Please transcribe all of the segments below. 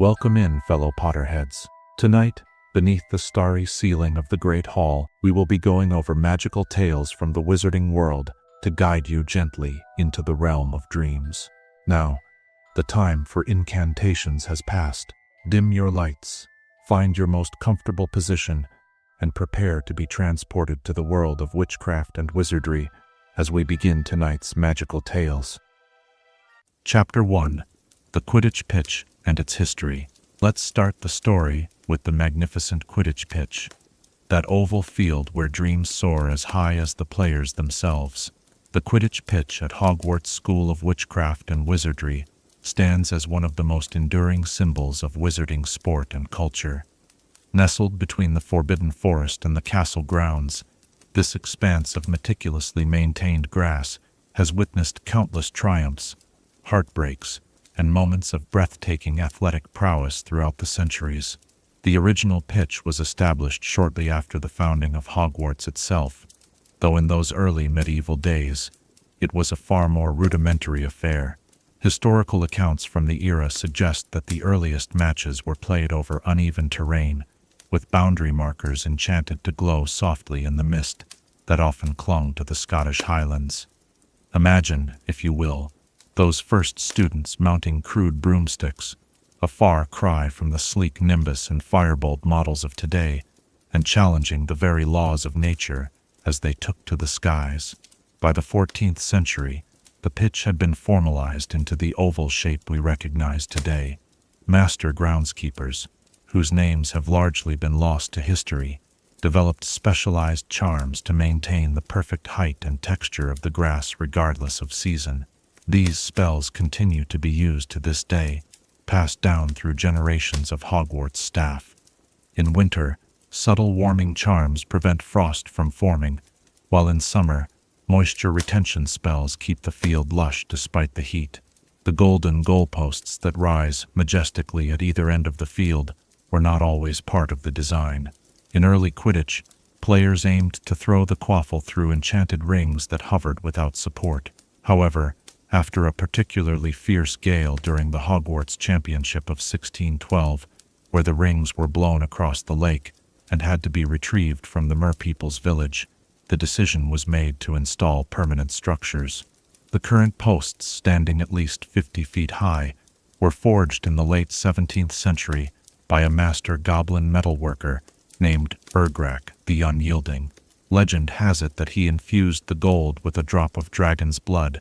Welcome in, fellow Potterheads. Tonight, beneath the starry ceiling of the Great Hall, we will be going over magical tales from the wizarding world to guide you gently into the realm of dreams. Now, the time for incantations has passed. Dim your lights, find your most comfortable position, and prepare to be transported to the world of witchcraft and wizardry as we begin tonight's magical tales. Chapter 1. The Quidditch Pitch and its History. Let's start the story with the magnificent Quidditch pitch, that oval field where dreams soar as high as the players themselves. The Quidditch pitch at Hogwarts School of Witchcraft and Wizardry stands as one of the most enduring symbols of wizarding sport and culture. Nestled between the Forbidden Forest and the castle grounds, this expanse of meticulously maintained grass has witnessed countless triumphs, heartbreaks, and moments of breathtaking athletic prowess throughout the centuries. The original pitch was established shortly after the founding of Hogwarts itself, though in those early medieval days, it was a far more rudimentary affair. Historical accounts from the era suggest that the earliest matches were played over uneven terrain, with boundary markers enchanted to glow softly in the mist that often clung to the Scottish Highlands. Imagine, if you will, those first students mounting crude broomsticks, a far cry from the sleek nimbus and firebolt models of today, and challenging the very laws of nature as they took to the skies. By the 14th century, the pitch had been formalized into the oval shape we recognize today. Master groundskeepers, whose names have largely been lost to history, developed specialized charms to maintain the perfect height and texture of the grass regardless of season. These spells continue to be used to this day, passed down through generations of Hogwarts staff. In winter, subtle warming charms prevent frost from forming, while in summer, moisture retention spells keep the field lush despite the heat. The golden goalposts that rise majestically at either end of the field were not always part of the design. In early Quidditch, players aimed to throw the quaffle through enchanted rings that hovered without support. However, after a particularly fierce gale during the Hogwarts Championship of 1612, where the rings were blown across the lake and had to be retrieved from the merpeople's village, the decision was made to install permanent structures. The current posts, standing at least 50 feet high, were forged in the late 17th century by a master goblin metalworker named Urgrak the Unyielding. Legend has it that he infused the gold with a drop of dragon's blood,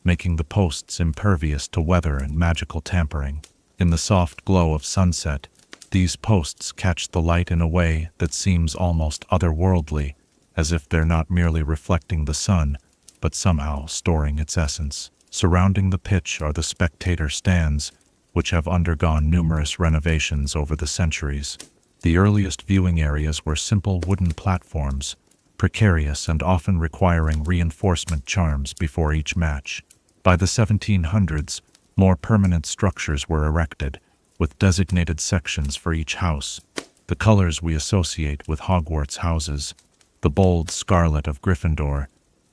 making the posts impervious to weather and magical tampering. In the soft glow of sunset, these posts catch the light in a way that seems almost otherworldly, as if they're not merely reflecting the sun, but somehow storing its essence. Surrounding the pitch are the spectator stands, which have undergone numerous renovations over the centuries. The earliest viewing areas were simple wooden platforms, precarious and often requiring reinforcement charms before each match. By the 1700s, more permanent structures were erected, with designated sections for each house. The colors we associate with Hogwarts houses, the bold scarlet of Gryffindor,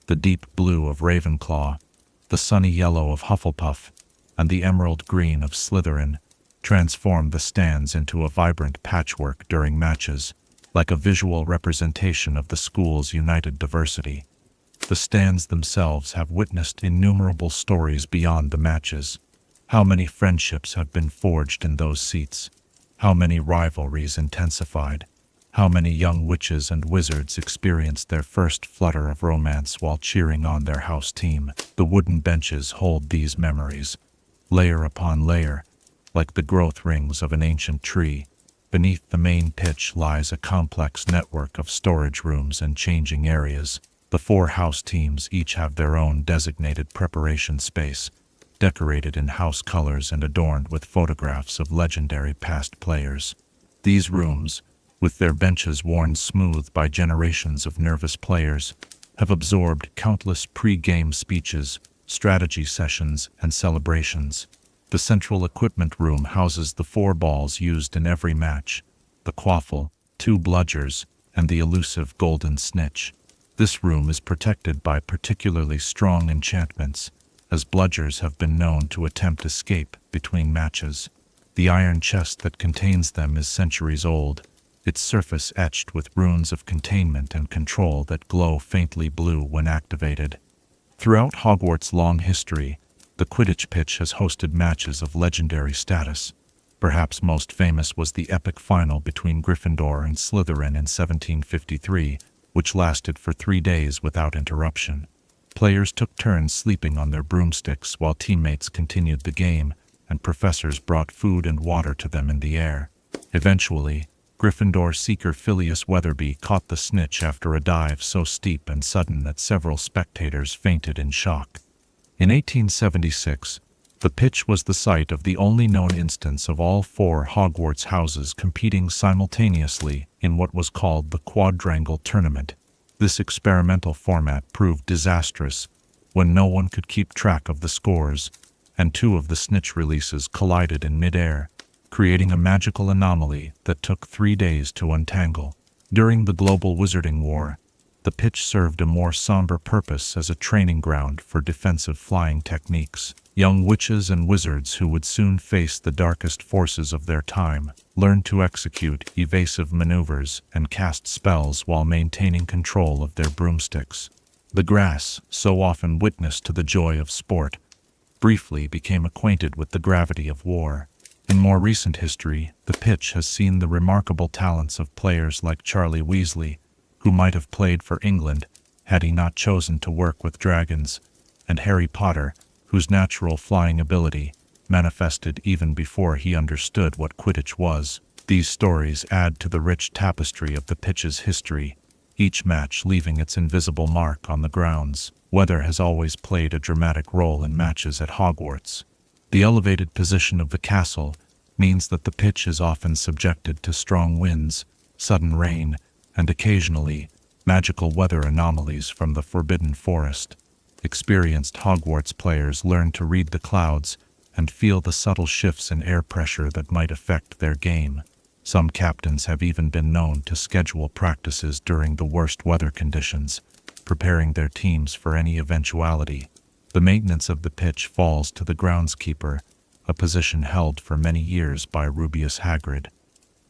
the deep blue of Ravenclaw, the sunny yellow of Hufflepuff, and the emerald green of Slytherin, transform the stands into a vibrant patchwork during matches, like a visual representation of the school's united diversity. The stands themselves have witnessed innumerable stories beyond the matches. How many friendships have been forged in those seats? How many rivalries intensified? How many young witches and wizards experienced their first flutter of romance while cheering on their house team? The wooden benches hold these memories, layer upon layer, like the growth rings of an ancient tree. Beneath the main pitch lies a complex network of storage rooms and changing areas. The 4 house teams each have their own designated preparation space, decorated in house colors and adorned with photographs of legendary past players. These rooms, with their benches worn smooth by generations of nervous players, have absorbed countless pre-game speeches, strategy sessions, and celebrations. The central equipment room houses the 4 balls used in every match, the quaffle, 2 bludgers, and the elusive golden snitch. This room is protected by particularly strong enchantments, as bludgers have been known to attempt escape between matches. The iron chest that contains them is centuries old, its surface etched with runes of containment and control that glow faintly blue when activated. Throughout Hogwarts' long history, the Quidditch pitch has hosted matches of legendary status. Perhaps most famous was the epic final between Gryffindor and Slytherin in 1753, which lasted for 3 days without interruption. Players took turns sleeping on their broomsticks while teammates continued the game, and professors brought food and water to them in the air. Eventually, Gryffindor seeker Phileas Weatherby caught the snitch after a dive so steep and sudden that several spectators fainted in shock. In 1876, the pitch was the site of the only known instance of all 4 Hogwarts houses competing simultaneously in what was called the Quadrangle Tournament. This experimental format proved disastrous when no one could keep track of the scores, and 2 of the snitch releases collided in mid-air, creating a magical anomaly that took 3 days to untangle. During the Global Wizarding War, the pitch served a more somber purpose as a training ground for defensive flying techniques. Young witches and wizards who would soon face the darkest forces of their time learned to execute evasive maneuvers and cast spells while maintaining control of their broomsticks. The grass, so often witness to the joy of sport, briefly became acquainted with the gravity of war. In more recent history, the pitch has seen the remarkable talents of players like Charlie Weasley, who might have played for England had he not chosen to work with dragons, and Harry Potter, whose natural flying ability manifested even before he understood what Quidditch was. These stories add to the rich tapestry of the pitch's history, each match leaving its invisible mark on the grounds. Weather has always played a dramatic role in matches at Hogwarts. The elevated position of the castle means that the pitch is often subjected to strong winds, sudden rain, and occasionally magical weather anomalies from the Forbidden Forest. Experienced Hogwarts players learn to read the clouds and feel the subtle shifts in air pressure that might affect their game. Some captains have even been known to schedule practices during the worst weather conditions, preparing their teams for any eventuality. The maintenance of the pitch falls to the groundskeeper, a position held for many years by Rubeus Hagrid.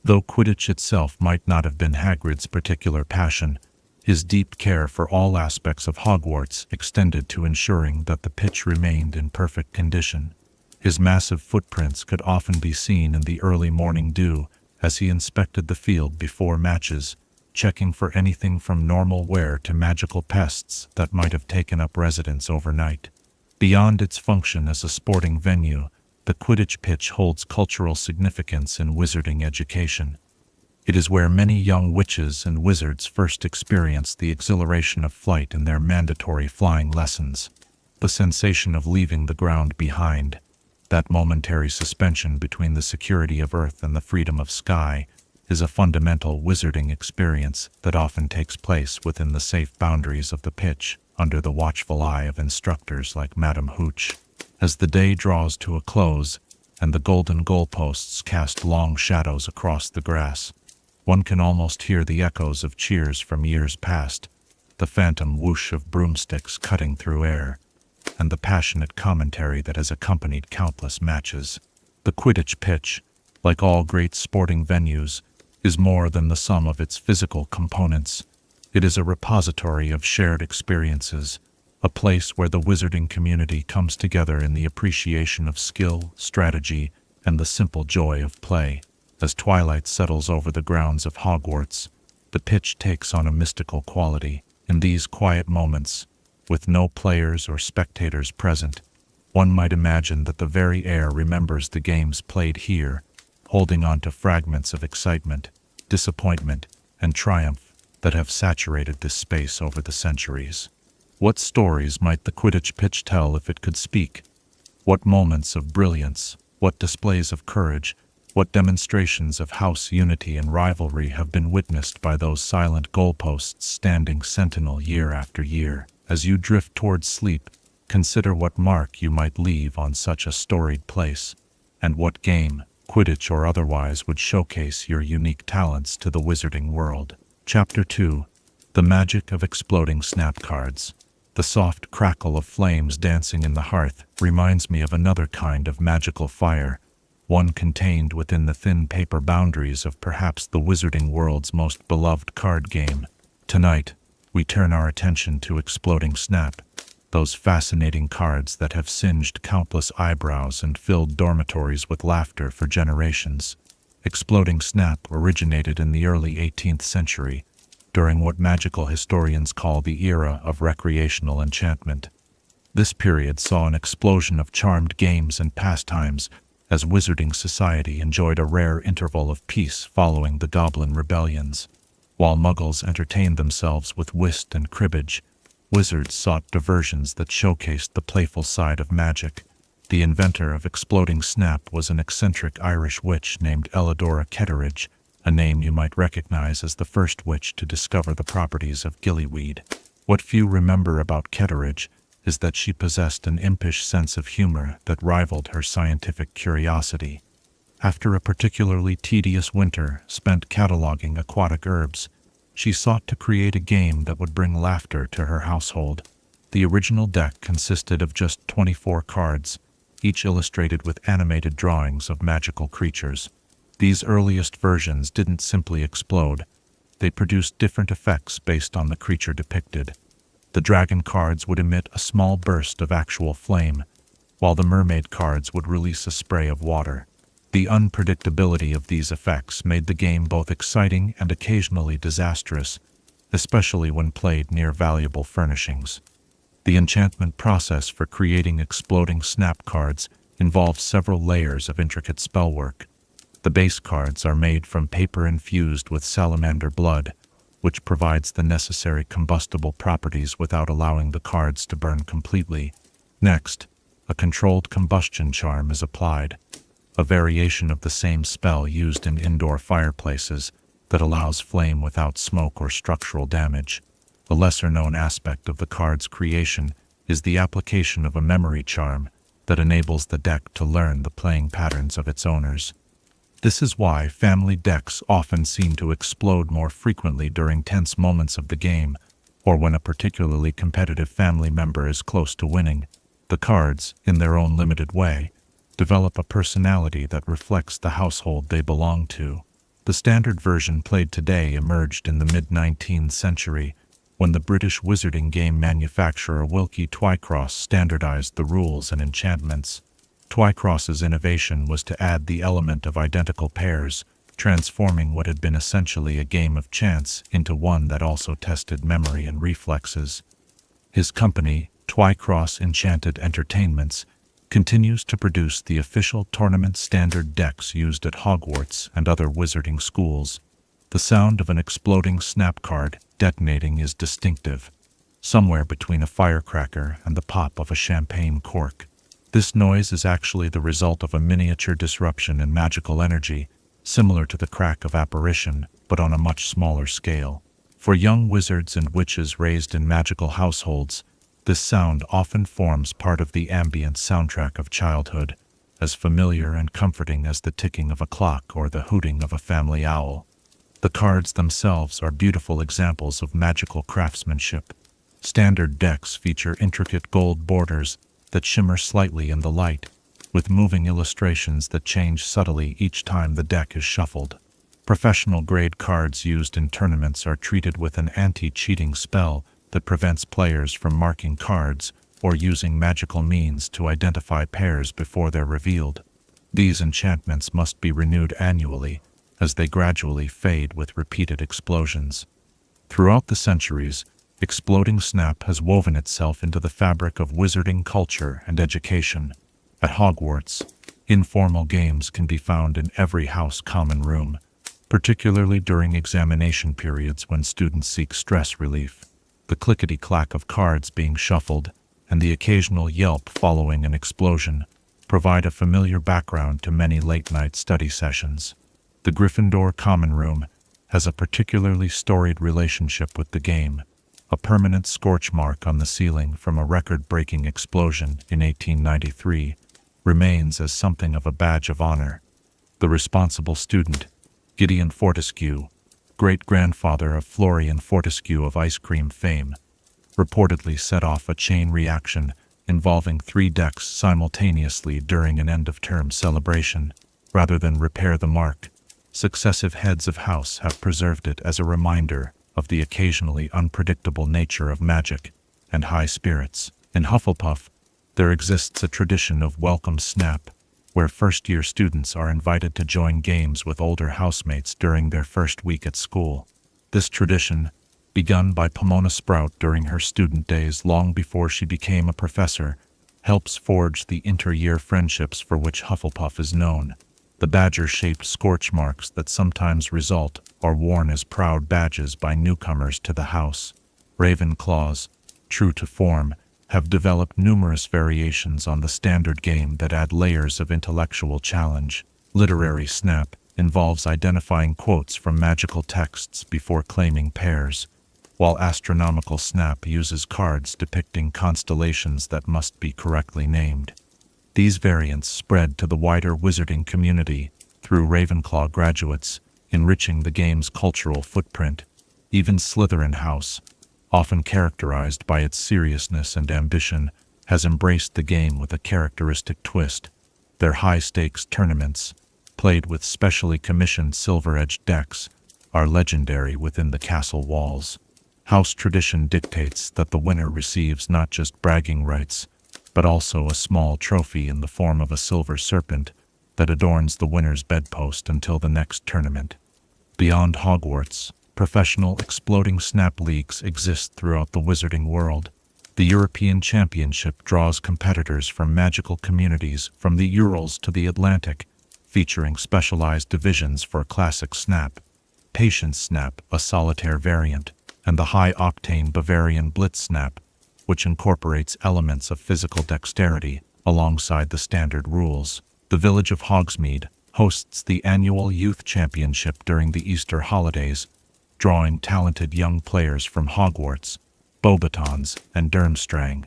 Though Quidditch itself might not have been Hagrid's particular passion, his deep care for all aspects of Hogwarts extended to ensuring that the pitch remained in perfect condition. His massive footprints could often be seen in the early morning dew as he inspected the field before matches, checking for anything from normal wear to magical pests that might have taken up residence overnight. Beyond its function as a sporting venue, the Quidditch pitch holds cultural significance in wizarding education. It is where many young witches and wizards first experience the exhilaration of flight in their mandatory flying lessons. The sensation of leaving the ground behind, that momentary suspension between the security of earth and the freedom of sky, is a fundamental wizarding experience that often takes place within the safe boundaries of the pitch, under the watchful eye of instructors like Madame Hooch. As the day draws to a close, and the golden goalposts cast long shadows across the grass, one can almost hear the echoes of cheers from years past, the phantom whoosh of broomsticks cutting through air, and the passionate commentary that has accompanied countless matches. The Quidditch pitch, like all great sporting venues, is more than the sum of its physical components. It is a repository of shared experiences, a place where the wizarding community comes together in the appreciation of skill, strategy, and the simple joy of play. As twilight settles over the grounds of Hogwarts, the pitch takes on a mystical quality. In these quiet moments, with no players or spectators present, one might imagine that the very air remembers the games played here, holding on to fragments of excitement, disappointment, and triumph that have saturated this space over the centuries. What stories might the Quidditch pitch tell if it could speak? What moments of brilliance, what displays of courage, what demonstrations of house unity and rivalry have been witnessed by those silent goalposts standing sentinel year after year? As you drift towards sleep, consider what mark you might leave on such a storied place, and what game, Quidditch or otherwise, would showcase your unique talents to the wizarding world. Chapter 2. The Magic of Exploding Snap Cards. The soft crackle of flames dancing in the hearth reminds me of another kind of magical fire, one contained within the thin paper boundaries of perhaps the wizarding world's most beloved card game. Tonight, we turn our attention to Exploding Snap, those fascinating cards that have singed countless eyebrows and filled dormitories with laughter for generations. Exploding Snap originated in the early 18th century, during what magical historians call the era of recreational enchantment. This period saw an explosion of charmed games and pastimes as wizarding society enjoyed a rare interval of peace following the Goblin rebellions. While muggles entertained themselves with whist and cribbage, wizards sought diversions that showcased the playful side of magic. The inventor of Exploding Snap was an eccentric Irish witch named Elidora Ketteridge, a name you might recognize as the first witch to discover the properties of gillyweed. What few remember about Ketteridge is that she possessed an impish sense of humor that rivaled her scientific curiosity. After a particularly tedious winter spent cataloging aquatic herbs, she sought to create a game that would bring laughter to her household. The original deck consisted of just 24 cards, each illustrated with animated drawings of magical creatures. These earliest versions didn't simply explode, they produced different effects based on the creature depicted. The dragon cards would emit a small burst of actual flame, while the mermaid cards would release a spray of water. The unpredictability of these effects made the game both exciting and occasionally disastrous, especially when played near valuable furnishings. The enchantment process for creating Exploding Snap cards involves several layers of intricate spellwork. The base cards are made from paper infused with salamander blood, which provides the necessary combustible properties without allowing the cards to burn completely. Next, a controlled combustion charm is applied, a variation of the same spell used in indoor fireplaces that allows flame without smoke or structural damage. A lesser-known aspect of the card's creation is the application of a memory charm that enables the deck to learn the playing patterns of its owners. This is why family decks often seem to explode more frequently during tense moments of the game, or when a particularly competitive family member is close to winning. The cards, in their own limited way, develop a personality that reflects the household they belong to. The standard version played today emerged in the mid-19th century, when the British wizarding game manufacturer Wilkie Twycross standardized the rules and enchantments. Twycross's innovation was to add the element of identical pairs, transforming what had been essentially a game of chance into one that also tested memory and reflexes. His company, Twycross Enchanted Entertainments, continues to produce the official tournament standard decks used at Hogwarts and other wizarding schools. The sound of an exploding snap card detonating is distinctive, somewhere between a firecracker and the pop of a champagne cork. This noise is actually the result of a miniature disruption in magical energy, similar to the crack of apparition, but on a much smaller scale. For young wizards and witches raised in magical households, this sound often forms part of the ambient soundtrack of childhood, as familiar and comforting as the ticking of a clock or the hooting of a family owl. The cards themselves are beautiful examples of magical craftsmanship. Standard decks feature intricate gold borders that shimmer slightly in the light, with moving illustrations that change subtly each time the deck is shuffled. Professional-grade cards used in tournaments are treated with an anti-cheating spell that prevents players from marking cards or using magical means to identify pairs before they're revealed. These enchantments must be renewed annually, as they gradually fade with repeated explosions. Throughout the centuries, Exploding Snap has woven itself into the fabric of wizarding culture and education. At Hogwarts, informal games can be found in every house common room, particularly during examination periods when students seek stress relief. The clickety-clack of cards being shuffled and the occasional yelp following an explosion provide a familiar background to many late-night study sessions. The Gryffindor common room has a particularly storied relationship with the game. A permanent scorch mark on the ceiling from a record-breaking explosion in 1893 remains as something of a badge of honor. The responsible student, Gideon Fortescue, great-grandfather of Florian Fortescue of ice cream fame, reportedly set off a chain reaction involving 3 decks simultaneously during an end-of-term celebration. rather than repair the mark. Successive heads of house have preserved it as a reminder of the occasionally unpredictable nature of magic and high spirits. In Hufflepuff, there exists a tradition of welcome snap, where first-year students are invited to join games with older housemates during their first week at school. This tradition, begun by Pomona Sprout during her student days long before she became a professor, helps forge the inter-year friendships for which Hufflepuff is known. The badger-shaped scorch marks that sometimes result are worn as proud badges by newcomers to the house. Ravenclaws, true to form, have developed numerous variations on the standard game that add layers of intellectual challenge. Literary snap involves identifying quotes from magical texts before claiming pairs, while astronomical snap uses cards depicting constellations that must be correctly named. These variants spread to the wider wizarding community through Ravenclaw graduates, enriching the game's cultural footprint. Even Slytherin House, often characterized by its seriousness and ambition, has embraced the game with a characteristic twist. Their high-stakes tournaments, played with specially commissioned silver-edged decks, are legendary within the castle walls. House tradition dictates that the winner receives not just bragging rights, but also a small trophy in the form of a silver serpent that adorns the winner's bedpost until the next tournament. Beyond Hogwarts, professional exploding snap leagues exist throughout the wizarding world. The European Championship draws competitors from magical communities from the Urals to the Atlantic, featuring specialized divisions for classic snap, patience snap, a solitaire variant, and the high-octane Bavarian blitz snap, which incorporates elements of physical dexterity alongside the standard rules. The village of Hogsmeade hosts the annual Youth Championship during the Easter holidays, drawing talented young players from Hogwarts, Beauxbatons, and Durmstrang.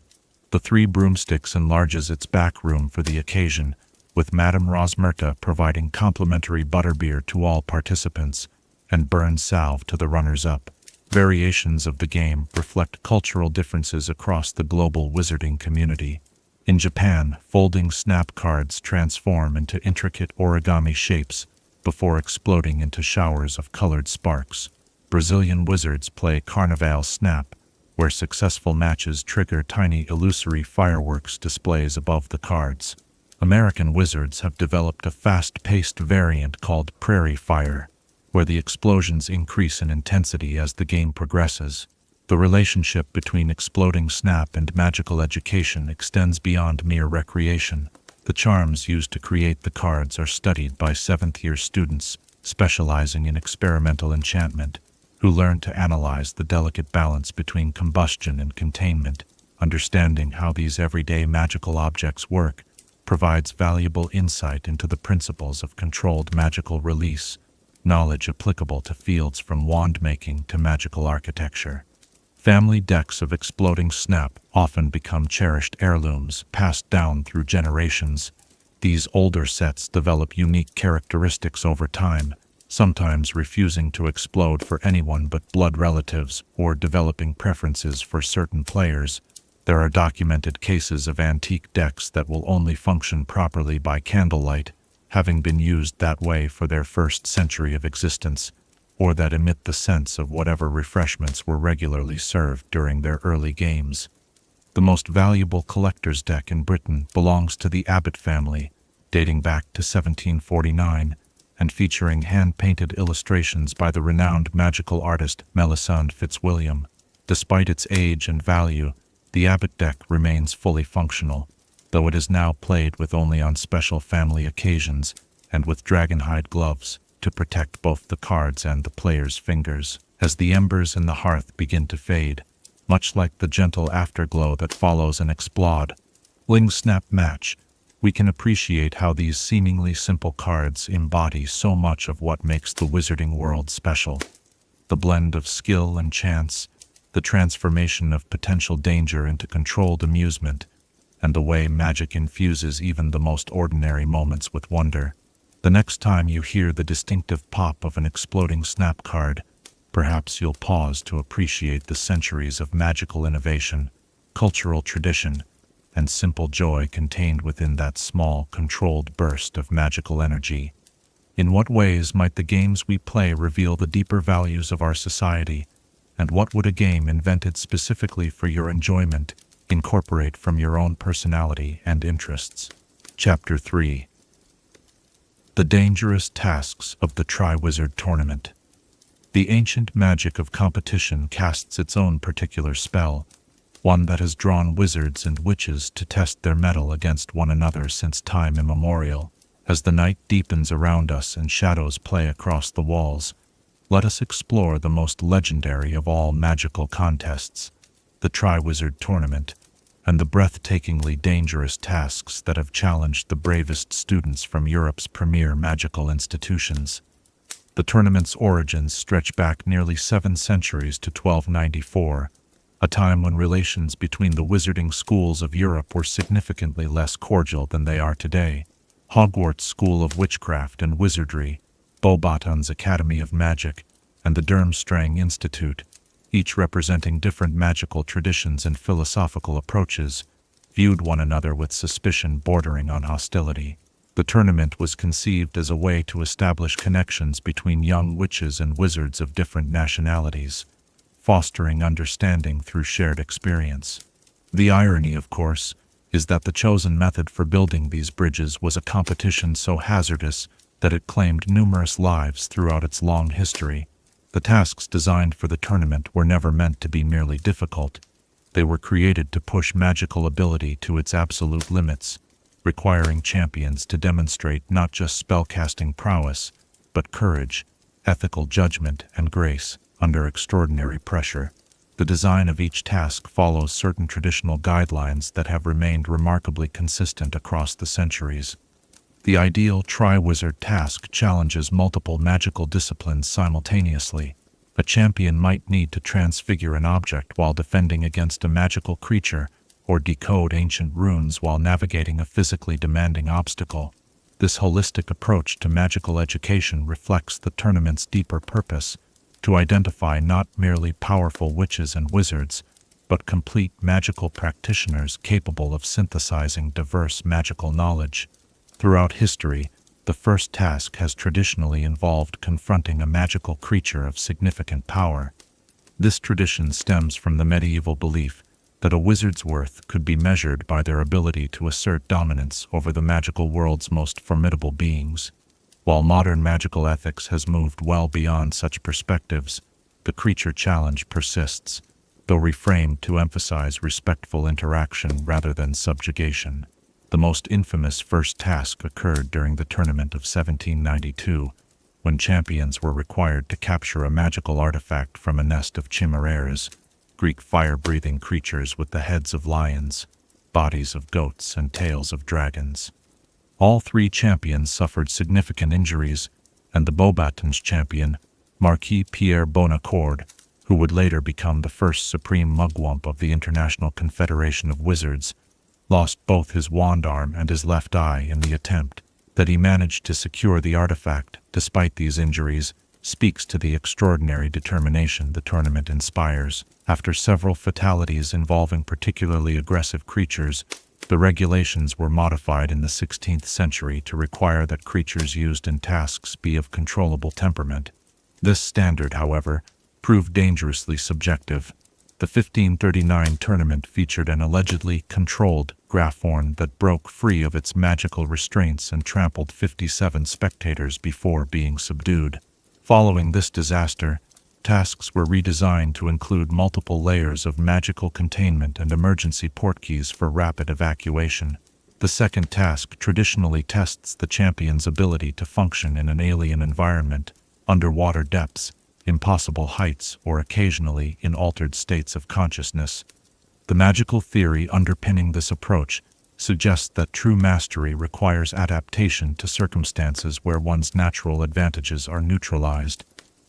The Three Broomsticks enlarges its back room for the occasion, with Madame Rosmerta providing complimentary butterbeer to all participants and burn salve to the runners-up. Variations of the game reflect cultural differences across the global wizarding community. In Japan, folding snap cards transform into intricate origami shapes before exploding into showers of colored sparks. Brazilian wizards play Carnaval Snap, where successful matches trigger tiny illusory fireworks displays above the cards. American wizards have developed a fast-paced variant called Prairie Fire, where the explosions increase in intensity as the game progresses. The relationship between exploding snap and magical education extends beyond mere recreation. The charms used to create the cards are studied by seventh-year students specializing in experimental enchantment, who learn to analyze the delicate balance between combustion and containment. Understanding how these everyday magical objects work provides valuable insight into the principles of controlled magical release, knowledge applicable to fields from wand-making to magical architecture. Family decks of exploding snap often become cherished heirlooms passed down through generations. These older sets develop unique characteristics over time, sometimes refusing to explode for anyone but blood relatives or developing preferences for certain players. There are documented cases of antique decks that will only function properly by candlelight, having been used that way for their first century of existence, or that emit the scents of whatever refreshments were regularly served during their early games. The most valuable collector's deck in Britain belongs to the Abbott family, dating back to 1749, and featuring hand-painted illustrations by the renowned magical artist Melisande Fitzwilliam. Despite its age and value, the Abbott deck remains fully functional, though it is now played with only on special family occasions and with dragonhide gloves to protect both the cards and the player's fingers. As the embers in the hearth begin to fade, much like the gentle afterglow that follows an exploding snap match, we can appreciate how these seemingly simple cards embody so much of what makes the wizarding world special. The blend of skill and chance, the transformation of potential danger into controlled amusement, and the way magic infuses even the most ordinary moments with wonder. The next time you hear the distinctive pop of an exploding snap card, perhaps you'll pause to appreciate the centuries of magical innovation, cultural tradition, and simple joy contained within that small, controlled burst of magical energy. In what ways might the games we play reveal the deeper values of our society, and what would a game invented specifically for your enjoyment incorporate from your own personality and interests? Chapter 3. The Dangerous Tasks of the Triwizard Tournament. The ancient magic of competition casts its own particular spell, one that has drawn wizards and witches to test their mettle against one another since time immemorial. As the night deepens around us and shadows play across the walls, let us explore the most legendary of all magical contests, the Triwizard Tournament, and the breathtakingly dangerous tasks that have challenged the bravest students from Europe's premier magical institutions. The tournament's origins stretch back nearly 7 centuries to 1294, a time when relations between the wizarding schools of Europe were significantly less cordial than they are today. Hogwarts School of Witchcraft and Wizardry, Beauxbaton's Academy of Magic, and the Durmstrang Institute, each representing different magical traditions and philosophical approaches, viewed one another with suspicion bordering on hostility. The tournament was conceived as a way to establish connections between young witches and wizards of different nationalities, fostering understanding through shared experience. The irony, of course, is that the chosen method for building these bridges was a competition so hazardous that it claimed numerous lives throughout its long history. The tasks designed for the tournament were never meant to be merely difficult. They were created to push magical ability to its absolute limits, requiring champions to demonstrate not just spellcasting prowess, but courage, ethical judgment, and grace under extraordinary pressure. The design of each task follows certain traditional guidelines that have remained remarkably consistent across the centuries. The ideal Triwizard task challenges multiple magical disciplines simultaneously. A champion might need to transfigure an object while defending against a magical creature, or decode ancient runes while navigating a physically demanding obstacle. This holistic approach to magical education reflects the tournament's deeper purpose, to identify not merely powerful witches and wizards, but complete magical practitioners capable of synthesizing diverse magical knowledge. Throughout history, the first task has traditionally involved confronting a magical creature of significant power. This tradition stems from the medieval belief that a wizard's worth could be measured by their ability to assert dominance over the magical world's most formidable beings. While modern magical ethics has moved well beyond such perspectives, the creature challenge persists, though reframed to emphasize respectful interaction rather than subjugation. The most infamous first task occurred during the tournament of 1792, when champions were required to capture a magical artifact from a nest of chimeras, Greek fire-breathing creatures with the heads of lions, bodies of goats, and tails of dragons. All 3 champions suffered significant injuries, and the Beauxbaton's champion, Marquis Pierre Bonaccord, who would later become the first supreme mugwump of the International Confederation of Wizards, lost both his wand arm and his left eye in the attempt. That he managed to secure the artifact despite these injuries speaks to the extraordinary determination the tournament inspires. After several fatalities involving particularly aggressive creatures, the regulations were modified in the 16th century to require that creatures used in tasks be of controllable temperament. This standard, however, proved dangerously subjective. The 1539 tournament featured an allegedly controlled Graphorn that broke free of its magical restraints and trampled 57 spectators before being subdued. Following this disaster, tasks were redesigned to include multiple layers of magical containment and emergency portkeys for rapid evacuation. The second task traditionally tests the champion's ability to function in an alien environment, underwater depths, impossible heights, or occasionally in altered states of consciousness. The magical theory underpinning this approach suggests that true mastery requires adaptation to circumstances where one's natural advantages are neutralized.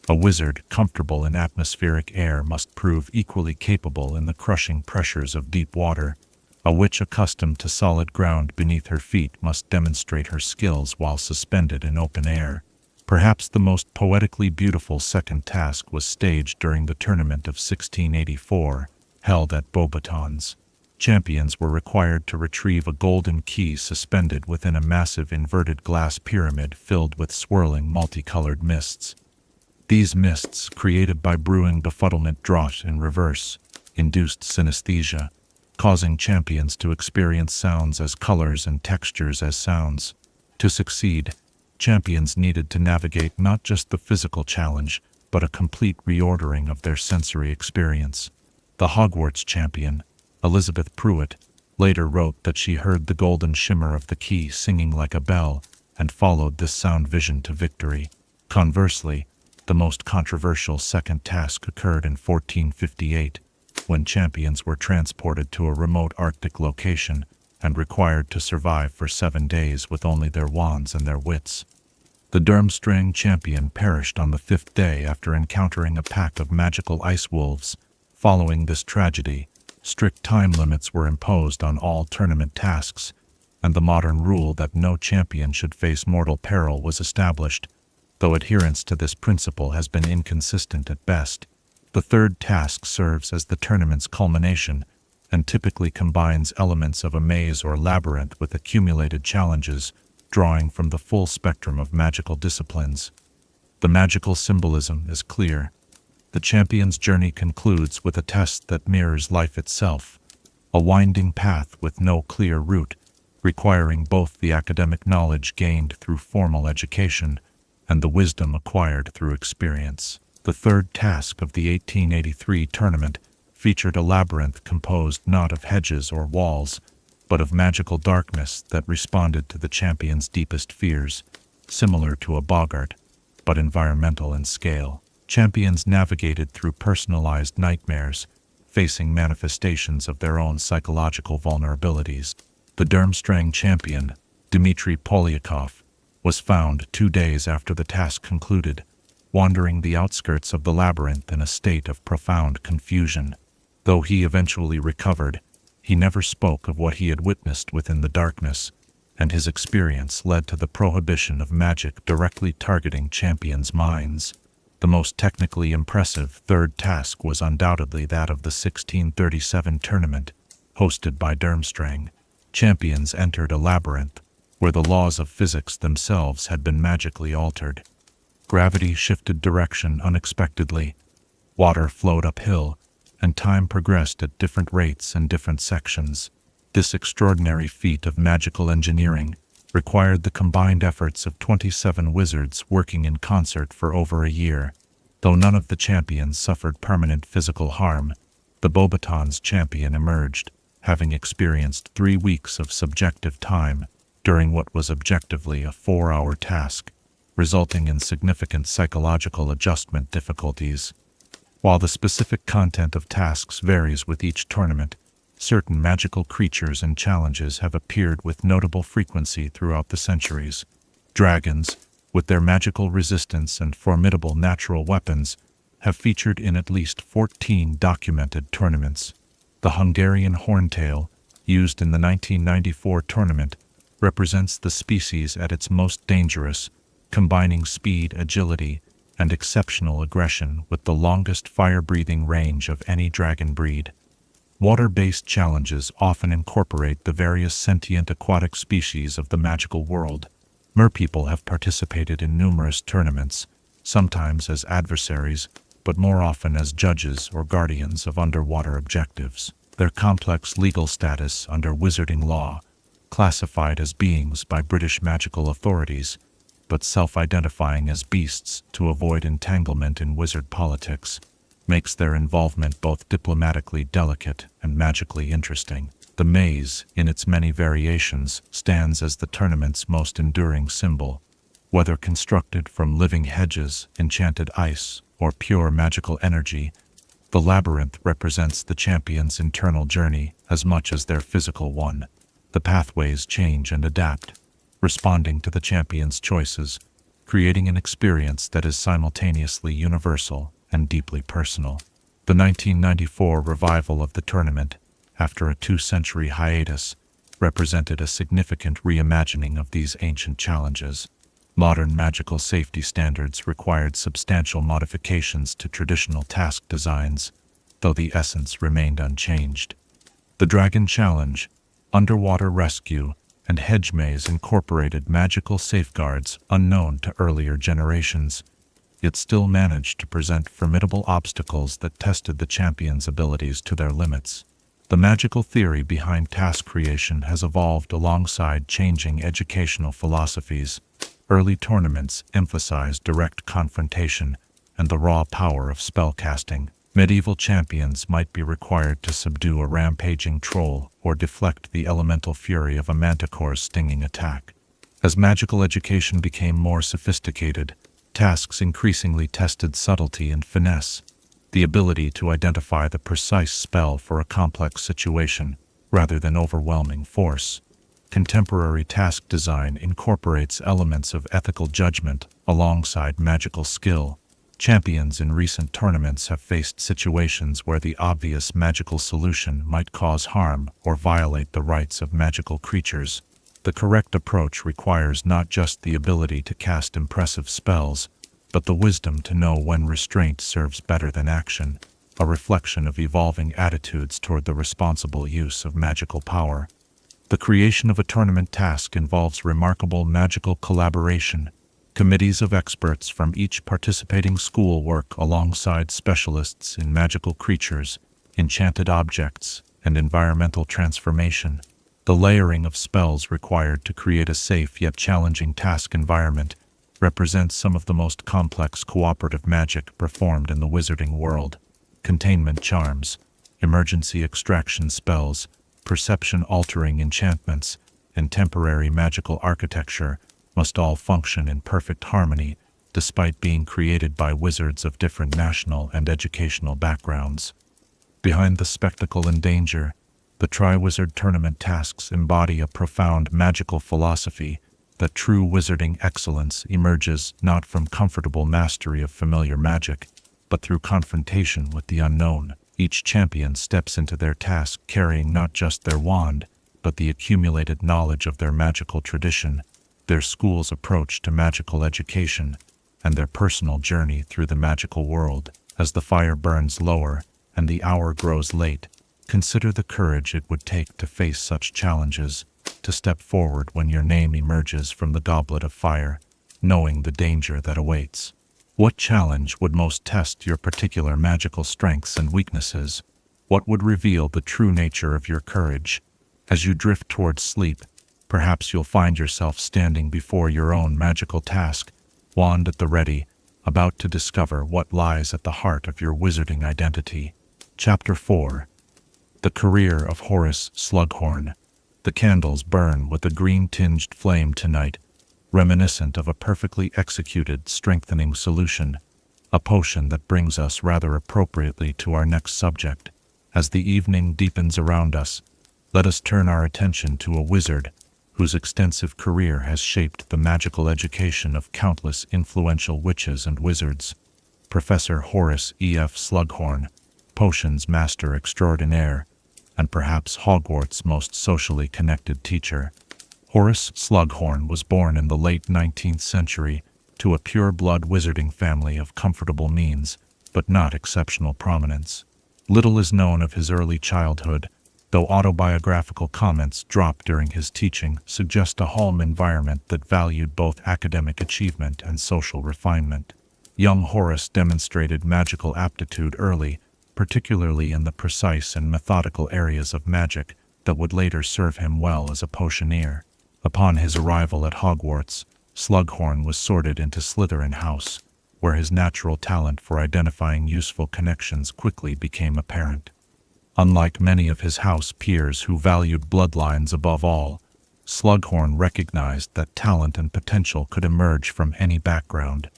A wizard comfortable in atmospheric air must prove equally capable in the crushing pressures of deep water. A witch accustomed to solid ground beneath her feet must demonstrate her skills while suspended in open air. Perhaps the most poetically beautiful second task was staged during the tournament of 1684, held at Beauxbaton's. champions were required to retrieve a golden key suspended within a massive inverted glass pyramid filled with swirling multicolored mists. These mists, created by brewing befuddlement draught in reverse, induced synesthesia, causing champions to experience sounds as colors and textures as sounds. To succeed, champions needed to navigate not just the physical challenge, but a complete reordering of their sensory experience. The Hogwarts champion, Elizabeth Pruitt, later wrote that she heard the golden shimmer of the key singing like a bell and followed this sound vision to victory. Conversely, the most controversial second task occurred in 1458, when champions were transported to a remote Arctic location and required to survive for 7 days with only their wands and their wits. The Durmstrang champion perished on the 5th day after encountering a pack of magical ice wolves. Following this tragedy, strict time limits were imposed on all tournament tasks, and the modern rule that no champion should face mortal peril was established, though adherence to this principle has been inconsistent at best. The third task serves as the tournament's culmination and typically combines elements of a maze or labyrinth with accumulated challenges, drawing from the full spectrum of magical disciplines. The magical symbolism is clear. The champion's journey concludes with a test that mirrors life itself, a winding path with no clear route, requiring both the academic knowledge gained through formal education and the wisdom acquired through experience. The third task of the 1883 tournament featured a labyrinth composed not of hedges or walls, but of magical darkness that responded to the champion's deepest fears, similar to a boggart, but environmental in scale. Champions navigated through personalized nightmares, facing manifestations of their own psychological vulnerabilities. The Durmstrang champion, Dmitry Polyakov, was found 2 days after the task concluded, wandering the outskirts of the labyrinth in a state of profound confusion. Though he eventually recovered, he never spoke of what he had witnessed within the darkness, and his experience led to the prohibition of magic directly targeting champions' minds. The most technically impressive third task was undoubtedly that of the 1637 tournament, hosted by Durmstrang. Champions entered a labyrinth, where the laws of physics themselves had been magically altered. Gravity shifted direction unexpectedly, water flowed uphill, and time progressed at different rates and different sections. This extraordinary feat of magical engineering required the combined efforts of 27 wizards working in concert for over a year. Though none of the champions suffered permanent physical harm, the Beauxbatons champion emerged, having experienced 3 weeks of subjective time during what was objectively a 4-hour task, resulting in significant psychological adjustment difficulties. While the specific content of tasks varies with each tournament, certain magical creatures and challenges have appeared with notable frequency throughout the centuries. Dragons, with their magical resistance and formidable natural weapons, have featured in at least 14 documented tournaments. The Hungarian horntail, used in the 1994 tournament, represents the species at its most dangerous, combining speed, agility, and exceptional aggression with the longest fire-breathing range of any dragon breed. Water-based challenges often incorporate the various sentient aquatic species of the magical world. Merpeople have participated in numerous tournaments, sometimes as adversaries, but more often as judges or guardians of underwater objectives. Their complex legal status under wizarding law, classified as beings by British magical authorities, but self-identifying as beasts to avoid entanglement in wizard politics, makes their involvement both diplomatically delicate and magically interesting. The maze, in its many variations, stands as the tournament's most enduring symbol. Whether constructed from living hedges, enchanted ice, or pure magical energy, the labyrinth represents the champion's internal journey as much as their physical one. The pathways change and adapt, responding to the champion's choices, creating an experience that is simultaneously universal and deeply personal. The 1994 revival of the tournament, after a 2-century hiatus, represented a significant reimagining of these ancient challenges. Modern magical safety standards required substantial modifications to traditional task designs, though the essence remained unchanged. The Dragon Challenge, Underwater Rescue, and Hedge Maze incorporated magical safeguards unknown to earlier generations, yet still managed to present formidable obstacles that tested the champions' abilities to their limits. The magical theory behind task creation has evolved alongside changing educational philosophies. Early tournaments emphasized direct confrontation and the raw power of spellcasting. Medieval champions might be required to subdue a rampaging troll or deflect the elemental fury of a manticore's stinging attack. As magical education became more sophisticated, tasks increasingly tested subtlety and finesse, the ability to identify the precise spell for a complex situation, rather than overwhelming force. Contemporary task design incorporates elements of ethical judgment alongside magical skill. Champions in recent tournaments have faced situations where the obvious magical solution might cause harm or violate the rights of magical creatures. The correct approach requires not just the ability to cast impressive spells, but the wisdom to know when restraint serves better than action, a reflection of evolving attitudes toward the responsible use of magical power. The creation of a tournament task involves remarkable magical collaboration. Committees of experts from each participating school work alongside specialists in magical creatures, enchanted objects, and environmental transformation. The layering of spells required to create a safe yet challenging task environment represents some of the most complex cooperative magic performed in the wizarding world. Containment charms, emergency extraction spells, perception-altering enchantments, and temporary magical architecture must all function in perfect harmony, despite being created by wizards of different national and educational backgrounds. Behind the spectacle and danger, the Triwizard Tournament tasks embody a profound magical philosophy that true wizarding excellence emerges not from comfortable mastery of familiar magic, but through confrontation with the unknown. Each champion steps into their task carrying not just their wand, but the accumulated knowledge of their magical tradition, their school's approach to magical education, and their personal journey through the magical world. As the fire burns lower and the hour grows late, consider the courage it would take to face such challenges, to step forward when your name emerges from the goblet of fire, knowing the danger that awaits. What challenge would most test your particular magical strengths and weaknesses? What would reveal the true nature of your courage? As you drift towards sleep, perhaps you'll find yourself standing before your own magical task, wand at the ready, about to discover what lies at the heart of your wizarding identity. Chapter 4. The Career of Horace Slughorn. The candles burn with a green-tinged flame tonight, reminiscent of a perfectly executed strengthening solution, a potion that brings us rather appropriately to our next subject. As the evening deepens around us, let us turn our attention to a wizard whose extensive career has shaped the magical education of countless influential witches and wizards. Professor Horace E.F. Slughorn, potions master extraordinaire, and perhaps Hogwarts' most socially connected teacher. Horace Slughorn was born in the late 19th century to a pure-blood wizarding family of comfortable means, but not exceptional prominence. Little is known of his early childhood, though autobiographical comments dropped during his teaching suggest a home environment that valued both academic achievement and social refinement. Young Horace demonstrated magical aptitude early, particularly in the precise and methodical areas of magic that would later serve him well as a potioneer. Upon his arrival at Hogwarts, Slughorn was sorted into Slytherin House, where his natural talent for identifying useful connections quickly became apparent. Unlike many of his house peers who valued bloodlines above all, Slughorn recognized that talent and potential could emerge from any background.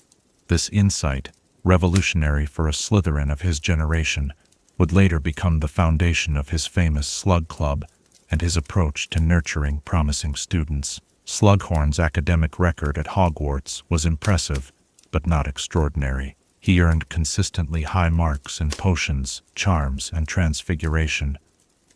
This insight, revolutionary for a Slytherin of his generation, would later become the foundation of his famous Slug Club and his approach to nurturing promising students. Slughorn's academic record at Hogwarts was impressive, but not extraordinary. He earned consistently high marks in potions, charms, and transfiguration,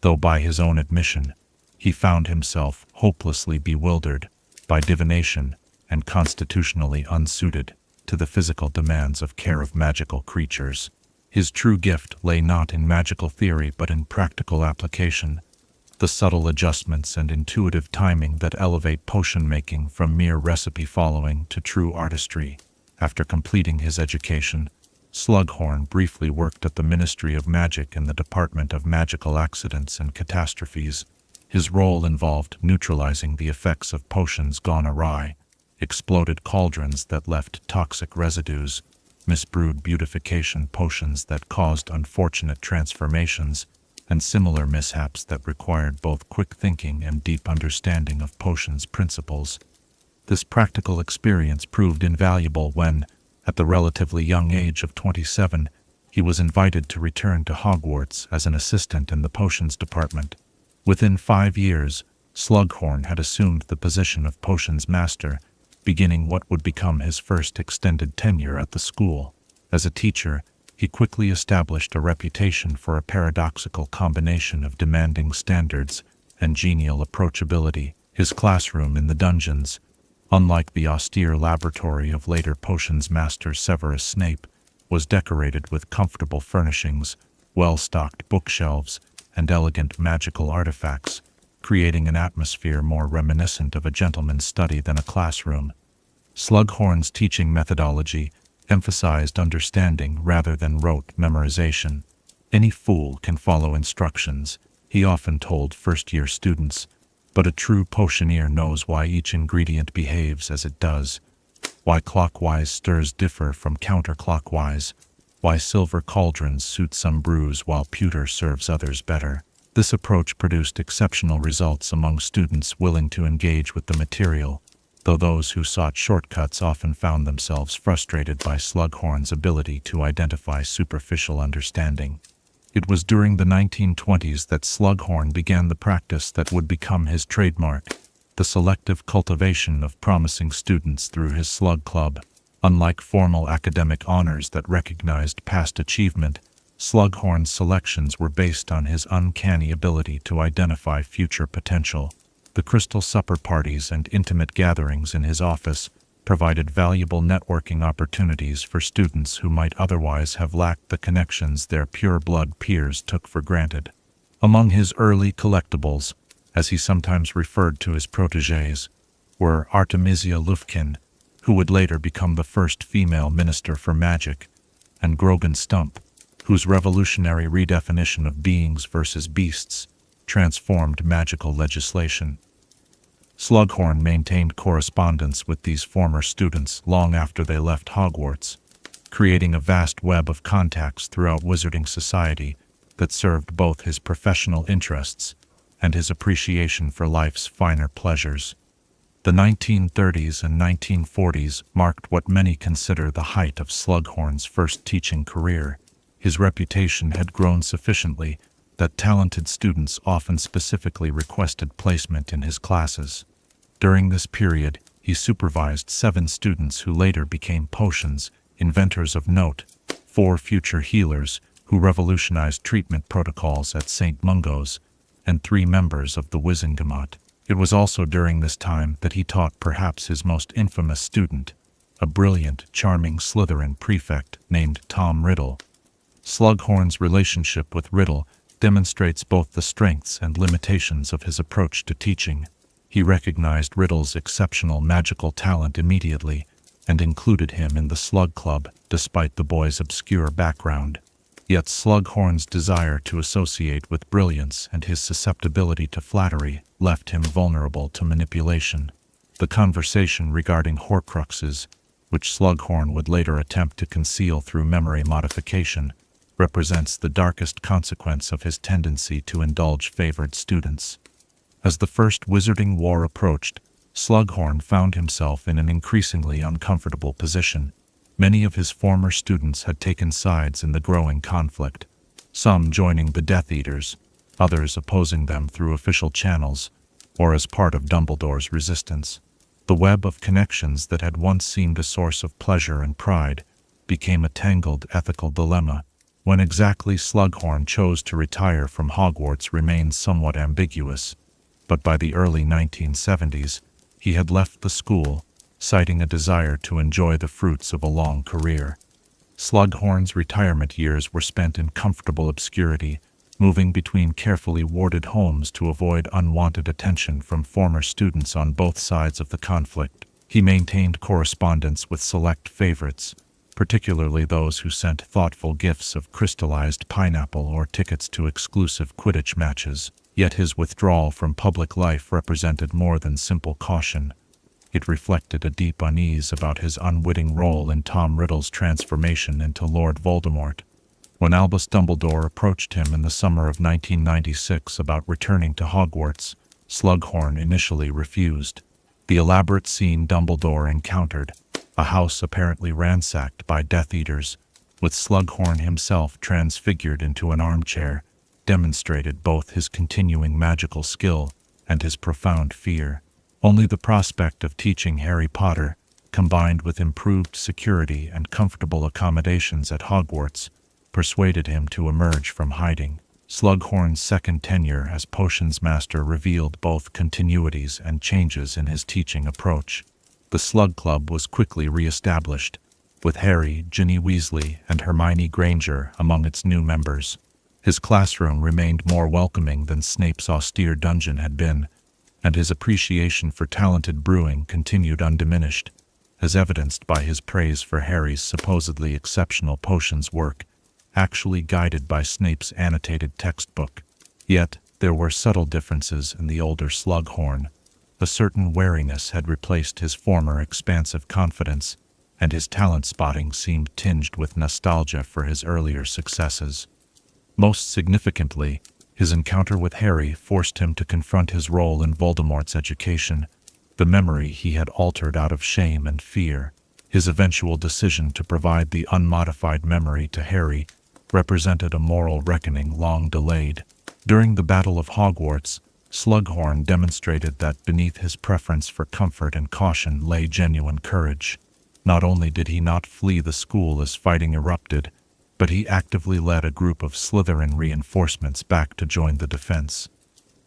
though by his own admission, he found himself hopelessly bewildered by divination and constitutionally unsuited to the physical demands of care of magical creatures. His true gift lay not in magical theory but in practical application, the subtle adjustments and intuitive timing that elevate potion making from mere recipe following to true artistry. After completing his education, Slughorn briefly worked at the Ministry of Magic in the Department of Magical Accidents and Catastrophes. His role involved neutralizing the effects of potions gone awry, exploded cauldrons that left toxic residues, misbrewed beautification potions that caused unfortunate transformations, and similar mishaps that required both quick thinking and deep understanding of potions' principles. This practical experience proved invaluable when, at the relatively young age of 27, he was invited to return to Hogwarts as an assistant in the potions department. Within 5 years, Slughorn had assumed the position of potions master, beginning what would become his first extended tenure at the school. As a teacher, he quickly established a reputation for a paradoxical combination of demanding standards and genial approachability. His classroom in the dungeons, unlike the austere laboratory of later potions master Severus Snape, was decorated with comfortable furnishings, well-stocked bookshelves, and elegant magical artifacts, creating an atmosphere more reminiscent of a gentleman's study than a classroom. Slughorn's teaching methodology emphasized understanding rather than rote memorization. "Any fool can follow instructions," he often told first-year students, "but a true potioneer knows why each ingredient behaves as it does, why clockwise stirs differ from counterclockwise, why silver cauldrons suit some brews while pewter serves others better." This approach produced exceptional results among students willing to engage with the material, though those who sought shortcuts often found themselves frustrated by Slughorn's ability to identify superficial understanding. It was during the 1920s that Slughorn began the practice that would become his trademark, the selective cultivation of promising students through his Slug Club. Unlike formal academic honors that recognized past achievement, Slughorn's selections were based on his uncanny ability to identify future potential. The crystal supper parties and intimate gatherings in his office provided valuable networking opportunities for students who might otherwise have lacked the connections their pure-blood peers took for granted. Among his early collectibles, as he sometimes referred to his protégés, were Artemisia Lufkin, who would later become the first female minister for magic, and Grogan Stump, whose revolutionary redefinition of beings versus beasts transformed magical legislation. Slughorn maintained correspondence with these former students long after they left Hogwarts, creating a vast web of contacts throughout wizarding society that served both his professional interests and his appreciation for life's finer pleasures. The 1930s and 1940s marked what many consider the height of Slughorn's first teaching career. His reputation had grown sufficiently that talented students often specifically requested placement in his classes. During this period, he supervised 7 students who later became potions inventors of note, 4 future healers who revolutionized treatment protocols at St. Mungo's, and 3 members of the Wizengamot. It was also during this time that he taught perhaps his most infamous student, a brilliant, charming Slytherin prefect named Tom Riddle. Slughorn's relationship with Riddle demonstrates both the strengths and limitations of his approach to teaching. He recognized Riddle's exceptional magical talent immediately and included him in the Slug Club despite the boy's obscure background. Yet Slughorn's desire to associate with brilliance and his susceptibility to flattery left him vulnerable to manipulation. The conversation regarding Horcruxes, which Slughorn would later attempt to conceal through memory modification, represents the darkest consequence of his tendency to indulge favored students. As the First Wizarding War approached, Slughorn found himself in an increasingly uncomfortable position. Many of his former students had taken sides in the growing conflict, some joining the Death Eaters, others opposing them through official channels, or as part of Dumbledore's resistance. The web of connections that had once seemed a source of pleasure and pride became a tangled ethical dilemma. When exactly Slughorn chose to retire from Hogwarts remains somewhat ambiguous, but by the early 1970s, he had left the school, citing a desire to enjoy the fruits of a long career. Slughorn's retirement years were spent in comfortable obscurity, moving between carefully warded homes to avoid unwanted attention from former students on both sides of the conflict. He maintained correspondence with select favorites, particularly those who sent thoughtful gifts of crystallized pineapple or tickets to exclusive Quidditch matches. Yet his withdrawal from public life represented more than simple caution. It reflected a deep unease about his unwitting role in Tom Riddle's transformation into Lord Voldemort. When Albus Dumbledore approached him in the summer of 1996 about returning to Hogwarts, Slughorn initially refused. The elaborate scene Dumbledore encountered, a house apparently ransacked by Death Eaters, with Slughorn himself transfigured into an armchair, demonstrated both his continuing magical skill and his profound fear. Only the prospect of teaching Harry Potter, combined with improved security and comfortable accommodations at Hogwarts, persuaded him to emerge from hiding. Slughorn's second tenure as Potions Master revealed both continuities and changes in his teaching approach. The Slug Club was quickly re-established, with Harry, Ginny Weasley, and Hermione Granger among its new members. His classroom remained more welcoming than Snape's austere dungeon had been, and his appreciation for talented brewing continued undiminished, as evidenced by his praise for Harry's supposedly exceptional potions work, actually guided by Snape's annotated textbook. Yet, there were subtle differences in the older Slughorn. A certain wariness had replaced his former expansive confidence, and his talent spotting seemed tinged with nostalgia for his earlier successes. Most significantly, his encounter with Harry forced him to confront his role in Voldemort's education, the memory he had altered out of shame and fear. His eventual decision to provide the unmodified memory to Harry represented a moral reckoning long delayed. During the Battle of Hogwarts, Slughorn demonstrated that beneath his preference for comfort and caution lay genuine courage. Not only did he not flee the school as fighting erupted, but he actively led a group of Slytherin reinforcements back to join the defense.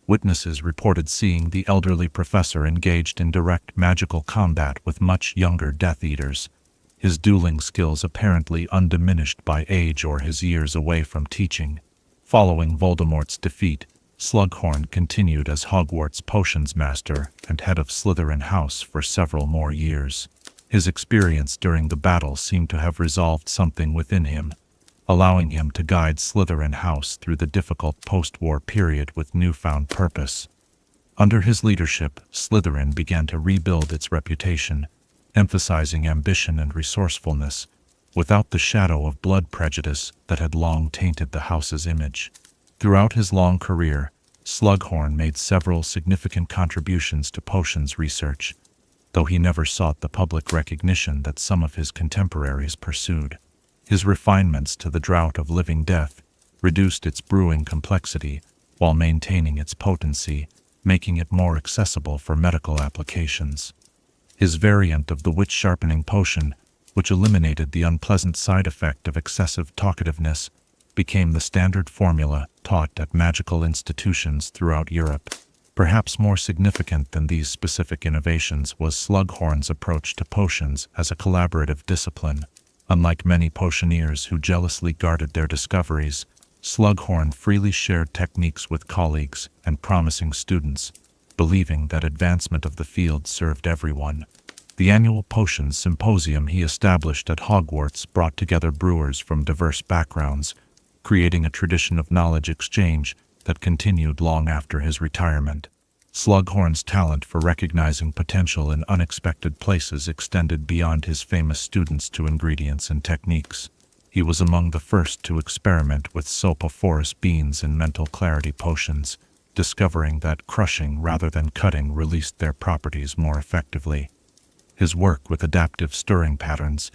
Witnesses reported seeing the elderly professor engaged in direct magical combat with much younger Death Eaters, his dueling skills apparently undiminished by age or his years away from teaching. Following Voldemort's defeat, Slughorn continued as Hogwarts Potions Master and head of Slytherin House for several more years. His experience during the battle seemed to have resolved something within him, allowing him to guide Slytherin House through the difficult post-war period with newfound purpose. Under his leadership, Slytherin began to rebuild its reputation, emphasizing ambition and resourcefulness, without the shadow of blood prejudice that had long tainted the house's image. Throughout his long career, Slughorn made several significant contributions to potions research, though he never sought the public recognition that some of his contemporaries pursued. His refinements to the Draught of Living Death reduced its brewing complexity while maintaining its potency, making it more accessible for medical applications. His variant of the witch-sharpening potion, which eliminated the unpleasant side effect of excessive talkativeness, became the standard formula taught at magical institutions throughout Europe. Perhaps more significant than these specific innovations was Slughorn's approach to potions as a collaborative discipline. Unlike many potioneers who jealously guarded their discoveries, Slughorn freely shared techniques with colleagues and promising students, believing that advancement of the field served everyone. The annual Potions Symposium he established at Hogwarts brought together brewers from diverse backgrounds, creating a tradition of knowledge exchange that continued long after his retirement. Slughorn's talent for recognizing potential in unexpected places extended beyond his famous students to ingredients and techniques. He was among the first to experiment with soporiferous beans in mental clarity potions, discovering that crushing rather than cutting released their properties more effectively. His work with adaptive stirring patterns,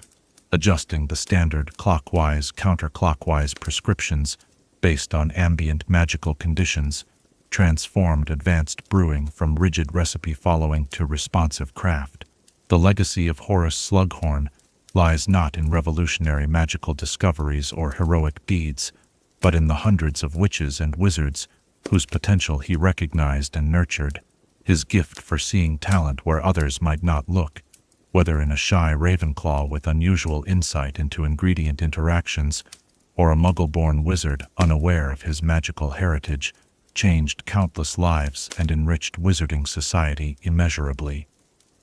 adjusting the standard clockwise-counterclockwise prescriptions based on ambient magical conditions, transformed advanced brewing from rigid recipe following to responsive craft. The legacy of Horace Slughorn lies not in revolutionary magical discoveries or heroic deeds, but in the hundreds of witches and wizards whose potential he recognized and nurtured. His gift for seeing talent where others might not look, whether in a shy Ravenclaw with unusual insight into ingredient interactions, or a Muggle-born wizard unaware of his magical heritage, changed countless lives and enriched wizarding society immeasurably.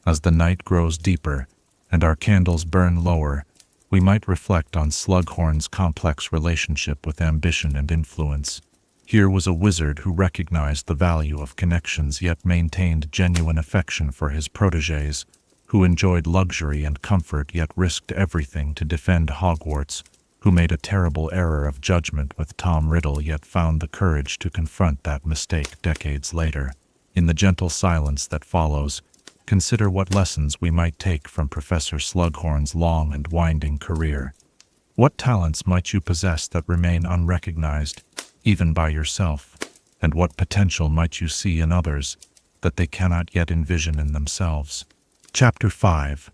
As the night grows deeper and our candles burn lower, we might reflect on Slughorn's complex relationship with ambition and influence. Here was a wizard who recognized the value of connections yet maintained genuine affection for his protégés, who enjoyed luxury and comfort yet risked everything to defend Hogwarts, who made a terrible error of judgment with Tom Riddle yet found the courage to confront that mistake decades later. In the gentle silence that follows, consider what lessons we might take from Professor Slughorn's long and winding career. What talents might you possess that remain unrecognized, even by yourself, and what potential might you see in others that they cannot yet envision in themselves? Chapter 5.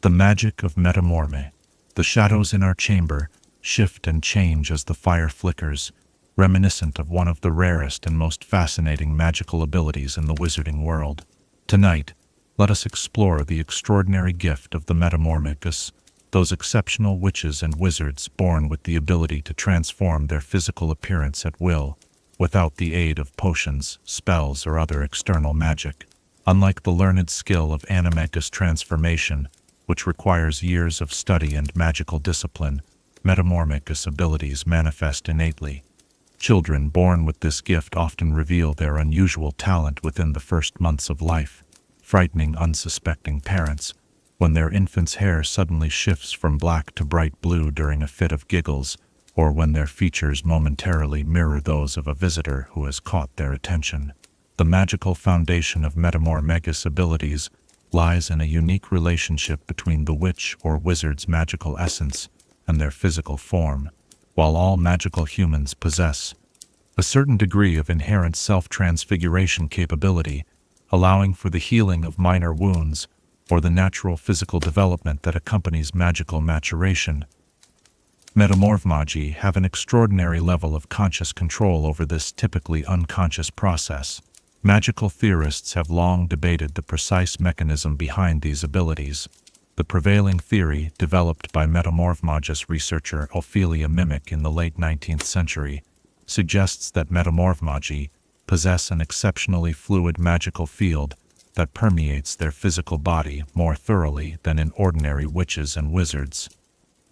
The Magic of Metamorphmagi. The shadows in our chamber shift and change as the fire flickers, reminiscent of one of the rarest and most fascinating magical abilities in the wizarding world. Tonight, let us explore the extraordinary gift of the Metamorphmagus, those exceptional witches and wizards born with the ability to transform their physical appearance at will, without the aid of potions, spells, or other external magic. Unlike the learned skill of animagus transformation, which requires years of study and magical discipline, Metamorphmagus abilities manifest innately. Children born with this gift often reveal their unusual talent within the first months of life, frightening unsuspecting parents when their infant's hair suddenly shifts from black to bright blue during a fit of giggles, or when their features momentarily mirror those of a visitor who has caught their attention. The magical foundation of Metamorphmagus abilities lies in a unique relationship between the witch or wizard's magical essence and their physical form. While all magical humans possess a certain degree of inherent self-transfiguration capability, allowing for the healing of minor wounds or the natural physical development that accompanies magical maturation, Metamorphmagi have an extraordinary level of conscious control over this typically unconscious process. Magical theorists have long debated the precise mechanism behind these abilities. The prevailing theory, developed by Metamorphmagus researcher Ophelia Mimic in the late 19th century, suggests that Metamorphmagi possess an exceptionally fluid magical field that permeates their physical body more thoroughly than in ordinary witches and wizards.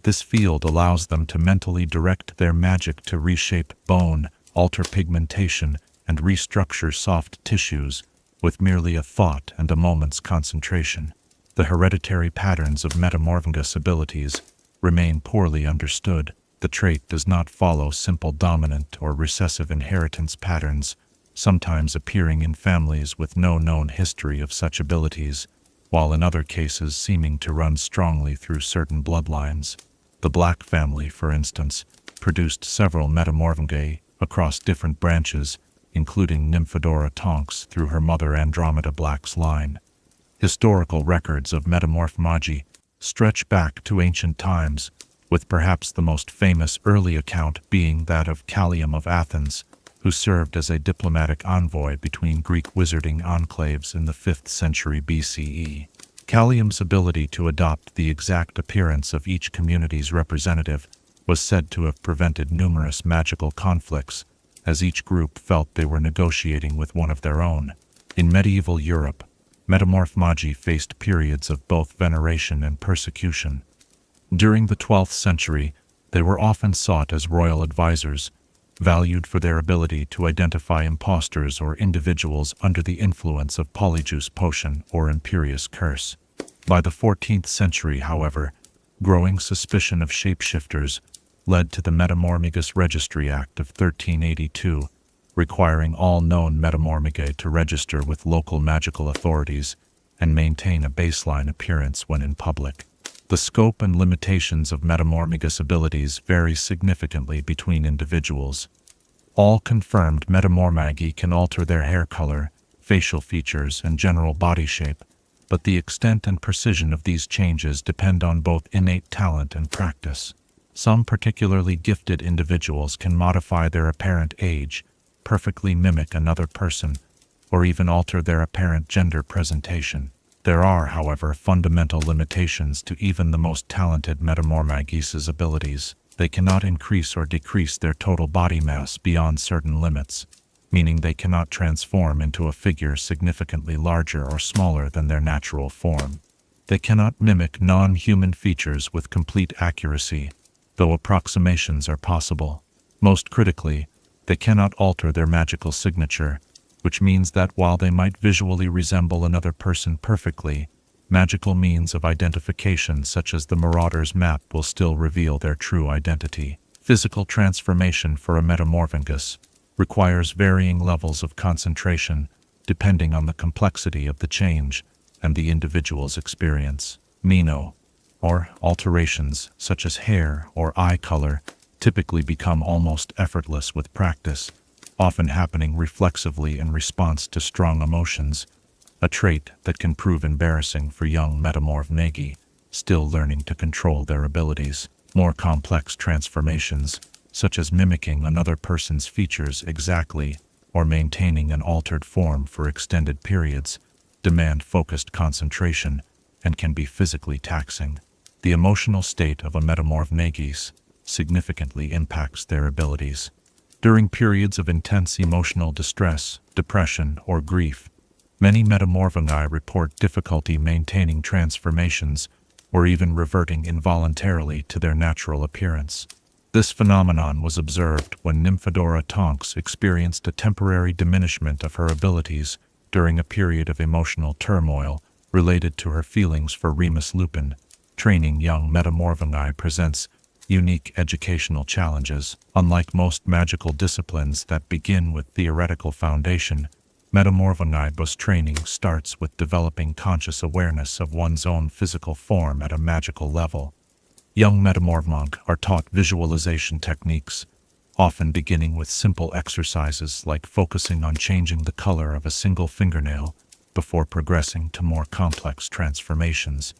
This field allows them to mentally direct their magic to reshape bone, alter pigmentation, and restructure soft tissues with merely a thought and a moment's concentration. The hereditary patterns of Metamorphmagus abilities remain poorly understood. The trait does not follow simple dominant or recessive inheritance patterns, sometimes appearing in families with no known history of such abilities, while in other cases seeming to run strongly through certain bloodlines. The Black family, for instance, produced several Metamorphmagi across different branches, including Nymphadora Tonks through her mother Andromeda Black's line. Historical records of Metamorphmagi stretch back to ancient times, with perhaps the most famous early account being that of Callium of Athens, who served as a diplomatic envoy between Greek wizarding enclaves in the 5th century BCE. Callium's ability to adopt the exact appearance of each community's representative was said to have prevented numerous magical conflicts, as each group felt they were negotiating with one of their own. In medieval Europe, Metamorphmagi faced periods of both veneration and persecution. During the 12th century, they were often sought as royal advisors, valued for their ability to identify impostors or individuals under the influence of polyjuice potion or imperious curse. By the 14th century, however, growing suspicion of shapeshifters led to the Metamorphmagus Registry Act of 1382, requiring all known Metamorphmagi to register with local magical authorities and maintain a baseline appearance when in public. The scope and limitations of Metamorphmagus abilities vary significantly between individuals. All confirmed Metamorphmagi can alter their hair color, facial features, and general body shape, but the extent and precision of these changes depend on both innate talent and practice. Some particularly gifted individuals can modify their apparent age, perfectly mimic another person, or even alter their apparent gender presentation. There are, however, fundamental limitations to even the most talented Metamorphmagus' abilities. They cannot increase or decrease their total body mass beyond certain limits, meaning they cannot transform into a figure significantly larger or smaller than their natural form. They cannot mimic non-human features with complete accuracy, though approximations are possible. Most critically, they cannot alter their magical signature, which means that while they might visually resemble another person perfectly, magical means of identification such as the Marauder's map will still reveal their true identity. Physical transformation for a Metamorphmagus requires varying levels of concentration depending on the complexity of the change and the individual's experience. Meno, or alterations such as hair or eye color, typically become almost effortless with practice, often happening reflexively in response to strong emotions, a trait that can prove embarrassing for young Metamorphmagi still learning to control their abilities. More complex transformations, such as mimicking another person's features exactly or maintaining an altered form for extended periods, demand focused concentration and can be physically taxing. The emotional state of a Metamorphmagi significantly impacts their abilities. During periods of intense emotional distress, depression, or grief, many Metamorphmagi report difficulty maintaining transformations or even reverting involuntarily to their natural appearance. This phenomenon was observed when Nymphadora Tonks experienced a temporary diminishment of her abilities during a period of emotional turmoil related to her feelings for Remus Lupin. Training young Metamorphmagi presents unique educational challenges. Unlike most magical disciplines that begin with theoretical foundation, Metamorphmagi training starts with developing conscious awareness of one's own physical form at a magical level. Young Metamorphmagi are taught visualization techniques, often beginning with simple exercises like focusing on changing the color of a single fingernail before progressing to more complex transformations.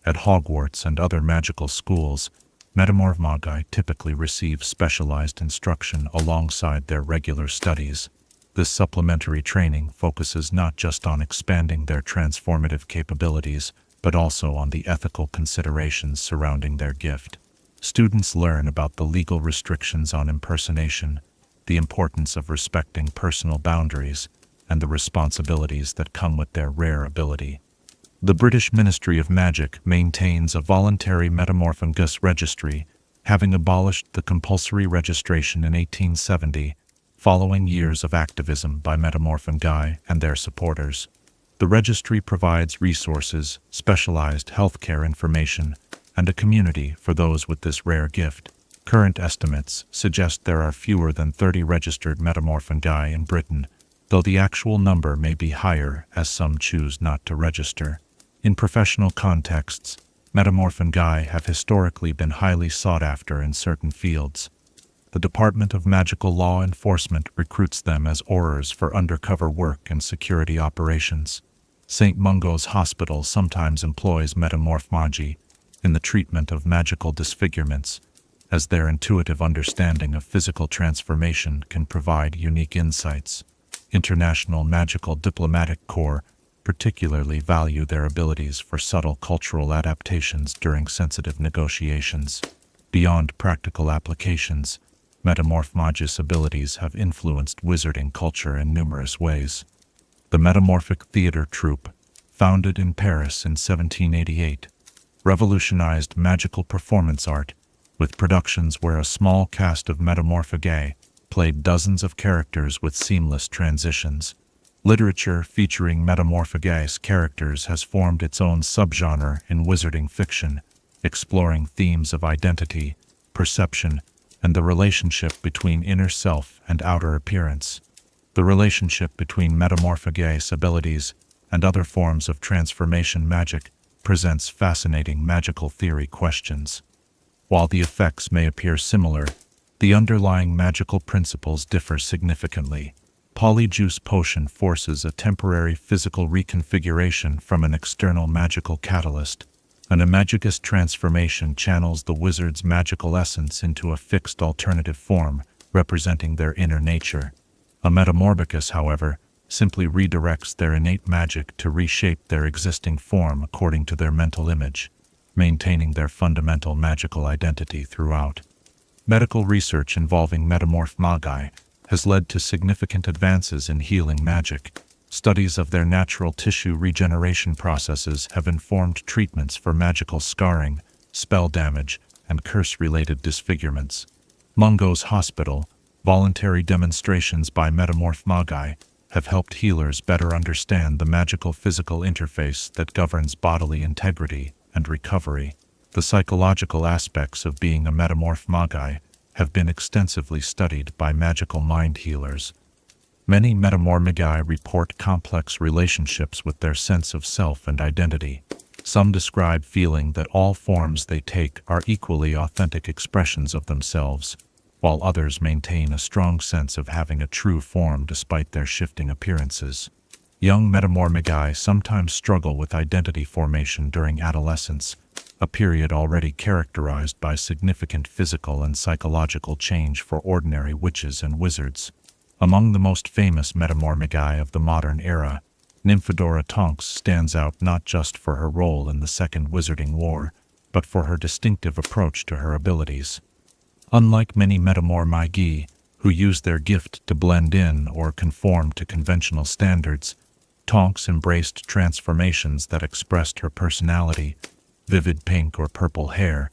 At Hogwarts and other magical schools, Metamorphmagi typically receive specialized instruction alongside their regular studies. This supplementary training focuses not just on expanding their transformative capabilities, but also on the ethical considerations surrounding their gift. Students learn about the legal restrictions on impersonation, the importance of respecting personal boundaries, and the responsibilities that come with their rare ability. The British Ministry of Magic maintains a voluntary Metamorphmagus registry, having abolished the compulsory registration in 1870, following years of activism by Metamorphmagi and their supporters. The registry provides resources, specialized healthcare information, and a community for those with this rare gift. Current estimates suggest there are fewer than 30 registered Metamorphmagi in Britain, though the actual number may be higher as some choose not to register. In professional contexts, Metamorphmagi have historically been highly sought after in certain fields. The Department of Magical Law Enforcement recruits them as aurors for undercover work and security operations. St. Mungo's Hospital sometimes employs Metamorphmagi in the treatment of magical disfigurements, as their intuitive understanding of physical transformation can provide unique insights. International Magical Diplomatic Corps particularly value their abilities for subtle cultural adaptations during sensitive negotiations. Beyond practical applications, Metamorphmagi's abilities have influenced wizarding culture in numerous ways. The Metamorphic Theatre Troupe, founded in Paris in 1788, revolutionized magical performance art, with productions where a small cast of Metamorphmagi played dozens of characters with seamless transitions. Literature featuring Metamorphmagi's characters has formed its own subgenre in wizarding fiction, exploring themes of identity, perception, and the relationship between inner self and outer appearance. The relationship between Metamorphmagi's abilities and other forms of transformation magic presents fascinating magical theory questions. While the effects may appear similar, the underlying magical principles differ significantly. Polyjuice Potion forces a temporary physical reconfiguration from an external magical catalyst. An Imagigus transformation channels the wizard's magical essence into a fixed alternative form, representing their inner nature. A Metamorphmagus, however, simply redirects their innate magic to reshape their existing form according to their mental image, maintaining their fundamental magical identity throughout. Medical research involving Metamorphmagi has led to significant advances in healing magic. Studies of their natural tissue regeneration processes have informed treatments for magical scarring, spell damage, and curse-related disfigurements. Mungo's Hospital, voluntary demonstrations by Metamorphmagi have helped healers better understand the magical physical interface that governs bodily integrity and recovery. The psychological aspects of being a Metamorphmagi have been extensively studied by magical mind healers. Many Metamorphmagi report complex relationships with their sense of self and identity. Some describe feeling that all forms they take are equally authentic expressions of themselves, while others maintain a strong sense of having a true form despite their shifting appearances. Young Metamorphmagi sometimes struggle with identity formation during adolescence, a period already characterized by significant physical and psychological change for ordinary witches and wizards. Among the most famous Metamorphmagi of the modern era, Nymphadora Tonks stands out not just for her role in the Second Wizarding War, but for her distinctive approach to her abilities. Unlike many Metamorphmagi, who use their gift to blend in or conform to conventional standards, Tonks embraced transformations that expressed her personality: vivid pink or purple hair,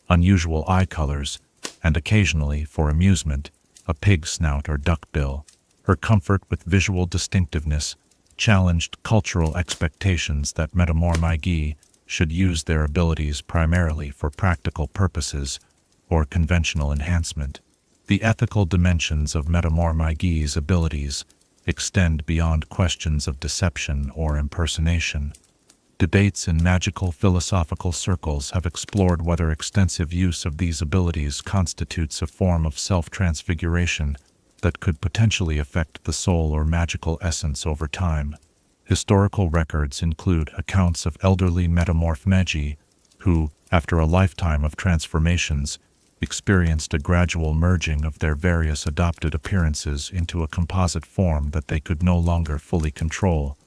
unusual eye colors, and occasionally, for amusement, a pig snout or duck bill. Her comfort with visual distinctiveness challenged cultural expectations that Metamorphmagi should use their abilities primarily for practical purposes or conventional enhancement. The ethical dimensions of Metamorphmagi's abilities extend beyond questions of deception or impersonation. Debates in magical philosophical circles have explored whether extensive use of these abilities constitutes a form of self-transfiguration that could potentially affect the soul or magical essence over time. Historical records include accounts of elderly Metamorphmagi who, after a lifetime of transformations, experienced a gradual merging of their various adopted appearances into a composite form that they could no longer fully control.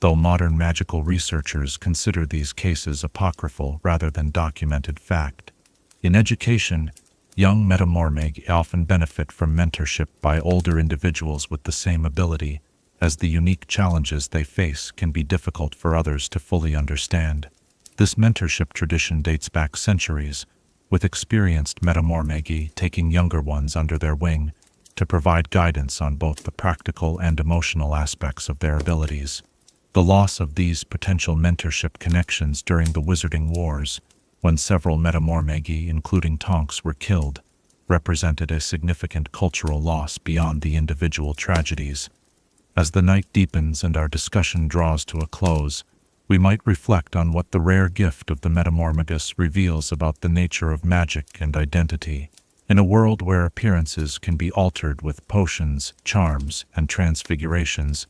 Though modern magical researchers consider these cases apocryphal rather than documented fact. In education, young Metamorphmagi often benefit from mentorship by older individuals with the same ability, as the unique challenges they face can be difficult for others to fully understand. This mentorship tradition dates back centuries, with experienced Metamorphmagi taking younger ones under their wing to provide guidance on both the practical and emotional aspects of their abilities. The loss of these potential mentorship connections during the Wizarding Wars, when several Metamorphmagi, including Tonks, were killed, represented a significant cultural loss beyond the individual tragedies. As the night deepens and our discussion draws to a close, we might reflect on what the rare gift of the Metamorphmagus reveals about the nature of magic and identity. In a world where appearances can be altered with potions, charms, and transfigurations,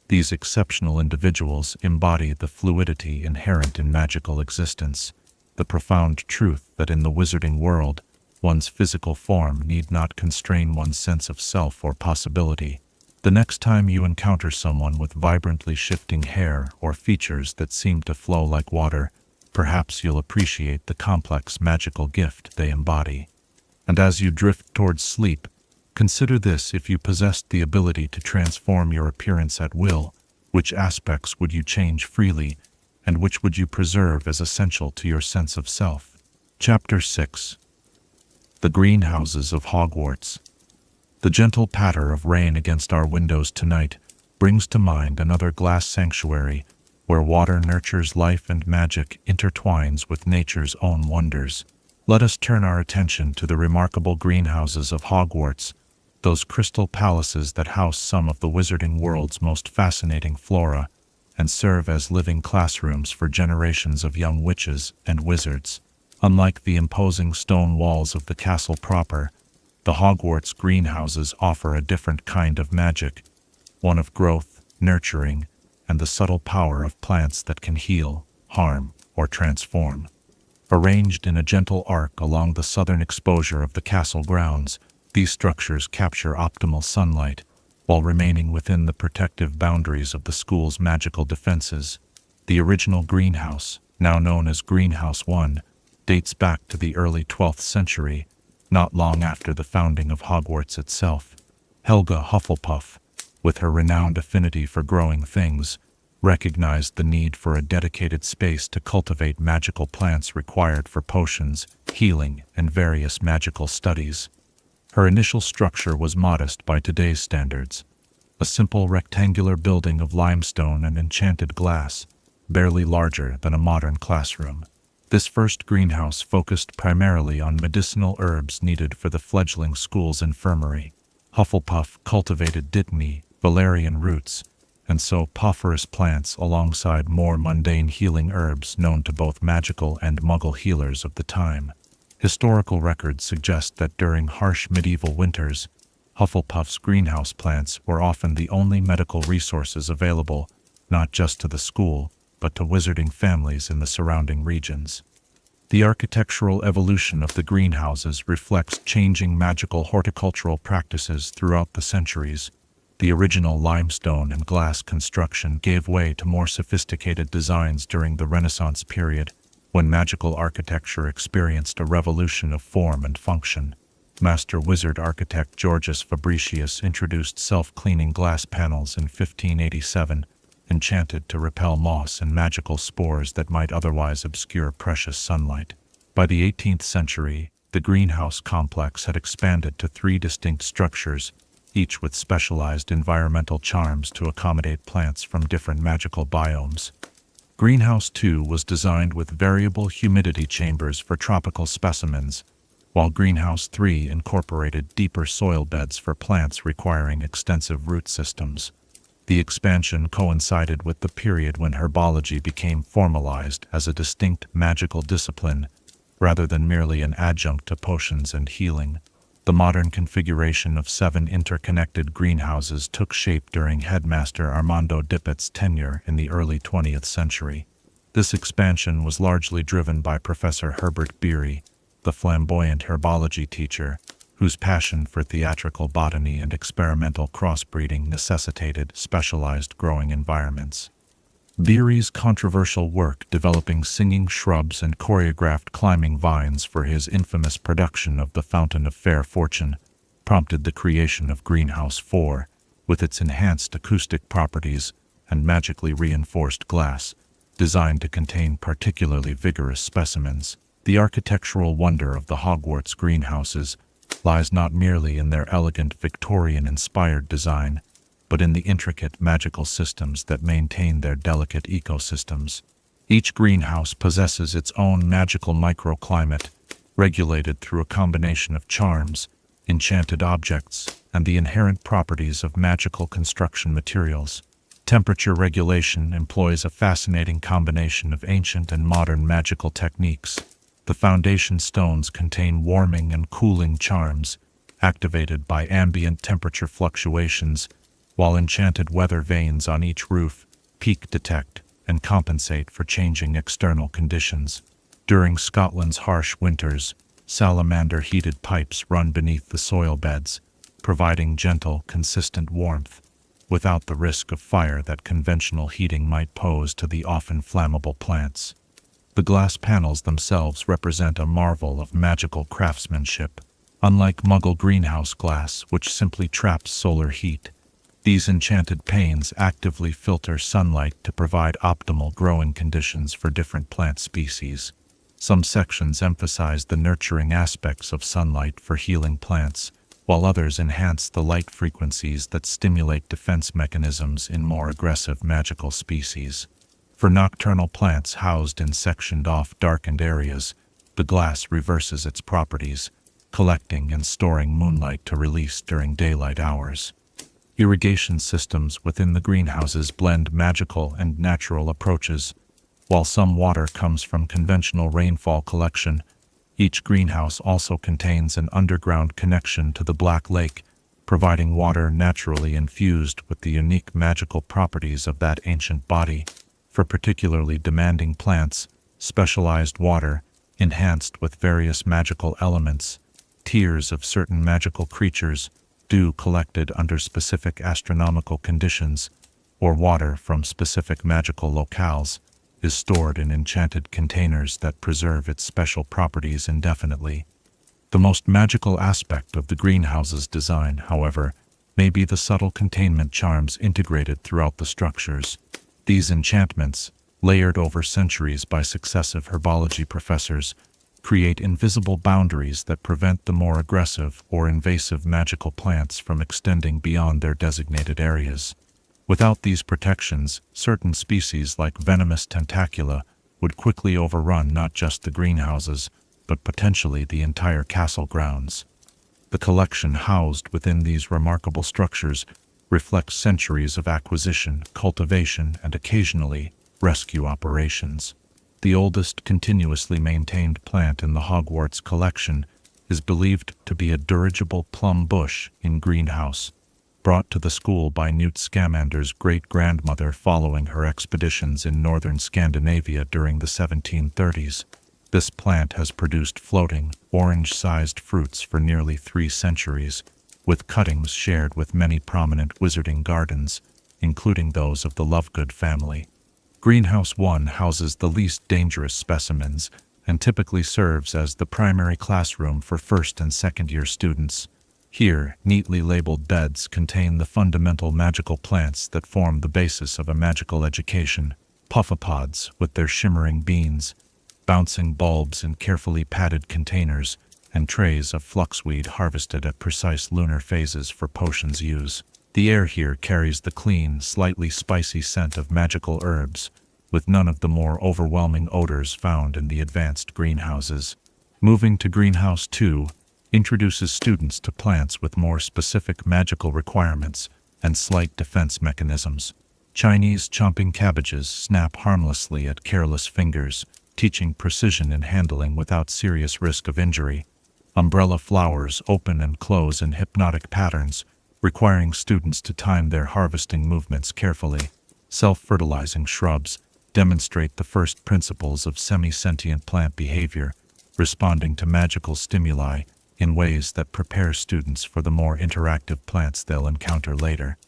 these exceptional individuals embody the fluidity inherent in magical existence, the profound truth that in the wizarding world, one's physical form need not constrain one's sense of self or possibility. The next time you encounter someone with vibrantly shifting hair or features that seem to flow like water, perhaps you'll appreciate the complex magical gift they embody. And as you drift towards sleep, consider this: if you possessed the ability to transform your appearance at will, which aspects would you change freely, and which would you preserve as essential to your sense of self? Chapter 6. The Greenhouses of Hogwarts. The gentle patter of rain against our windows tonight brings to mind another glass sanctuary where water nurtures life and magic intertwines with nature's own wonders. Let us turn our attention to the remarkable greenhouses of Hogwarts, those crystal palaces that house some of the wizarding world's most fascinating flora and serve as living classrooms for generations of young witches and wizards. Unlike the imposing stone walls of the castle proper, the Hogwarts greenhouses offer a different kind of magic, one of growth, nurturing, and the subtle power of plants that can heal, harm, or transform. Arranged in a gentle arc along the southern exposure of the castle grounds, these structures capture optimal sunlight, while remaining within the protective boundaries of the school's magical defenses. The original greenhouse, now known as Greenhouse 1, dates back to the early 12th century, not long after the founding of Hogwarts itself. Helga Hufflepuff, with her renowned affinity for growing things, recognized the need for a dedicated space to cultivate magical plants required for potions, healing, and various magical studies. Her initial structure was modest by today's standards, a simple rectangular building of limestone and enchanted glass, barely larger than a modern classroom. This first greenhouse focused primarily on medicinal herbs needed for the fledgling school's infirmary. Hufflepuff cultivated dittany, valerian roots, and so popharous plants alongside more mundane healing herbs known to both magical and muggle healers of the time. Historical records suggest that during harsh medieval winters, Hufflepuff's greenhouse plants were often the only medical resources available, not just to the school, but to wizarding families in the surrounding regions. The architectural evolution of the greenhouses reflects changing magical horticultural practices throughout the centuries. The original limestone and glass construction gave way to more sophisticated designs during the Renaissance period, when magical architecture experienced a revolution of form and function. Master wizard architect Georgius Fabricius introduced self-cleaning glass panels in 1587, enchanted to repel moss and magical spores that might otherwise obscure precious sunlight. By the 18th century, the greenhouse complex had expanded to 3 distinct structures, each with specialized environmental charms to accommodate plants from different magical biomes. Greenhouse 2 was designed with variable humidity chambers for tropical specimens, while Greenhouse 3 incorporated deeper soil beds for plants requiring extensive root systems. The expansion coincided with the period when herbology became formalized as a distinct magical discipline, rather than merely an adjunct to potions and healing. The modern configuration of 7 interconnected greenhouses took shape during Headmaster Armando Dippet's tenure in the early 20th century. This expansion was largely driven by Professor Herbert Beery, the flamboyant herbology teacher, whose passion for theatrical botany and experimental crossbreeding necessitated specialized growing environments. Beery's controversial work developing singing shrubs and choreographed climbing vines for his infamous production of The Fountain of Fair Fortune prompted the creation of Greenhouse 4, with its enhanced acoustic properties and magically reinforced glass, designed to contain particularly vigorous specimens. The architectural wonder of the Hogwarts greenhouses lies not merely in their elegant Victorian-inspired design, but in the intricate magical systems that maintain their delicate ecosystems. Each greenhouse possesses its own magical microclimate, regulated through a combination of charms, enchanted objects, and the inherent properties of magical construction materials. Temperature regulation employs a fascinating combination of ancient and modern magical techniques. The foundation stones contain warming and cooling charms, activated by ambient temperature fluctuations, while enchanted weather vanes on each roof peak detect and compensate for changing external conditions. During Scotland's harsh winters, salamander-heated pipes run beneath the soil beds, providing gentle, consistent warmth, without the risk of fire that conventional heating might pose to the often flammable plants. The glass panels themselves represent a marvel of magical craftsmanship. Unlike Muggle greenhouse glass, which simply traps solar heat, these enchanted panes actively filter sunlight to provide optimal growing conditions for different plant species. Some sections emphasize the nurturing aspects of sunlight for healing plants, while others enhance the light frequencies that stimulate defense mechanisms in more aggressive magical species. For nocturnal plants housed in sectioned-off darkened areas, the glass reverses its properties, collecting and storing moonlight to release during daylight hours. Irrigation systems within the greenhouses blend magical and natural approaches. While some water comes from conventional rainfall collection, each greenhouse also contains an underground connection to the Black Lake, providing water naturally infused with the unique magical properties of that ancient body. For particularly demanding plants, specialized water, enhanced with various magical elements, tears of certain magical creatures, dew collected under specific astronomical conditions, or water from specific magical locales, is stored in enchanted containers that preserve its special properties indefinitely. The most magical aspect of the greenhouse's design, however, may be the subtle containment charms integrated throughout the structures. These enchantments, layered over centuries by successive herbology professors, create invisible boundaries that prevent the more aggressive or invasive magical plants from extending beyond their designated areas. Without these protections, certain species like venomous tentacula would quickly overrun not just the greenhouses, but potentially the entire castle grounds. The collection housed within these remarkable structures reflects centuries of acquisition, cultivation, and occasionally rescue operations. The oldest continuously maintained plant in the Hogwarts collection is believed to be a dirigible plum bush in greenhouse, brought to the school by Newt Scamander's great-grandmother following her expeditions in northern Scandinavia during the 1730s. This plant has produced floating, orange-sized fruits for nearly 3 centuries, with cuttings shared with many prominent wizarding gardens, including those of the Lovegood family. Greenhouse 1 houses the least dangerous specimens and typically serves as the primary classroom for first and second-year students. Here, neatly labeled beds contain the fundamental magical plants that form the basis of a magical education. Puffapods, with their shimmering beans, bouncing bulbs in carefully padded containers, and trays of fluxweed harvested at precise lunar phases for potions use. The air here carries the clean, slightly spicy scent of magical herbs, with none of the more overwhelming odors found in the advanced greenhouses. Moving to Greenhouse 2 introduces students to plants with more specific magical requirements and slight defense mechanisms. Chinese chomping cabbages snap harmlessly at careless fingers, teaching precision in handling without serious risk of injury. Umbrella flowers open and close in hypnotic patterns, requiring students to time their harvesting movements carefully. Self-fertilizing shrubs demonstrate the first principles of semi-sentient plant behavior, responding to magical stimuli in ways that prepare students for the more interactive plants they'll encounter later.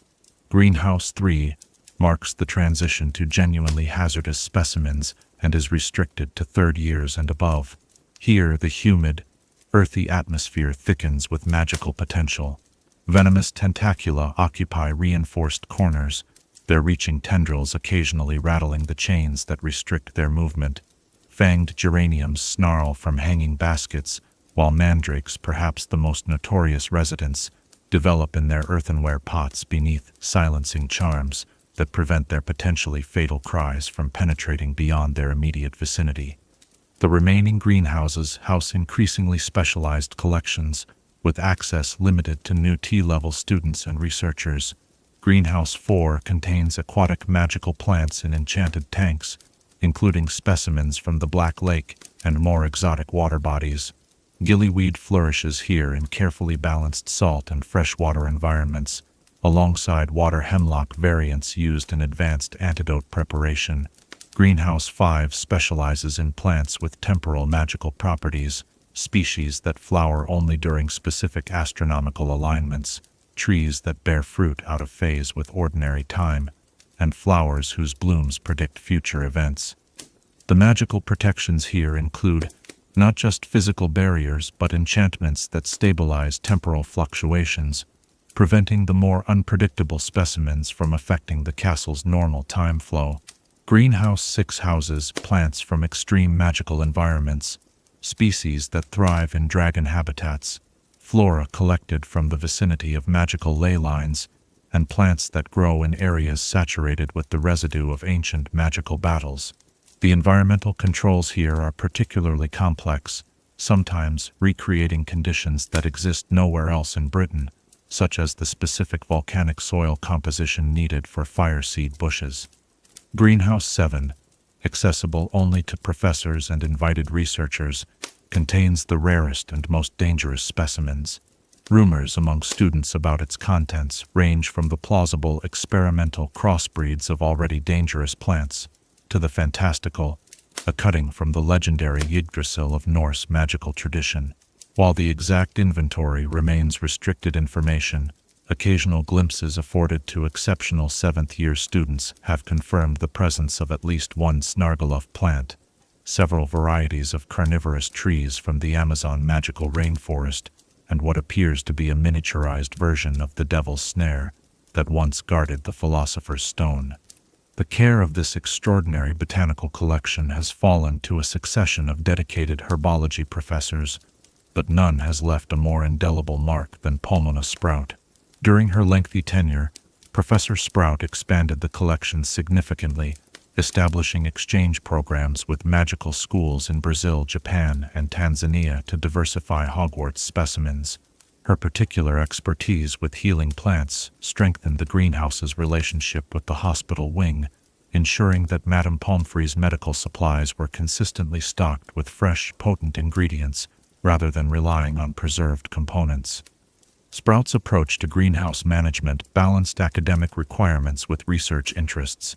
Greenhouse 3 marks the transition to genuinely hazardous specimens and is restricted to third years and above. Here, the humid, earthy atmosphere thickens with magical potential. Venomous tentacula occupy reinforced corners, their reaching tendrils occasionally rattling the chains that restrict their movement. Fanged geraniums snarl from hanging baskets, while mandrakes, perhaps the most notorious residents, develop in their earthenware pots beneath silencing charms that prevent their potentially fatal cries from penetrating beyond their immediate vicinity. The remaining greenhouses house increasingly specialized collections, with access limited to new T-level students and researchers. Greenhouse 4 contains aquatic magical plants in enchanted tanks, including specimens from the Black Lake and more exotic water bodies. Gillyweed flourishes here in carefully balanced salt and freshwater environments, alongside water hemlock variants used in advanced antidote preparation. Greenhouse 5 specializes in plants with temporal magical properties, species that flower only during specific astronomical alignments, trees that bear fruit out of phase with ordinary time, and flowers whose blooms predict future events. The magical protections here include not just physical barriers but enchantments that stabilize temporal fluctuations, preventing the more unpredictable specimens from affecting the castle's normal time flow. Greenhouse 6 houses plants from extreme magical environments, species that thrive in dragon habitats, flora collected from the vicinity of magical ley lines, and plants that grow in areas saturated with the residue of ancient magical battles. The environmental controls here are particularly complex, sometimes recreating conditions that exist nowhere else in Britain, such as the specific volcanic soil composition needed for fire seed bushes. Greenhouse 7, accessible only to professors and invited researchers, contains the rarest and most dangerous specimens. Rumors among students about its contents range from the plausible experimental crossbreeds of already dangerous plants to the fantastical, a cutting from the legendary Yggdrasil of Norse magical tradition. While the exact inventory remains restricted information, occasional glimpses afforded to exceptional 7th-year students have confirmed the presence of at least one Snargaluff plant. several varieties of carnivorous trees from the Amazon magical rainforest, and what appears to be a miniaturized version of the Devil's Snare that once guarded the Philosopher's Stone. The care of this extraordinary botanical collection has fallen to a succession of dedicated herbology professors, but none has left a more indelible mark than Pomona Sprout. During her lengthy tenure, Professor Sprout expanded the collection significantly, establishing exchange programs with magical schools in Brazil, Japan, and Tanzania to diversify Hogwarts specimens. Her particular expertise with healing plants strengthened the greenhouse's relationship with the hospital wing, ensuring that Madame Pomfrey's medical supplies were consistently stocked with fresh, potent ingredients rather than relying on preserved components. Sprout's approach to greenhouse management balanced academic requirements with research interests.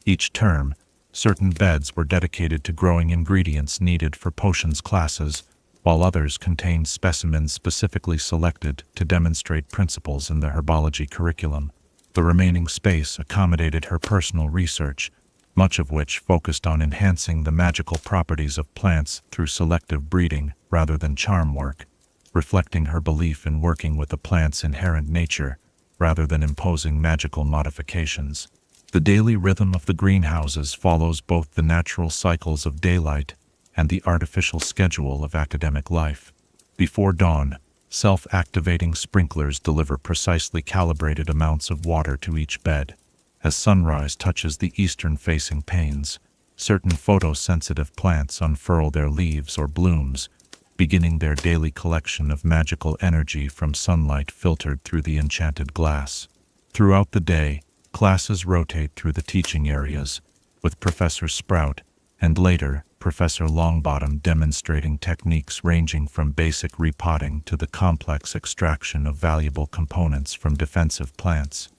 Each term, certain beds were dedicated to growing ingredients needed for potions classes, while others contained specimens specifically selected to demonstrate principles in the herbology curriculum. The remaining space accommodated her personal research, much of which focused on enhancing the magical properties of plants through selective breeding rather than charm work, reflecting her belief in working with a plant's inherent nature rather than imposing magical modifications. The daily rhythm of the greenhouses follows both the natural cycles of daylight and the artificial schedule of academic life. Before dawn, self-activating sprinklers deliver precisely calibrated amounts of water to each bed. As sunrise touches the eastern-facing panes, certain photosensitive plants unfurl their leaves or blooms, beginning their daily collection of magical energy from sunlight filtered through the enchanted glass. Throughout the day, classes rotate through the teaching areas, with Professor Sprout and later Professor Longbottom demonstrating techniques ranging from basic repotting to the complex extraction of valuable components from defensive plants.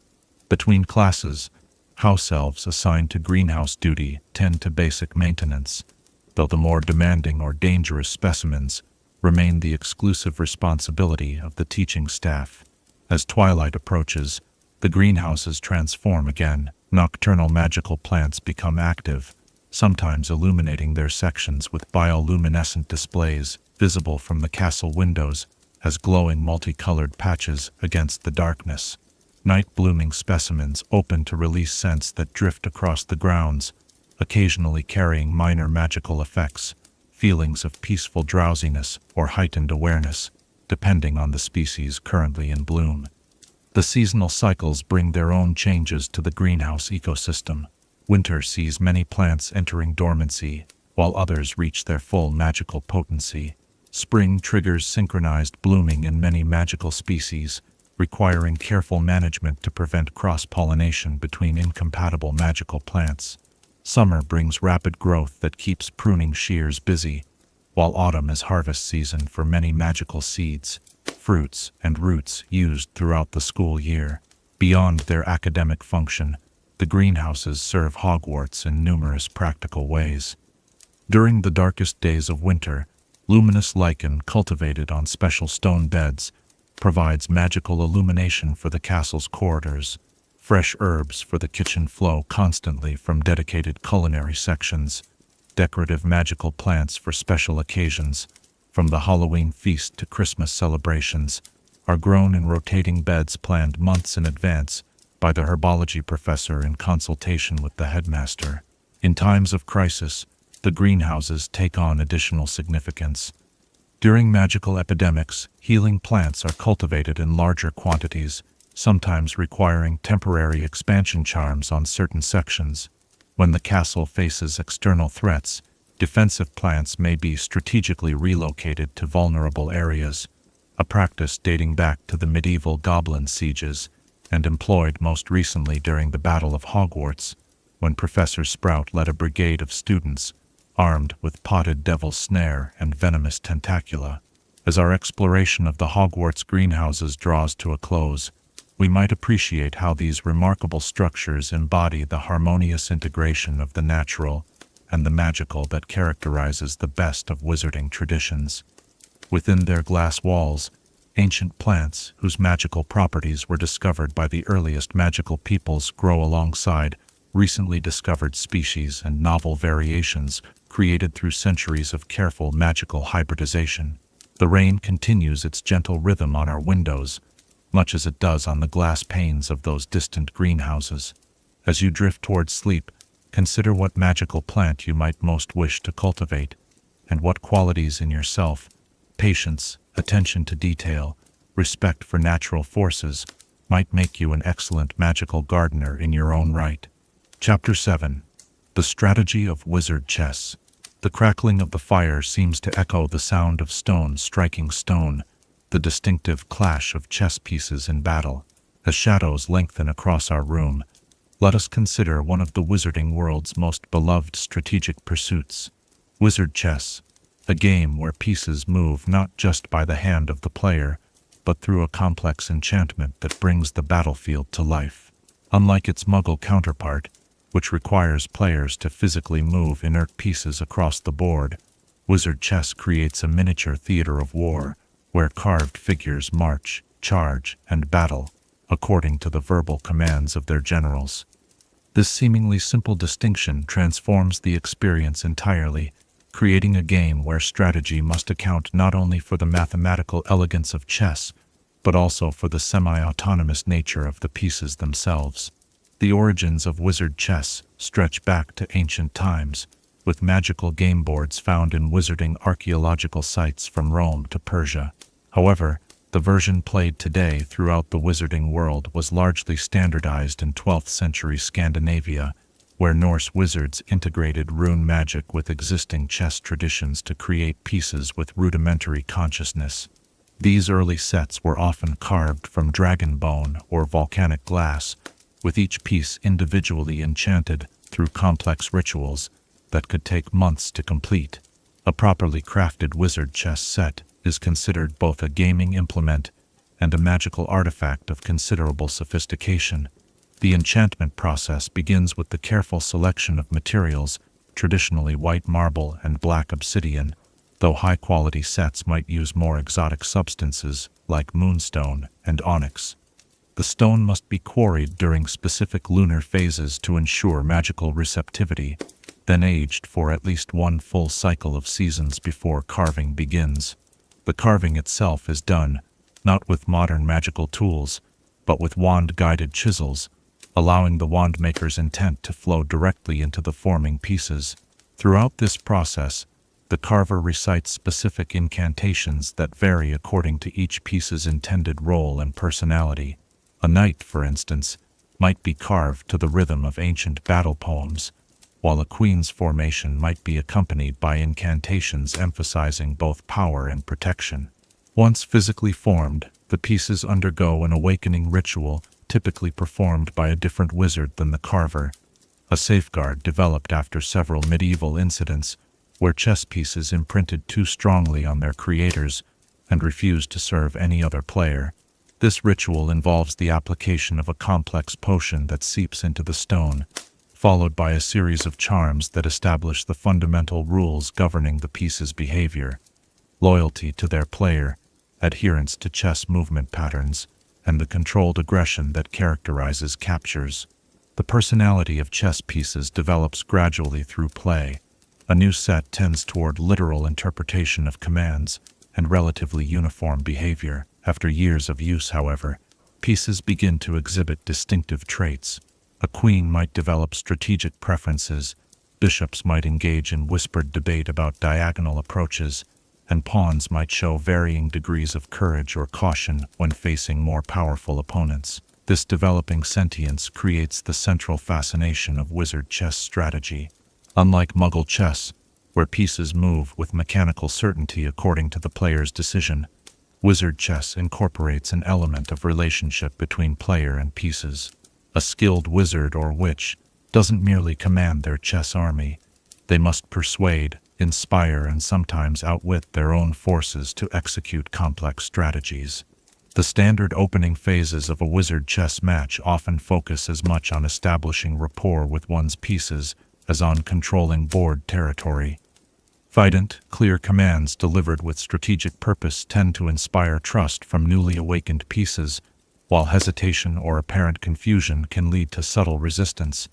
Between classes, house elves assigned to greenhouse duty tend to basic maintenance, though the more demanding or dangerous specimens remain the exclusive responsibility of the teaching staff. As twilight approaches, the greenhouses transform again. Nocturnal magical plants become active, sometimes illuminating their sections with bioluminescent displays visible from the castle windows as glowing multicolored patches against the darkness. Night-blooming specimens open to release scents that drift across the grounds, occasionally carrying minor magical effects, feelings of peaceful drowsiness or heightened awareness, depending on the species currently in bloom. The seasonal cycles bring their own changes to the greenhouse ecosystem. Winter sees many plants entering dormancy, while others reach their full magical potency. Spring triggers synchronized blooming in many magical species, requiring careful management to prevent cross-pollination between incompatible magical plants. Summer brings rapid growth that keeps pruning shears busy, while autumn is harvest season for many magical seeds, fruits, and roots used throughout the school year. Beyond their academic function, the greenhouses serve Hogwarts in numerous practical ways. During the darkest days of winter, luminous lichen cultivated on special stone beds provides magical illumination for the castle's corridors. Fresh herbs for the kitchen flow constantly from dedicated culinary sections. Decorative magical plants for special occasions, from the Halloween feast to Christmas celebrations, are grown in rotating beds planned months in advance by the herbology professor in consultation with the headmaster. In times of crisis, the greenhouses take on additional significance. During magical epidemics, healing plants are cultivated in larger quantities, sometimes requiring temporary expansion charms on certain sections. When the castle faces external threats, defensive plants may be strategically relocated to vulnerable areas, a practice dating back to the medieval goblin sieges and employed most recently during the Battle of Hogwarts, when Professor Sprout led a brigade of students armed with potted devil's snare and venomous tentacula. As our exploration of the Hogwarts greenhouses draws to a close, we might appreciate how these remarkable structures embody the harmonious integration of the natural and the magical that characterizes the best of wizarding traditions. Within their glass walls, ancient plants whose magical properties were discovered by the earliest magical peoples grow alongside recently discovered species and novel variations, created through centuries of careful magical hybridization. The rain continues its gentle rhythm on our windows, much as it does on the glass panes of those distant greenhouses. As you drift towards sleep, consider what magical plant you might most wish to cultivate, and what qualities in yourself, patience, attention to detail, respect for natural forces, might make you an excellent magical gardener in your own right. Chapter 7. The Strategy of Wizard Chess. The crackling of the fire seems to echo the sound of stone striking stone, the distinctive clash of chess pieces in battle. As shadows lengthen across our room, let us consider one of the wizarding world's most beloved strategic pursuits, wizard chess, a game where pieces move not just by the hand of the player, but through a complex enchantment that brings the battlefield to life. Unlike its Muggle counterpart, which requires players to physically move inert pieces across the board, wizard chess creates a miniature theater of war, where carved figures march, charge, and battle, according to the verbal commands of their generals. This seemingly simple distinction transforms the experience entirely, creating a game where strategy must account not only for the mathematical elegance of chess, but also for the semi-autonomous nature of the pieces themselves. The origins of wizard chess stretch back to ancient times, with magical game boards found in wizarding archaeological sites from Rome to Persia. However, the version played today throughout the wizarding world was largely standardized in 12th century Scandinavia, where Norse wizards integrated rune magic with existing chess traditions to create pieces with rudimentary consciousness. These early sets were often carved from dragon bone or volcanic glass, with each piece individually enchanted through complex rituals that could take months to complete. A properly crafted wizard chess set is considered both a gaming implement and a magical artifact of considerable sophistication. The enchantment process begins with the careful selection of materials, traditionally white marble and black obsidian, though high-quality sets might use more exotic substances like moonstone and onyx. The stone must be quarried during specific lunar phases to ensure magical receptivity, then aged for at least one full cycle of seasons before carving begins. The carving itself is done, not with modern magical tools, but with wand-guided chisels, allowing the wand maker's intent to flow directly into the forming pieces. Throughout this process, the carver recites specific incantations that vary according to each piece's intended role and personality. A knight, for instance, might be carved to the rhythm of ancient battle poems, while a queen's formation might be accompanied by incantations emphasizing both power and protection. Once physically formed, the pieces undergo an awakening ritual, typically performed by a different wizard than the carver, a safeguard developed after several medieval incidents where chess pieces imprinted too strongly on their creators and refused to serve any other player. This ritual involves the application of a complex potion that seeps into the stone, followed by a series of charms that establish the fundamental rules governing the piece's behavior: loyalty to their player, adherence to chess movement patterns, and the controlled aggression that characterizes captures. The personality of chess pieces develops gradually through play. A new set tends toward literal interpretation of commands and relatively uniform behavior. After years of use, however, pieces begin to exhibit distinctive traits. A queen might develop strategic preferences, bishops might engage in whispered debate about diagonal approaches, and pawns might show varying degrees of courage or caution when facing more powerful opponents. This developing sentience creates the central fascination of wizard chess strategy. Unlike Muggle chess, where pieces move with mechanical certainty according to the player's decision, wizard chess incorporates an element of relationship between player and pieces. A skilled wizard or witch doesn't merely command their chess army. They must persuade, inspire, and sometimes outwit their own forces to execute complex strategies. The standard opening phases of a wizard chess match often focus as much on establishing rapport with one's pieces as on controlling board territory. Vidant, clear commands delivered with strategic purpose tend to inspire trust from newly awakened pieces, while hesitation or apparent confusion can lead to subtle resistance.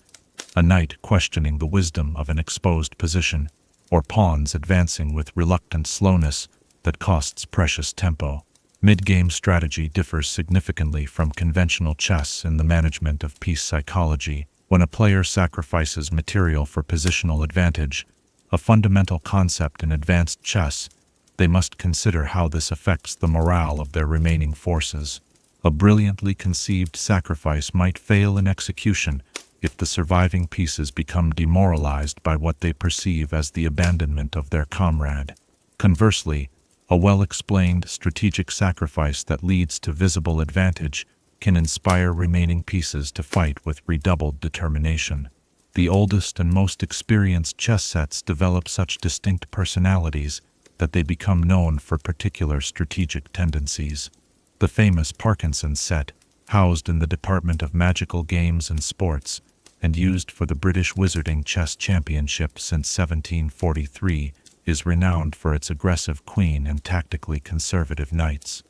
A knight questioning the wisdom of an exposed position or pawns advancing with reluctant slowness that costs precious tempo. Mid-game strategy differs significantly from conventional chess in the management of piece psychology. When a player sacrifices material for positional advantage, a fundamental concept in advanced chess, they must consider how this affects the morale of their remaining forces. A brilliantly conceived sacrifice might fail in execution if the surviving pieces become demoralized by what they perceive as the abandonment of their comrade. Conversely, a well-explained strategic sacrifice that leads to visible advantage can inspire remaining pieces to fight with redoubled determination. The oldest and most experienced chess sets develop such distinct personalities that they become known for particular strategic tendencies. The famous Parkinson set, housed in the Department of Magical Games and Sports, and used for the British Wizarding Chess Championship since 1743, is renowned for its aggressive queen and tactically conservative knights.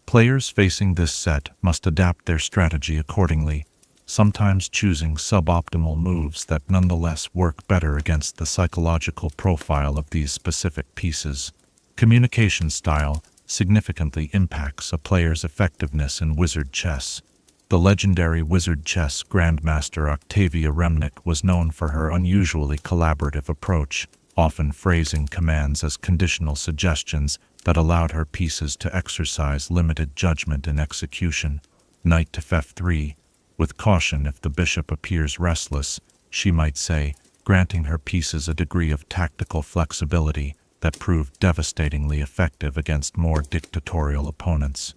Players facing this set must adapt their strategy accordingly, sometimes choosing suboptimal moves that nonetheless work better against the psychological profile of these specific pieces. Communication style significantly impacts a player's effectiveness in wizard chess. The legendary wizard chess grandmaster Octavia Remnick was known for her unusually collaborative approach, often phrasing commands as conditional suggestions that allowed her pieces to exercise limited judgment in execution. Knight to f3. With caution if the bishop appears restless, she might say, granting her pieces a degree of tactical flexibility that proved devastatingly effective against more dictatorial opponents.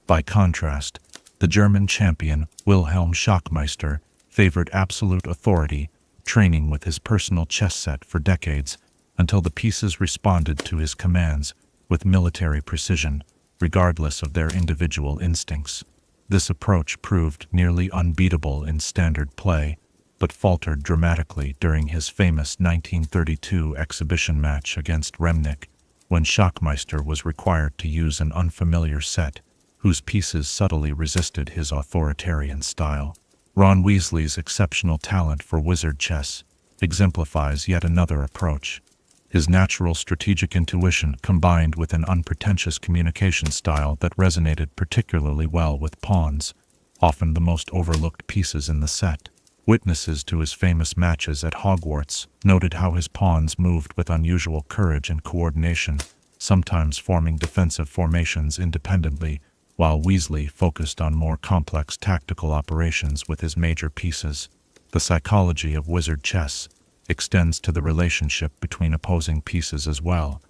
By contrast, the German champion Wilhelm Schackmeister favored absolute authority, training with his personal chess set for decades until the pieces responded to his commands with military precision, regardless of their individual instincts. This approach proved nearly unbeatable in standard play, but faltered dramatically during his famous 1932 exhibition match against Remnick, when Schackmeister was required to use an unfamiliar set whose pieces subtly resisted his authoritarian style. Ron Weasley's exceptional talent for wizard chess exemplifies yet another approach. His natural strategic intuition combined with an unpretentious communication style that resonated particularly well with pawns, often the most overlooked pieces in the set. Witnesses to his famous matches at Hogwarts noted how his pawns moved with unusual courage and coordination, sometimes forming defensive formations independently, while Weasley focused on more complex tactical operations with his major pieces. The psychology of wizard chess extends to the relationship between opposing pieces as well.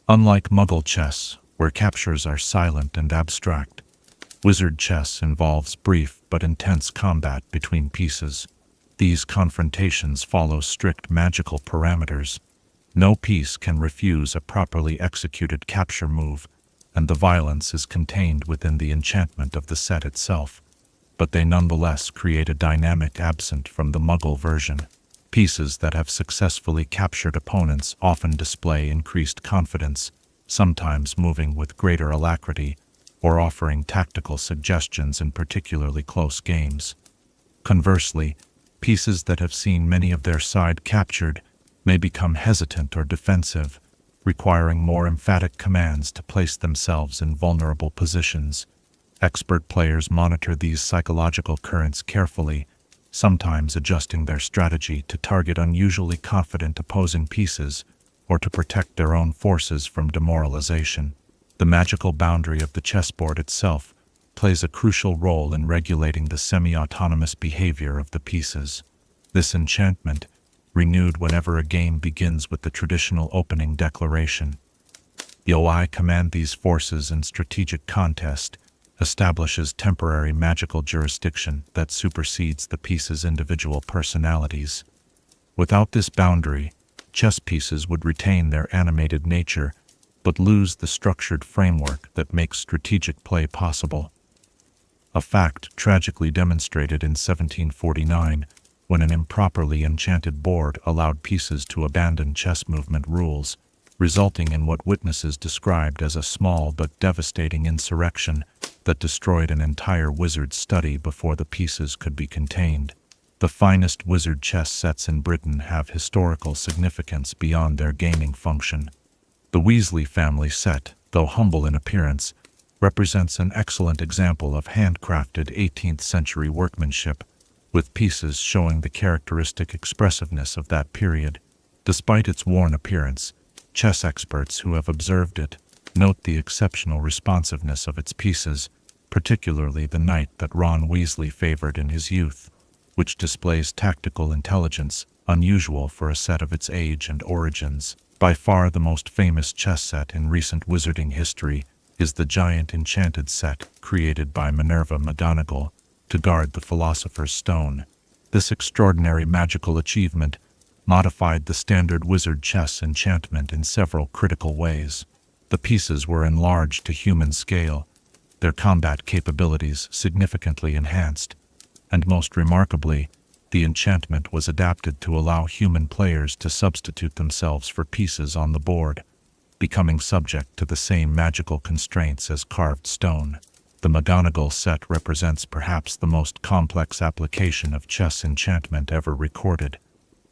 Unlike Muggle chess, where captures are silent and abstract, wizard chess involves brief but intense combat between pieces. These confrontations follow strict magical parameters. No piece can refuse a properly executed capture move, and the violence is contained within the enchantment of the set itself, but they nonetheless create a dynamic absent from the Muggle version. Pieces that have successfully captured opponents often display increased confidence, sometimes moving with greater alacrity or offering tactical suggestions in particularly close games. Conversely, pieces that have seen many of their side captured may become hesitant or defensive, requiring more emphatic commands to place themselves in vulnerable positions. Expert players monitor these psychological currents carefully, sometimes adjusting their strategy to target unusually confident opposing pieces or to protect their own forces from demoralization. The magical boundary of the chessboard itself plays a crucial role in regulating the semi-autonomous behavior of the pieces. This enchantment, renewed whenever a game begins with the traditional opening declaration, "Yo, I command these forces in strategic contest," establishes temporary magical jurisdiction that supersedes the piece's individual personalities. Without this boundary, chess pieces would retain their animated nature, but lose the structured framework that makes strategic play possible. A fact tragically demonstrated in 1749, when an improperly enchanted board allowed pieces to abandon chess movement rules, resulting in what witnesses described as a small but devastating insurrection that destroyed an entire wizard's study before the pieces could be contained. The finest wizard chess sets in Britain have historical significance beyond their gaming function. The Weasley family set, though humble in appearance, represents an excellent example of handcrafted 18th-century workmanship, with pieces showing the characteristic expressiveness of that period. Despite its worn appearance, chess experts who have observed it note the exceptional responsiveness of its pieces, particularly the knight that Ron Weasley favored in his youth, which displays tactical intelligence unusual for a set of its age and origins. By far the most famous chess set in recent wizarding history is the giant enchanted set created by Minerva McGonagall to guard the Philosopher's Stone. This extraordinary magical achievement modified the standard wizard chess enchantment in several critical ways. The pieces were enlarged to human scale, their combat capabilities significantly enhanced, and most remarkably, the enchantment was adapted to allow human players to substitute themselves for pieces on the board, becoming subject to the same magical constraints as carved stone. The McGonagall set represents perhaps the most complex application of chess enchantment ever recorded,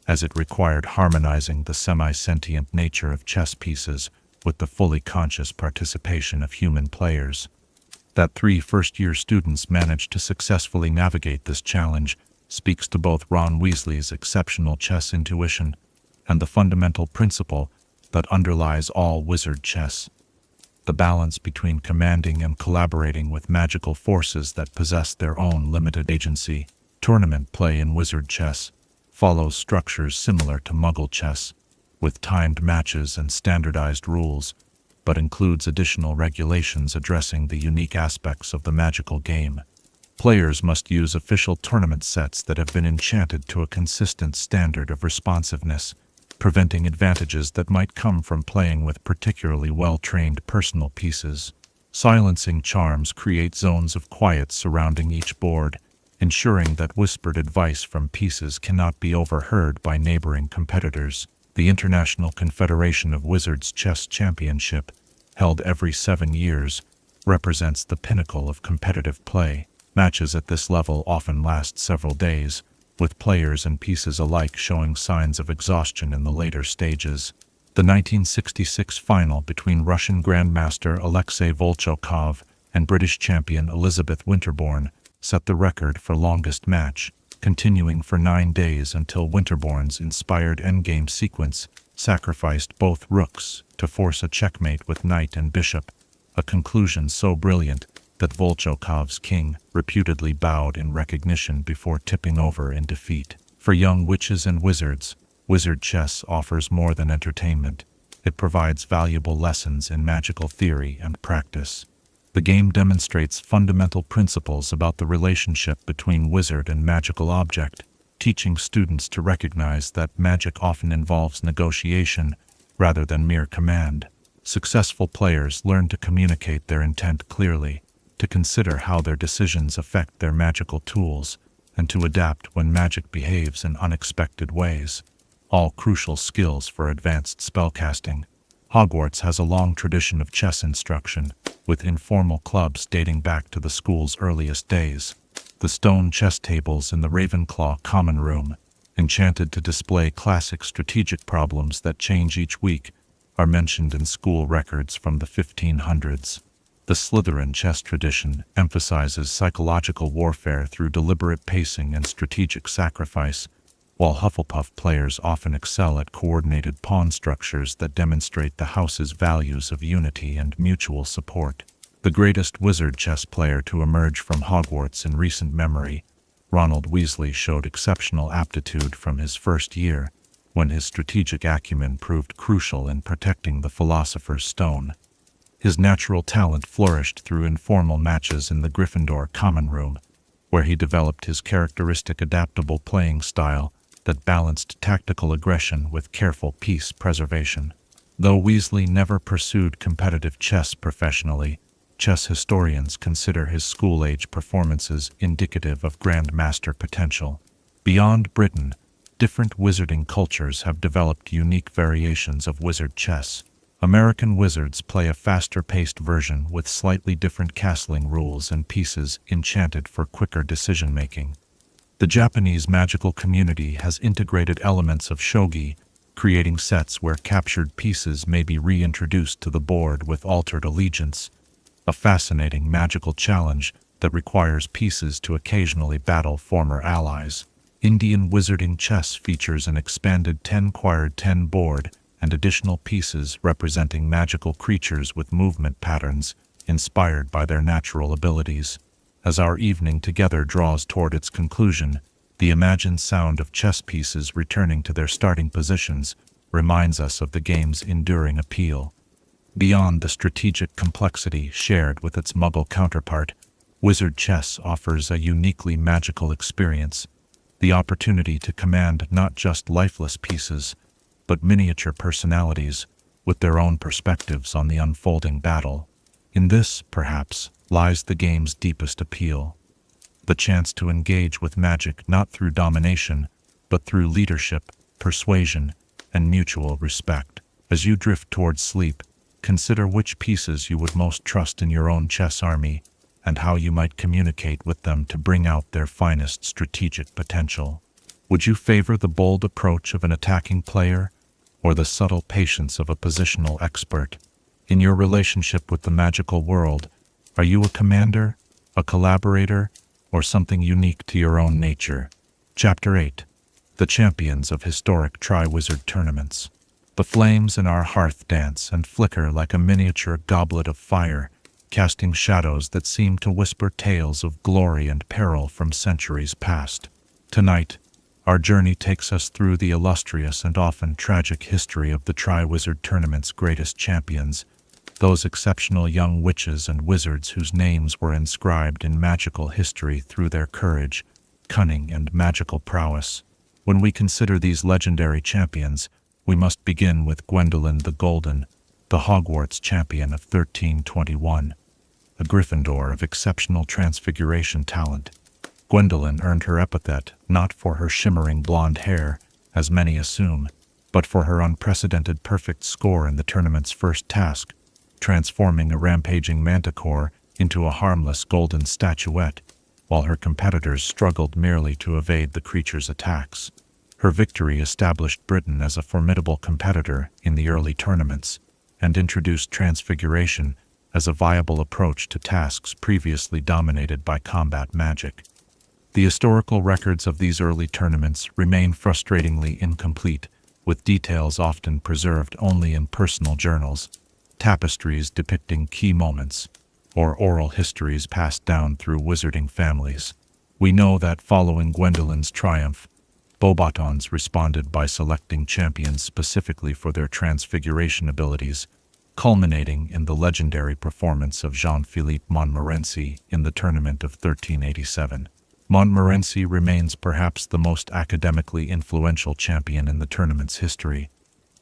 as it required harmonizing the semi-sentient nature of chess pieces with the fully conscious participation of human players. That 3 first-year students managed to successfully navigate this challenge speaks to both Ron Weasley's exceptional chess intuition and the fundamental principle that underlies all wizard chess: the balance between commanding and collaborating with magical forces that possess their own limited agency. Tournament play in wizard chess follows structures similar to Muggle chess, with timed matches and standardized rules, but includes additional regulations addressing the unique aspects of the magical game. Players must use official tournament sets that have been enchanted to a consistent standard of responsiveness, preventing advantages that might come from playing with particularly well-trained personal pieces. Silencing charms create zones of quiet surrounding each board, ensuring that whispered advice from pieces cannot be overheard by neighboring competitors. The International Confederation of Wizards Chess Championship, held every 7 years, represents the pinnacle of competitive play. Matches at this level often last several days, with players and pieces alike showing signs of exhaustion in the later stages. The 1966 final between Russian Grandmaster Alexei Volchokov and British champion Elizabeth Winterbourne set the record for longest match, continuing for 9 days until Winterbourne's inspired endgame sequence sacrificed both rooks to force a checkmate with knight and bishop, a conclusion so brilliant that Volchokov's king reputedly bowed in recognition before tipping over in defeat. For young witches and wizards, wizard chess offers more than entertainment. It provides valuable lessons in magical theory and practice. The game demonstrates fundamental principles about the relationship between wizard and magical object, teaching students to recognize that magic often involves negotiation rather than mere command. Successful players learn to communicate their intent clearly, to consider how their decisions affect their magical tools, and to adapt when magic behaves in unexpected ways, all crucial skills for advanced spellcasting. Hogwarts has a long tradition of chess instruction, with informal clubs dating back to the school's earliest days. The stone chess tables in the Ravenclaw Common Room, enchanted to display classic strategic problems that change each week, are mentioned in school records from the 1500s. The Slytherin chess tradition emphasizes psychological warfare through deliberate pacing and strategic sacrifice, while Hufflepuff players often excel at coordinated pawn structures that demonstrate the house's values of unity and mutual support. The greatest wizard chess player to emerge from Hogwarts in recent memory, Ronald Weasley showed exceptional aptitude from his first year, when his strategic acumen proved crucial in protecting the Philosopher's Stone. His natural talent flourished through informal matches in the Gryffindor Common Room, where he developed his characteristic adaptable playing style that balanced tactical aggression with careful piece preservation. Though Weasley never pursued competitive chess professionally, chess historians consider his school-age performances indicative of grandmaster potential. Beyond Britain, different wizarding cultures have developed unique variations of wizard chess. American wizards play a faster-paced version with slightly different castling rules and pieces enchanted for quicker decision-making. The Japanese magical community has integrated elements of shogi, creating sets where captured pieces may be reintroduced to the board with altered allegiance, a fascinating magical challenge that requires pieces to occasionally battle former allies. Indian wizarding chess features an expanded 10x10 board and additional pieces representing magical creatures with movement patterns inspired by their natural abilities. As our evening together draws toward its conclusion, the imagined sound of chess pieces returning to their starting positions reminds us of the game's enduring appeal. Beyond the strategic complexity shared with its Muggle counterpart, wizard chess offers a uniquely magical experience, the opportunity to command not just lifeless pieces, but miniature personalities with their own perspectives on the unfolding battle. In this, perhaps, lies the game's deepest appeal. The chance to engage with magic not through domination, but through leadership, persuasion, and mutual respect. As you drift towards sleep, consider which pieces you would most trust in your own chess army, and how you might communicate with them to bring out their finest strategic potential. Would you favor the bold approach of an attacking player, or the subtle patience of a positional expert? In your relationship with the magical world, are you a commander, a collaborator, or something unique to your own nature? Chapter 8. The Champions of Historic Tri-Wizard Tournaments. The flames in our hearth dance and flicker like a miniature goblet of fire, casting shadows that seem to whisper tales of glory and peril from centuries past. Tonight, our journey takes us through the illustrious and often tragic history of the Tri-Wizard Tournament's greatest champions, those exceptional young witches and wizards whose names were inscribed in magical history through their courage, cunning, and magical prowess. When we consider these legendary champions, we must begin with Gwendolen the Golden, the Hogwarts champion of 1321, a Gryffindor of exceptional transfiguration talent. Gwendolen earned her epithet not for her shimmering blonde hair, as many assume, but for her unprecedented perfect score in the tournament's first task, transforming a rampaging manticore into a harmless golden statuette, while her competitors struggled merely to evade the creature's attacks. Her victory established Britain as a formidable competitor in the early tournaments, and introduced transfiguration as a viable approach to tasks previously dominated by combat magic. The historical records of these early tournaments remain frustratingly incomplete, with details often preserved only in personal journals, tapestries depicting key moments, or oral histories passed down through wizarding families. We know that following Gwendolen's triumph, Beauxbatons responded by selecting champions specifically for their transfiguration abilities, culminating in the legendary performance of Jean-Philippe Montmorency in the tournament of 1387. Montmorency remains perhaps the most academically influential champion in the tournament's history.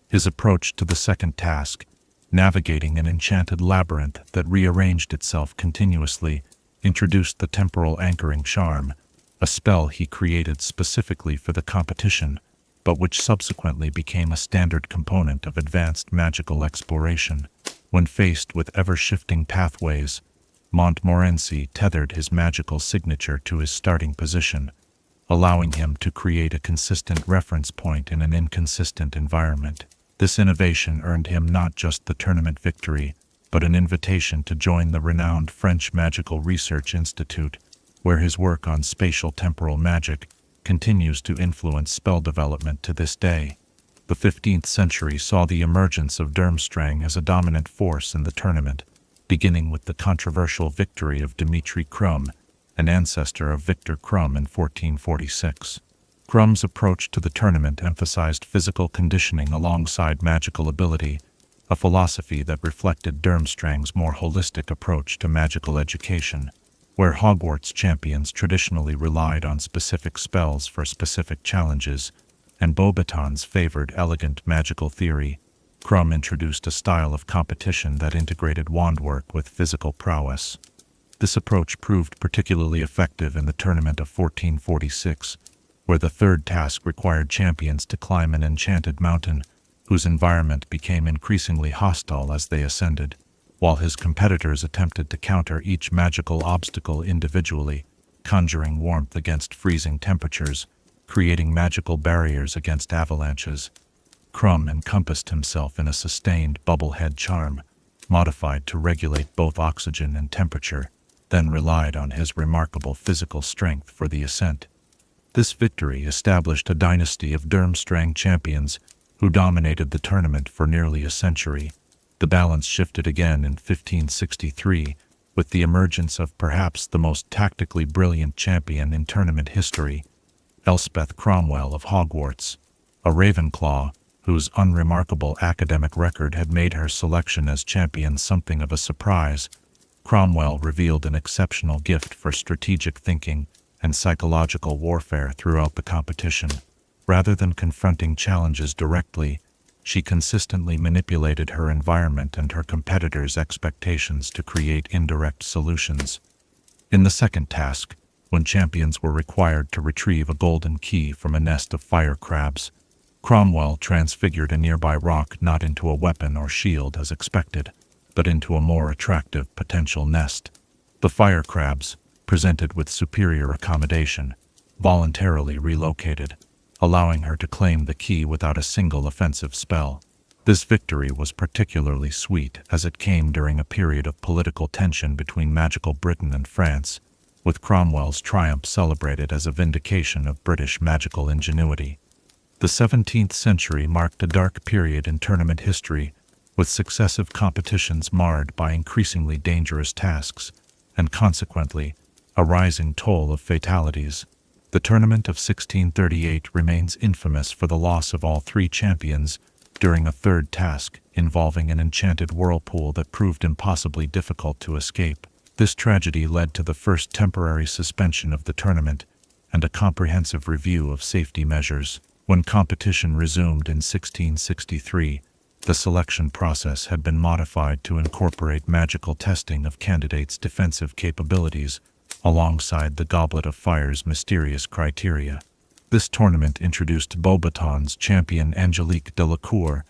His approach to the second task, navigating an enchanted labyrinth that rearranged itself continuously, introduced the temporal anchoring charm, a spell he created specifically for the competition, but which subsequently became a standard component of advanced magical exploration. When faced with ever-shifting pathways, Montmorency tethered his magical signature to his starting position, allowing him to create a consistent reference point in an inconsistent environment. This innovation earned him not just the tournament victory, but an invitation to join the renowned French Magical Research Institute, where his work on spatial temporal magic continues to influence spell development to this day. The 15th century saw the emergence of Durmstrang as a dominant force in the tournament, beginning with the controversial victory of Dimitri Krum, an ancestor of Victor Krum in 1446. Krum's approach to the tournament emphasized physical conditioning alongside magical ability, a philosophy that reflected Durmstrang's more holistic approach to magical education. Where Hogwarts champions traditionally relied on specific spells for specific challenges, and Beauxbatons favored elegant magical theory, Krum introduced a style of competition that integrated wandwork with physical prowess. This approach proved particularly effective in the tournament of 1446, where the third task required champions to climb an enchanted mountain, whose environment became increasingly hostile as they ascended. While his competitors attempted to counter each magical obstacle individually, conjuring warmth against freezing temperatures, creating magical barriers against avalanches. Crumb encompassed himself in a sustained bubble-head charm, modified to regulate both oxygen and temperature, then relied on his remarkable physical strength for the ascent. This victory established a dynasty of Durmstrang champions who dominated the tournament for nearly a century. The balance shifted again in 1563, with the emergence of perhaps the most tactically brilliant champion in tournament history, Elspeth Cromwell of Hogwarts, a Ravenclaw whose unremarkable academic record had made her selection as champion something of a surprise. Cromwell revealed an exceptional gift for strategic thinking and psychological warfare throughout the competition. Rather than confronting challenges directly, she consistently manipulated her environment and her competitors' expectations to create indirect solutions. In the second task, when champions were required to retrieve a golden key from a nest of fire crabs, Cromwell transfigured a nearby rock not into a weapon or shield as expected, but into a more attractive potential nest. The fire crabs, presented with superior accommodation, voluntarily relocated, allowing her to claim the key without a single offensive spell. This victory was particularly sweet as it came during a period of political tension between magical Britain and France, with Cromwell's triumph celebrated as a vindication of British magical ingenuity. The 17th century marked a dark period in tournament history, with successive competitions marred by increasingly dangerous tasks, and consequently, a rising toll of fatalities. The tournament of 1638 remains infamous for the loss of all three champions during a third task involving an enchanted whirlpool that proved impossibly difficult to escape. This tragedy led to the first temporary suspension of the tournament and a comprehensive review of safety measures. When competition resumed in 1663, the selection process had been modified to incorporate magical testing of candidates' defensive capabilities alongside the Goblet of Fire's mysterious criteria. This tournament introduced Beauxbaton's champion Angelique Delacour,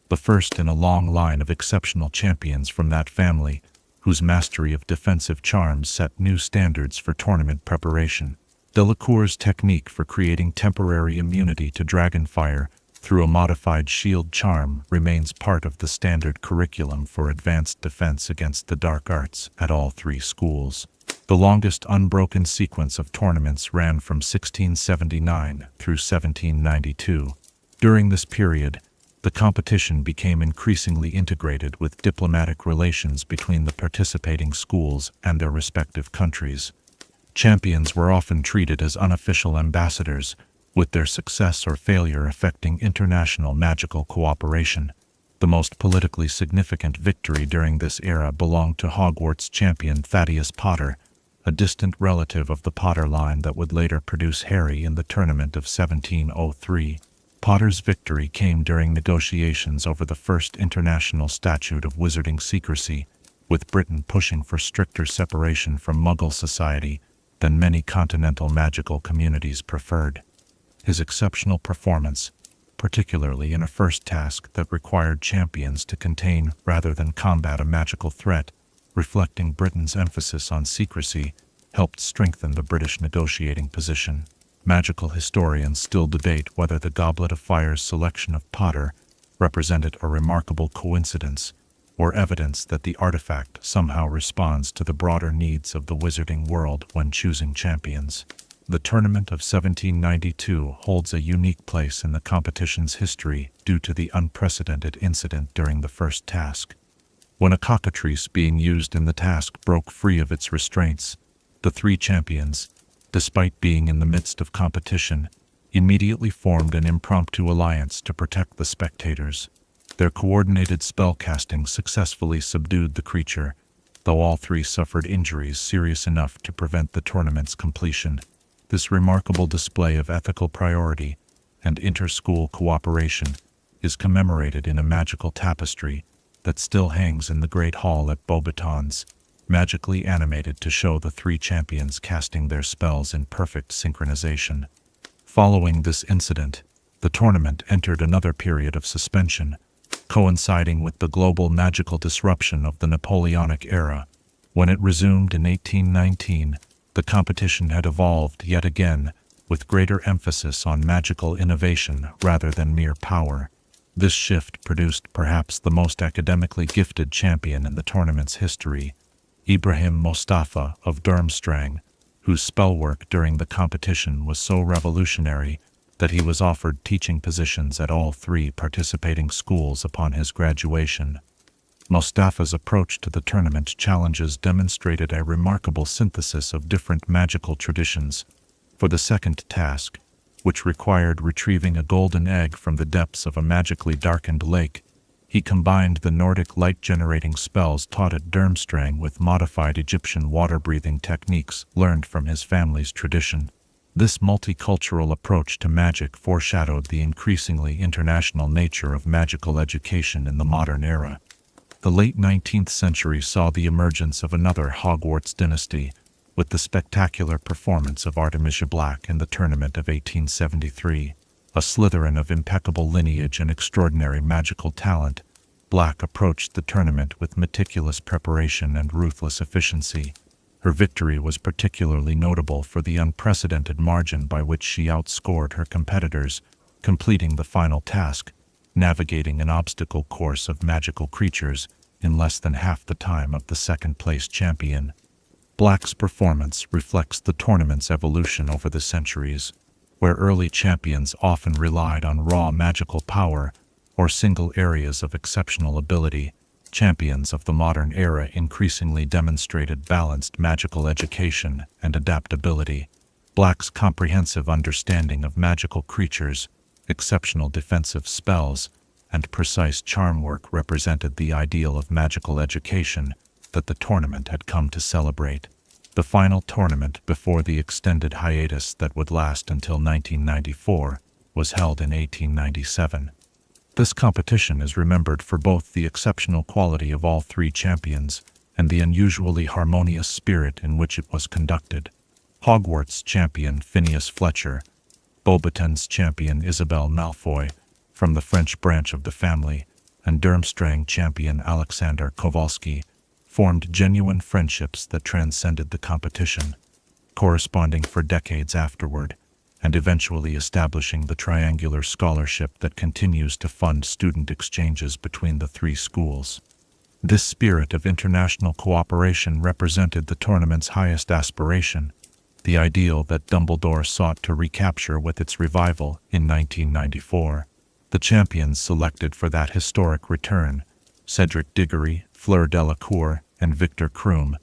the first in a long line of exceptional champions from that family, whose mastery of defensive charms set new standards for tournament preparation. Delacour's technique for creating temporary immunity to dragonfire through a modified shield charm remains part of the standard curriculum for advanced defense against the dark arts at all three schools. The longest unbroken sequence of tournaments ran from 1679 through 1792. During this period, the competition became increasingly integrated with diplomatic relations between the participating schools and their respective countries. Champions were often treated as unofficial ambassadors, with their success or failure affecting international magical cooperation. The most politically significant victory during this era belonged to Hogwarts champion Thaddeus Potter, a distant relative of the Potter line that would later produce Harry in the tournament of 1703. Potter's victory came during negotiations over the first international statute of wizarding secrecy, with Britain pushing for stricter separation from Muggle society than many continental magical communities preferred. His exceptional performance, particularly in a first task that required champions to contain rather than combat a magical threat, reflecting Britain's emphasis on secrecy, helped strengthen the British negotiating position. Magical historians still debate whether the Goblet of Fire's selection of Potter represented a remarkable coincidence or evidence that the artifact somehow responds to the broader needs of the wizarding world when choosing champions. The tournament of 1792 holds a unique place in the competition's history due to the unprecedented incident during the first task. When a cockatrice being used in the task broke free of its restraints, the three champions, despite being in the midst of competition, immediately formed an impromptu alliance to protect the spectators. Their coordinated spellcasting successfully subdued the creature, though all three suffered injuries serious enough to prevent the tournament's completion. This remarkable display of ethical priority and inter-school cooperation is commemorated in a magical tapestry that still hangs in the Great Hall at Beauxbaton's, magically animated to show the three champions casting their spells in perfect synchronization. Following this incident, the tournament entered another period of suspension, coinciding with the global magical disruption of the Napoleonic era. When it resumed in 1819, the The competition had evolved yet again, with greater emphasis on magical innovation rather than mere power. This shift produced perhaps the most academically gifted champion in the tournament's history, Ibrahim Mostafa of Durmstrang, whose spellwork during the competition was so revolutionary that he was offered teaching positions at all 3 participating schools upon his graduation. Mostafa's approach to the tournament challenges demonstrated a remarkable synthesis of different magical traditions. For the second task, which required retrieving a golden egg from the depths of a magically darkened lake, he combined the Nordic light-generating spells taught at Durmstrang with modified Egyptian water-breathing techniques learned from his family's tradition. This multicultural approach to magic foreshadowed the increasingly international nature of magical education in the modern era. The late 19th century saw the emergence of another Hogwarts dynasty, with the spectacular performance of Artemisia Black in the tournament of 1873. A Slytherin of impeccable lineage and extraordinary magical talent, Black approached the tournament with meticulous preparation and ruthless efficiency. Her victory was particularly notable for the unprecedented margin by which she outscored her competitors, completing the final task, navigating an obstacle course of magical creatures, in less than half the time of the second-place champion. Black's performance reflects the tournament's evolution over the centuries, where early champions often relied on raw magical power or single areas of exceptional ability. Champions of the modern era increasingly demonstrated balanced magical education and adaptability. Black's comprehensive understanding of magical creatures, exceptional defensive spells, and precise charm work represented the ideal of magical education that the tournament had come to celebrate. The final tournament before the extended hiatus that would last until 1994 was held in 1897. This competition is remembered for both the exceptional quality of all 3 champions and the unusually harmonious spirit in which it was conducted. Hogwarts champion Phineas Fletcher, Beauxbaton's champion Isabelle Malfoy, from the French branch of the family, and Durmstrang champion Alexander Kowalski, formed genuine friendships that transcended the competition, corresponding for decades afterward, and eventually establishing the triangular scholarship that continues to fund student exchanges between the 3 schools. This spirit of international cooperation represented the tournament's highest aspiration, the ideal that Dumbledore sought to recapture with its revival in 1994. The champions selected for that historic return, Cedric Diggory, Fleur Delacour, and Victor Krum,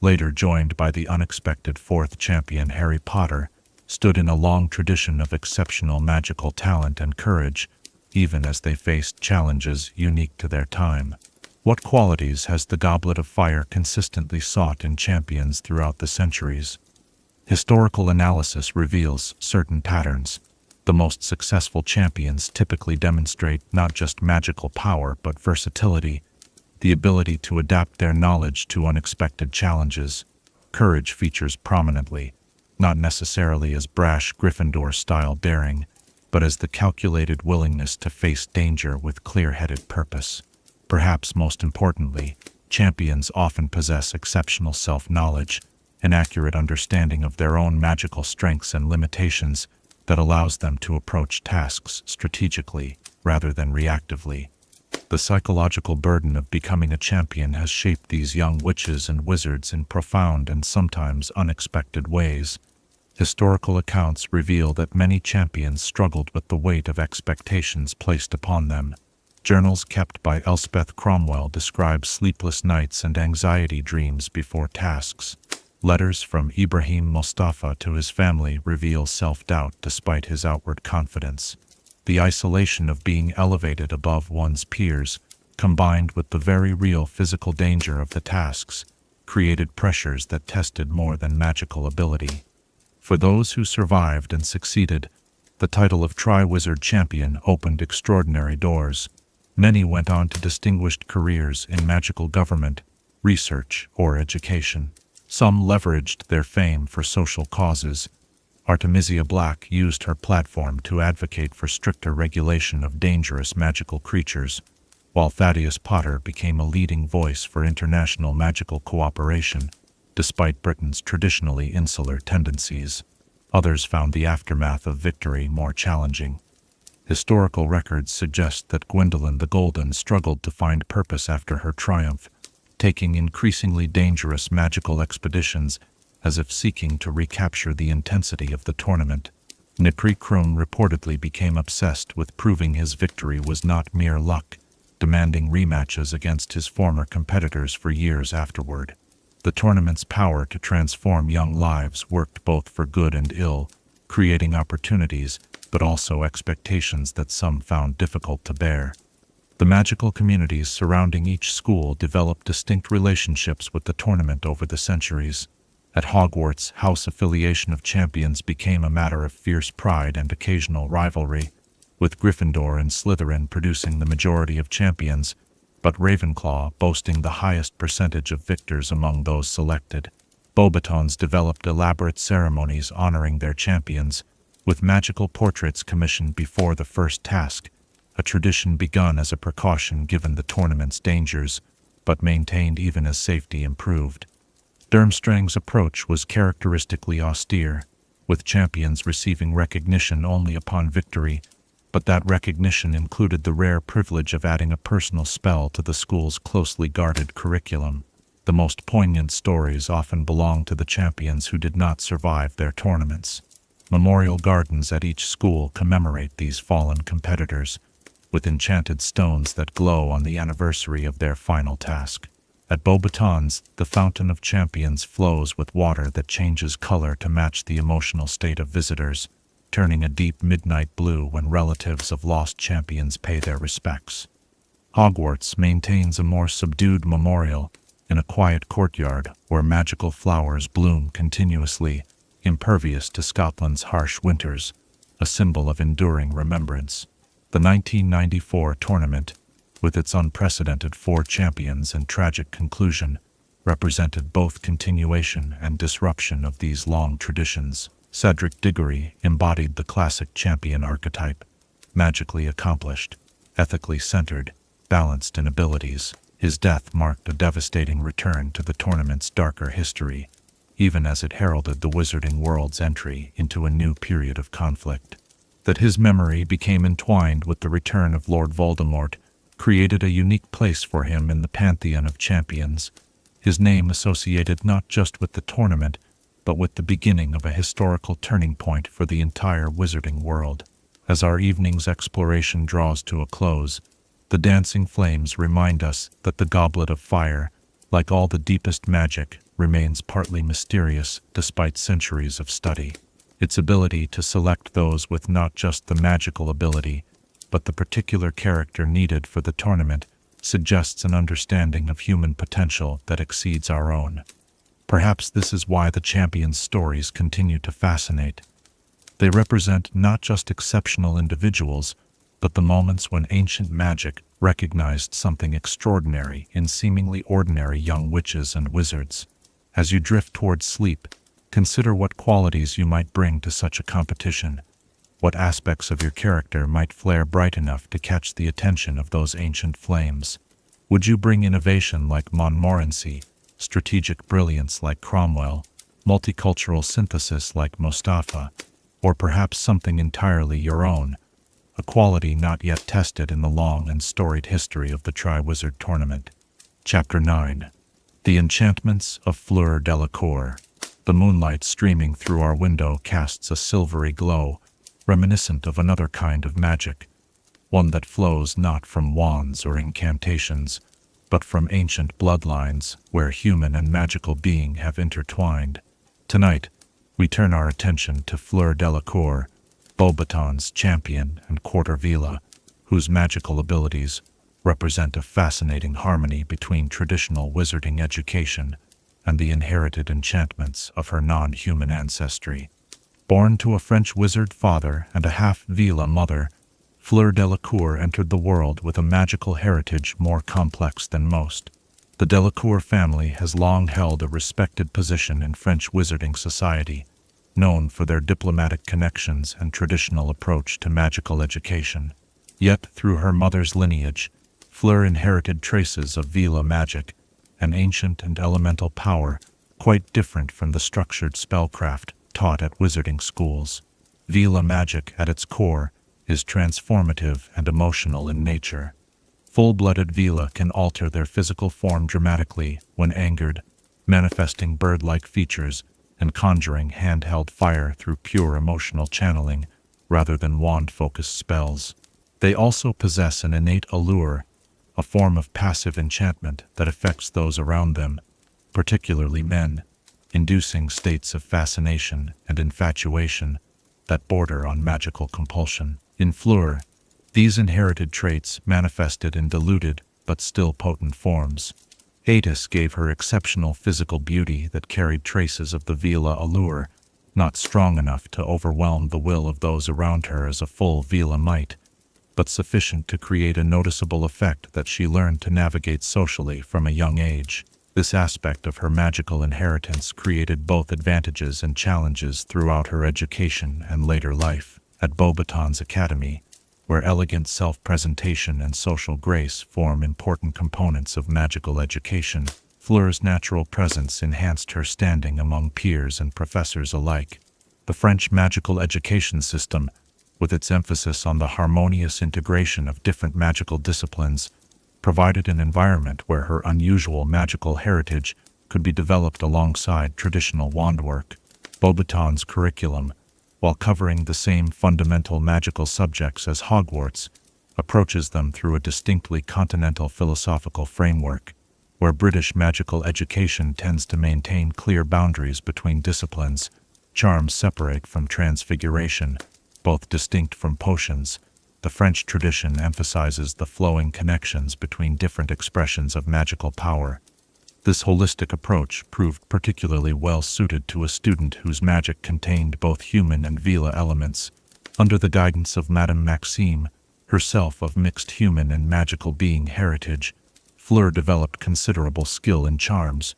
later joined by the unexpected 4th champion Harry Potter, stood in a long tradition of exceptional magical talent and courage, even as they faced challenges unique to their time. What qualities has the Goblet of Fire consistently sought in champions throughout the centuries? Historical analysis reveals certain patterns. The most successful champions typically demonstrate not just magical power but versatility, the ability to adapt their knowledge to unexpected challenges. Courage features prominently, not necessarily as brash Gryffindor-style daring, but as the calculated willingness to face danger with clear-headed purpose. Perhaps most importantly, champions often possess exceptional self-knowledge, an accurate understanding of their own magical strengths and limitations that allows them to approach tasks strategically rather than reactively. The psychological burden of becoming a champion has shaped these young witches and wizards in profound and sometimes unexpected ways. Historical accounts reveal that many champions struggled with the weight of expectations placed upon them. Journals kept by Elspeth Cromwell describe sleepless nights and anxiety dreams before tasks. Letters from Ibrahim Mostafa to his family reveal self-doubt despite his outward confidence. The isolation of being elevated above one's peers, combined with the very real physical danger of the tasks, created pressures that tested more than magical ability. For those who survived and succeeded, the title of Triwizard Champion opened extraordinary doors. Many went on to distinguished careers in magical government, research, or education. Some leveraged their fame for social causes. Artemisia Black used her platform to advocate for stricter regulation of dangerous magical creatures, while Thaddeus Potter became a leading voice for international magical cooperation. despite Britain's traditionally insular tendencies. Others found the aftermath of victory more challenging. Historical records suggest that Gwendolen the Golden struggled to find purpose after her triumph, taking increasingly dangerous magical expeditions as if seeking to recapture the intensity of the tournament. Nipri Krone reportedly became obsessed with proving his victory was not mere luck, demanding rematches against his former competitors for years afterward. The tournament's power to transform young lives worked both for good and ill, creating opportunities, but also expectations that some found difficult to bear. The magical communities surrounding each school developed distinct relationships with the tournament over the centuries. At Hogwarts, house affiliation of champions became a matter of fierce pride and occasional rivalry, with Gryffindor and Slytherin producing the majority of champions, but Ravenclaw boasting the highest percentage of victors among those selected. Beauxbatons developed elaborate ceremonies honoring their champions, with magical portraits commissioned before the first task, a tradition begun as a precaution given the tournament's dangers, but maintained even as safety improved. Durmstrang's approach was characteristically austere, with champions receiving recognition only upon victory, but that recognition included the rare privilege of adding a personal spell to the school's closely guarded curriculum. The most poignant stories often belonged to the champions who did not survive their tournaments. Memorial gardens at each school commemorate these fallen competitors, with enchanted stones that glow on the anniversary of their final task. At Beauxbatons, the Fountain of Champions flows with water that changes color to match the emotional state of visitors, turning a deep midnight blue when relatives of lost champions pay their respects. Hogwarts maintains a more subdued memorial in a quiet courtyard where magical flowers bloom continuously, impervious to Scotland's harsh winters, a symbol of enduring remembrance. The 1994 tournament, with its unprecedented 4 champions and tragic conclusion, represented both continuation and disruption of these long traditions. Cedric Diggory embodied the classic champion archetype, magically accomplished, ethically centered, balanced in abilities. His death marked a devastating return to the tournament's darker history, even as it heralded the wizarding world's entry into a new period of conflict. That his memory became entwined with the return of Lord Voldemort created a unique place for him in the pantheon of champions, his name associated not just with the tournament, but with the beginning of a historical turning point for the entire wizarding world. As our evening's exploration draws to a close, the dancing flames remind us that the Goblet of Fire, like all the deepest magic, remains partly mysterious despite centuries of study. Its ability to select those with not just the magical ability, but the particular character needed for the tournament suggests an understanding of human potential that exceeds our own. Perhaps this is why the champions' stories continue to fascinate. They represent not just exceptional individuals, but the moments when ancient magic recognized something extraordinary in seemingly ordinary young witches and wizards. As you drift towards sleep, consider what qualities you might bring to such a competition. What aspects of your character might flare bright enough to catch the attention of those ancient flames? Would you bring innovation like Montmorency, strategic brilliance like Cromwell, multicultural synthesis like Mostafa, or perhaps something entirely your own, a quality not yet tested in the long and storied history of the Triwizard Tournament? Chapter 9. The Enchantments of Fleur Delacour. The moonlight streaming through our window casts a silvery glow, reminiscent of another kind of magic, one that flows not from wands or incantations, but from ancient bloodlines where human and magical being have intertwined. Tonight, we turn our attention to Fleur Delacour, Beauxbatons' champion and quarter vila, whose magical abilities represent a fascinating harmony between traditional wizarding education and the inherited enchantments of her non-human ancestry. Born to a French wizard father and a half-vila mother, Fleur Delacour entered the world with a magical heritage more complex than most. The Delacour family has long held a respected position in French wizarding society, known for their diplomatic connections and traditional approach to magical education. Yet, through her mother's lineage, Fleur inherited traces of vila magic, an ancient and elemental power quite different from the structured spellcraft taught at wizarding schools. Vila magic, at its core, is transformative and emotional in nature. Full-blooded Vila can alter their physical form dramatically when angered, manifesting bird-like features and conjuring handheld fire through pure emotional channeling rather than wand-focused spells. They also possess an innate allure, a form of passive enchantment that affects those around them, particularly men, inducing states of fascination and infatuation that border on magical compulsion. In Fleur, these inherited traits manifested in diluted but still potent forms. Atis gave her exceptional physical beauty that carried traces of the Vila allure, not strong enough to overwhelm the will of those around her as a full Vila might, but sufficient to create a noticeable effect that she learned to navigate socially from a young age. This aspect of her magical inheritance created both advantages and challenges throughout her education and later life. At Beauxbaton's Academy, where elegant self-presentation and social grace form important components of magical education, Fleur's natural presence enhanced her standing among peers and professors alike. The French magical education system, with its emphasis on the harmonious integration of different magical disciplines, provided an environment where her unusual magical heritage could be developed alongside traditional wandwork. Beauxbaton's curriculum, while covering the same fundamental magical subjects as Hogwarts, approaches them through a distinctly continental philosophical framework, where British magical education tends to maintain clear boundaries between disciplines. Charms separate from transfiguration, both distinct from potions. The French tradition emphasizes the flowing connections between different expressions of magical power. This holistic approach proved particularly well suited to a student whose magic contained both human and Vila elements. Under the guidance of Madame Maxime, herself of mixed human and magical being heritage, Fleur developed considerable skill in charms,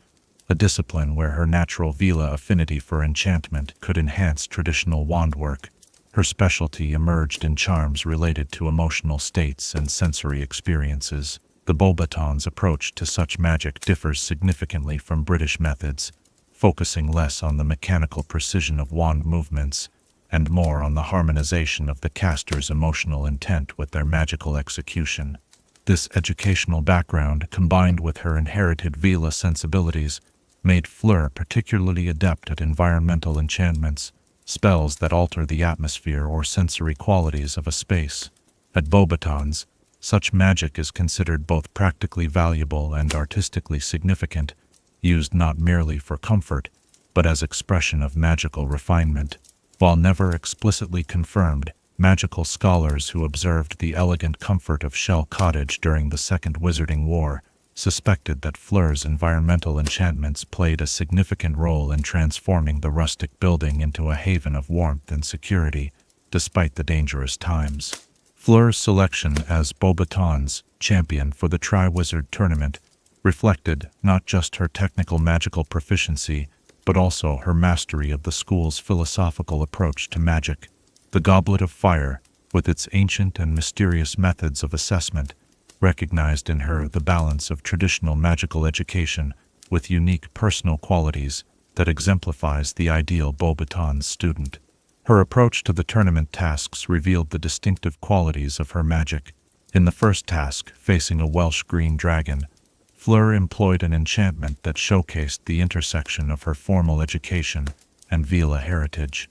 a discipline where her natural Vila affinity for enchantment could enhance traditional wandwork. Her specialty emerged in charms related to emotional states and sensory experiences. The Beauxbaton's approach to such magic differs significantly from British methods, focusing less on the mechanical precision of wand movements and more on the harmonization of the caster's emotional intent with their magical execution. This educational background, combined with her inherited Vila sensibilities, made Fleur particularly adept at environmental enchantments, spells that alter the atmosphere or sensory qualities of a space. At Beauxbaton's, such magic is considered both practically valuable and artistically significant, used not merely for comfort, but as expression of magical refinement. While never explicitly confirmed, magical scholars who observed the elegant comfort of Shell Cottage during the Second Wizarding War suspected that Fleur's environmental enchantments played a significant role in transforming the rustic building into a haven of warmth and security, despite the dangerous times. Fleur's selection as Beauxbaton's champion for the Triwizard Tournament reflected not just her technical magical proficiency, but also her mastery of the school's philosophical approach to magic. The Goblet of Fire, with its ancient and mysterious methods of assessment, recognized in her the balance of traditional magical education with unique personal qualities that exemplifies the ideal Beauxbaton's student. Her approach to the tournament tasks revealed the distinctive qualities of her magic. In the first task, facing a Welsh green dragon, Fleur employed an enchantment that showcased the intersection of her formal education and Vila heritage.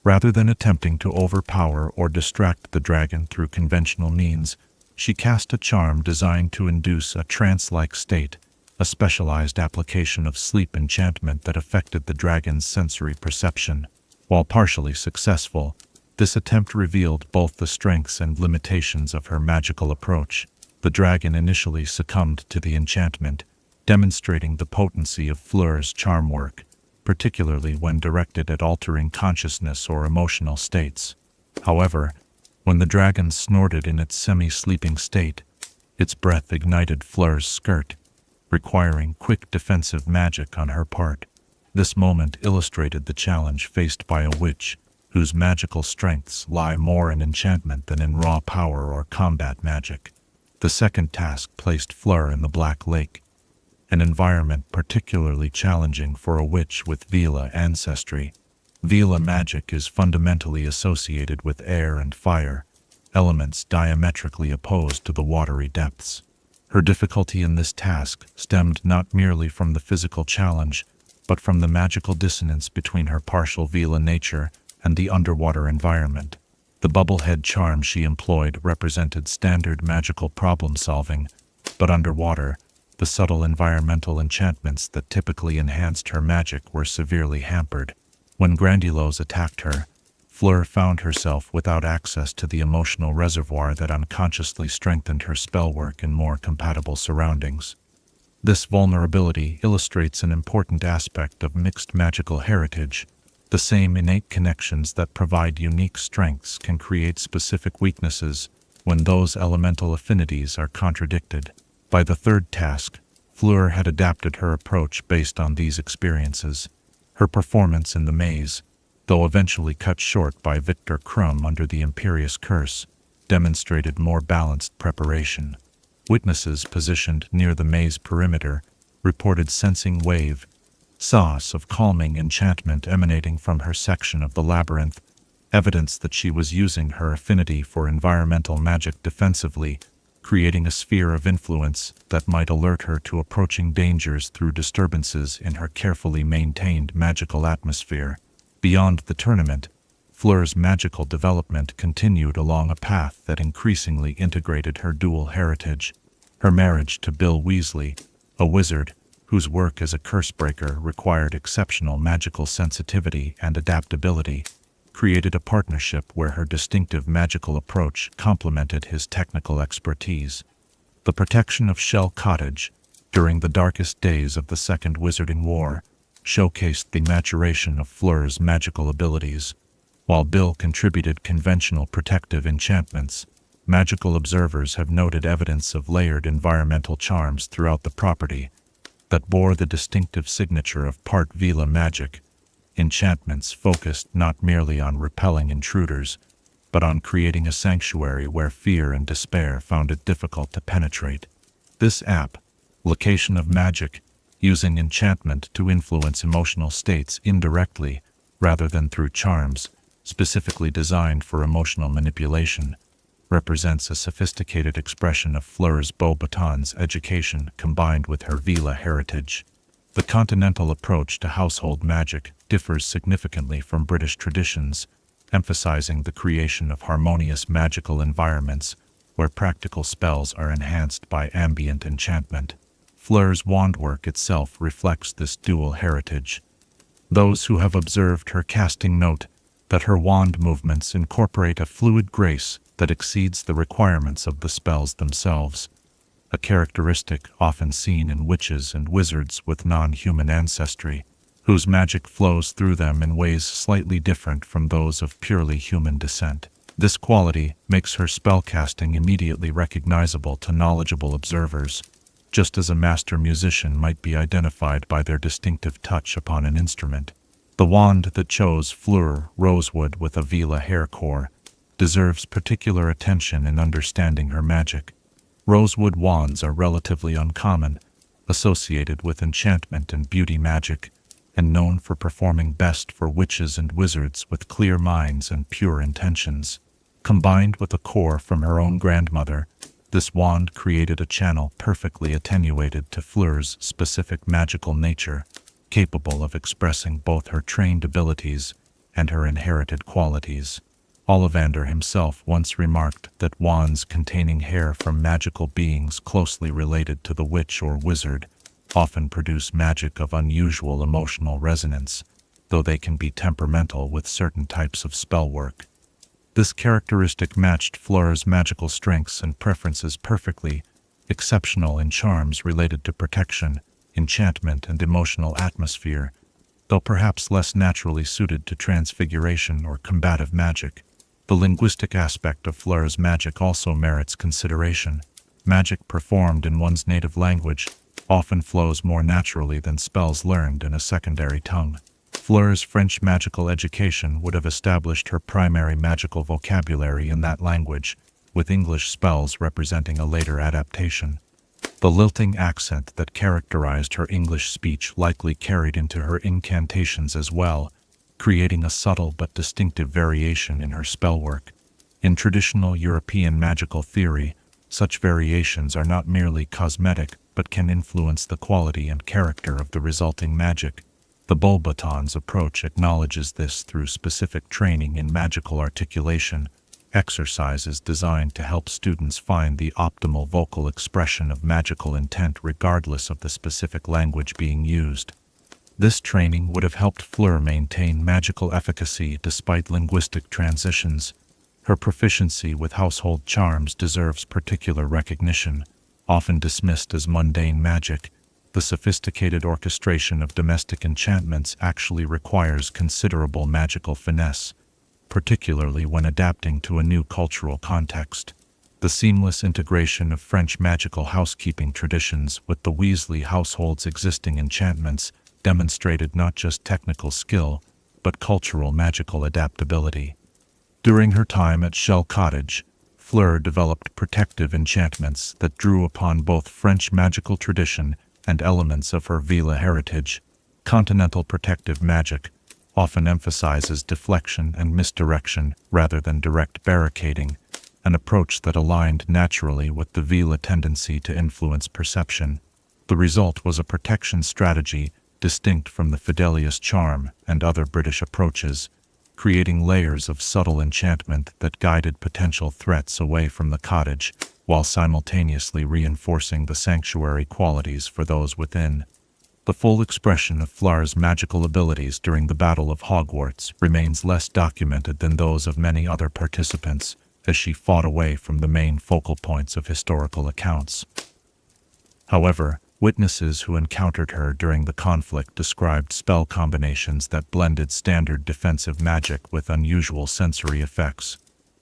Rather than attempting to overpower or distract the dragon through conventional means, she cast a charm designed to induce a trance-like state, a specialized application of sleep enchantment that affected the dragon's sensory perception. While partially successful, this attempt revealed both the strengths and limitations of her magical approach. The dragon initially succumbed to the enchantment, demonstrating the potency of Fleur's charm work, particularly when directed at altering consciousness or emotional states. However, when the dragon snorted in its semi-sleeping state, its breath ignited Fleur's skirt, requiring quick defensive magic on her part. This moment illustrated the challenge faced by a witch, whose magical strengths lie more in enchantment than in raw power or combat magic. The second task placed Fleur in the Black Lake, an environment particularly challenging for a witch with Vila ancestry. Vila magic is fundamentally associated with air and fire, elements diametrically opposed to the watery depths. Her difficulty in this task stemmed not merely from the physical challenge, but from the magical dissonance between her partial Vila nature and the underwater environment. The bubblehead charm she employed represented standard magical problem-solving, but underwater, the subtle environmental enchantments that typically enhanced her magic were severely hampered. When Grandilos attacked her, Fleur found herself without access to the emotional reservoir that unconsciously strengthened her spellwork in more compatible surroundings. This vulnerability illustrates an important aspect of mixed magical heritage. The same innate connections that provide unique strengths can create specific weaknesses when those elemental affinities are contradicted. By the third task, Fleur had adapted her approach based on these experiences. Her performance in the maze, though eventually cut short by Victor Krum under the Imperious Curse, demonstrated more balanced preparation. Witnesses positioned near the maze perimeter reported sensing wave sauce of calming enchantment emanating from her section of the labyrinth, evidence that she was using her affinity for environmental magic defensively, creating a sphere of influence that might alert her to approaching dangers through disturbances in her carefully maintained magical atmosphere. Beyond the tournament, Fleur's magical development continued along a path that increasingly integrated her dual heritage. Her marriage to Bill Weasley, a wizard whose work as a cursebreaker required exceptional magical sensitivity and adaptability, created a partnership where her distinctive magical approach complemented his technical expertise. The protection of Shell Cottage, during the darkest days of the Second Wizarding War, showcased the maturation of Fleur's magical abilities. While Bill contributed conventional protective enchantments, magical observers have noted evidence of layered environmental charms throughout the property that bore the distinctive signature of part Vila magic. Enchantments focused not merely on repelling intruders, but on creating a sanctuary where fear and despair found it difficult to penetrate. This app, Location of Magic, using enchantment to influence emotional states indirectly rather than through charms, specifically designed for emotional manipulation, represents a sophisticated expression of Fleur's Beauxbatons education combined with her Vila heritage. The continental approach to household magic differs significantly from British traditions, emphasizing the creation of harmonious magical environments where practical spells are enhanced by ambient enchantment. Fleur's wandwork itself reflects this dual heritage. Those who have observed her casting note that her wand movements incorporate a fluid grace that exceeds the requirements of the spells themselves, a characteristic often seen in witches and wizards with non-human ancestry, whose magic flows through them in ways slightly different from those of purely human descent. This quality makes her spellcasting immediately recognizable to knowledgeable observers, just as a master musician might be identified by their distinctive touch upon an instrument. The wand that chose Fleur Rosewood with a Vila hair core deserves particular attention in understanding her magic. Rosewood wands are relatively uncommon, associated with enchantment and beauty magic, and known for performing best for witches and wizards with clear minds and pure intentions. Combined with a core from her own grandmother, this wand created a channel perfectly attenuated to Fleur's specific magical nature, capable of expressing both her trained abilities and her inherited qualities. Ollivander himself once remarked that wands containing hair from magical beings closely related to the witch or wizard often produce magic of unusual emotional resonance, though they can be temperamental with certain types of spellwork. This characteristic matched Fleur's magical strengths and preferences perfectly, exceptional in charms related to protection, enchantment, and emotional atmosphere, though perhaps less naturally suited to transfiguration or combative magic. The linguistic aspect of Fleur's magic also merits consideration. Magic performed in one's native language often flows more naturally than spells learned in a secondary tongue. Fleur's French magical education would have established her primary magical vocabulary in that language, with English spells representing a later adaptation. The lilting accent that characterized her English speech likely carried into her incantations as well, creating a subtle but distinctive variation in her spellwork. In traditional European magical theory, such variations are not merely cosmetic but can influence the quality and character of the resulting magic. The Beauxbatons approach acknowledges this through specific training in magical articulation, exercises designed to help students find the optimal vocal expression of magical intent regardless of the specific language being used. This training would have helped Fleur maintain magical efficacy despite linguistic transitions. Her proficiency with household charms deserves particular recognition. Often dismissed as mundane magic, the sophisticated orchestration of domestic enchantments actually requires considerable magical finesse, particularly when adapting to a new cultural context. The seamless integration of French magical housekeeping traditions with the Weasley household's existing enchantments demonstrated not just technical skill, but cultural magical adaptability. During her time at Shell Cottage, Fleur developed protective enchantments that drew upon both French magical tradition and elements of her Vila heritage. Continental protective magic often emphasizes deflection and misdirection rather than direct barricading, an approach that aligned naturally with the Vila tendency to influence perception. The result was a protection strategy distinct from the Fidelius charm and other British approaches, creating layers of subtle enchantment that guided potential threats away from the cottage, while simultaneously reinforcing the sanctuary qualities for those within. The full expression of Fleur's magical abilities during the Battle of Hogwarts remains less documented than those of many other participants, as she fought away from the main focal points of historical accounts. However, witnesses who encountered her during the conflict described spell combinations that blended standard defensive magic with unusual sensory effects.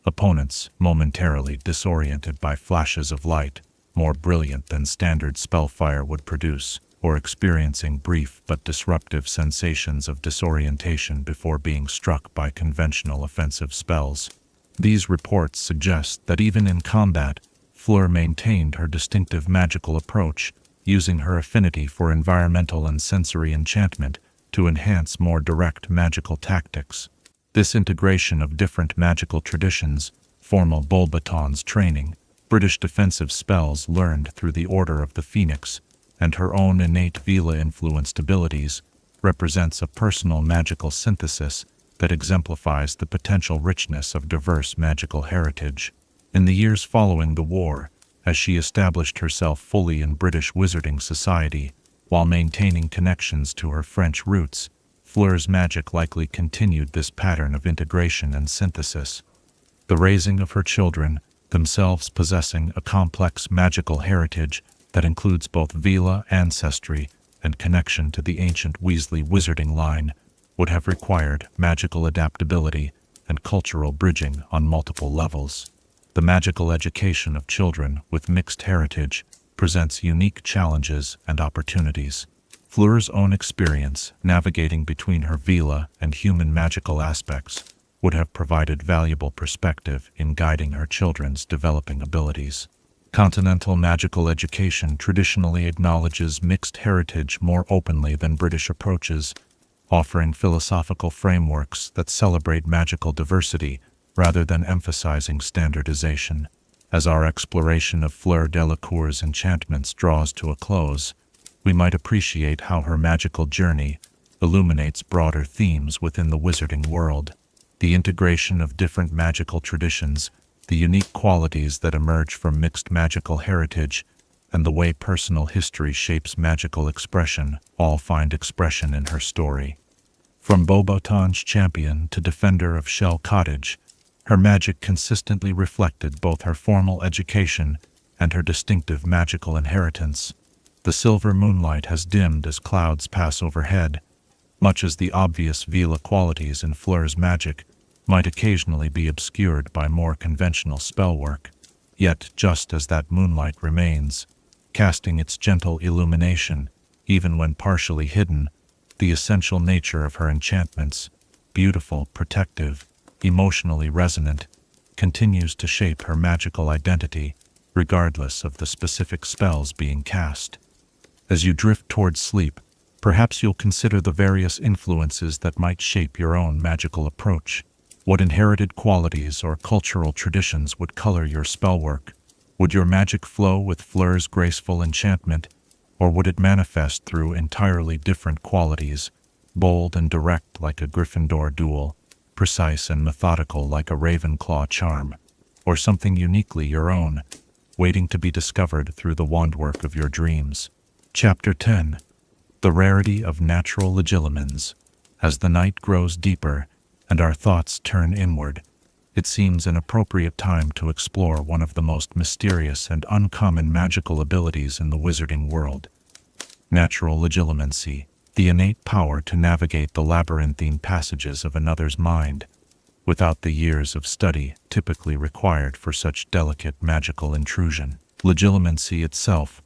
Opponents, momentarily disoriented by flashes of light, more brilliant than standard spellfire would produce, or experiencing brief but disruptive sensations of disorientation before being struck by conventional offensive spells. These reports suggest that even in combat, Fleur maintained her distinctive magical approach, using her affinity for environmental and sensory enchantment to enhance more direct magical tactics. This integration of different magical traditions, formal Beauxbatons training, British defensive spells learned through the Order of the Phoenix, and her own innate Vila-influenced abilities, represents a personal magical synthesis that exemplifies the potential richness of diverse magical heritage. In the years following the war, as she established herself fully in British wizarding society, while maintaining connections to her French roots, Fleur's magic likely continued this pattern of integration and synthesis. The raising of her children, themselves possessing a complex magical heritage that includes both Vila ancestry and connection to the ancient Weasley wizarding line, would have required magical adaptability and cultural bridging on multiple levels. The magical education of children with mixed heritage presents unique challenges and opportunities. Fleur's own experience navigating between her Vila and human magical aspects would have provided valuable perspective in guiding her children's developing abilities. Continental magical education traditionally acknowledges mixed heritage more openly than British approaches, offering philosophical frameworks that celebrate magical diversity rather than emphasizing standardization. As our exploration of Fleur Delacour's enchantments draws to a close, we might appreciate how her magical journey illuminates broader themes within the wizarding world. The integration of different magical traditions, the unique qualities that emerge from mixed magical heritage, and the way personal history shapes magical expression all find expression in her story. From Beauxbatons champion to defender of Shell Cottage, her magic consistently reflected both her formal education and her distinctive magical inheritance. The silver moonlight has dimmed as clouds pass overhead, much as the obvious Vila qualities in Fleur's magic might occasionally be obscured by more conventional spellwork. Yet, just as that moonlight remains, casting its gentle illumination, even when partially hidden, the essential nature of her enchantments, beautiful, protective, emotionally resonant, continues to shape her magical identity, regardless of the specific spells being cast. As you drift towards sleep, perhaps you'll consider the various influences that might shape your own magical approach. What inherited qualities or cultural traditions would color your spellwork? Would your magic flow with Fleur's graceful enchantment, or would it manifest through entirely different qualities, bold and direct like a Gryffindor duel, precise and methodical like a Ravenclaw charm, or something uniquely your own, waiting to be discovered through the wandwork of your dreams? Chapter 10. The Rarity of Natural Legilimens. As the night grows deeper, and our thoughts turn inward, it seems an appropriate time to explore one of the most mysterious and uncommon magical abilities in the wizarding world. Natural Legilimency, the innate power to navigate the labyrinthine passages of another's mind, without the years of study typically required for such delicate magical intrusion. Legilimency itself,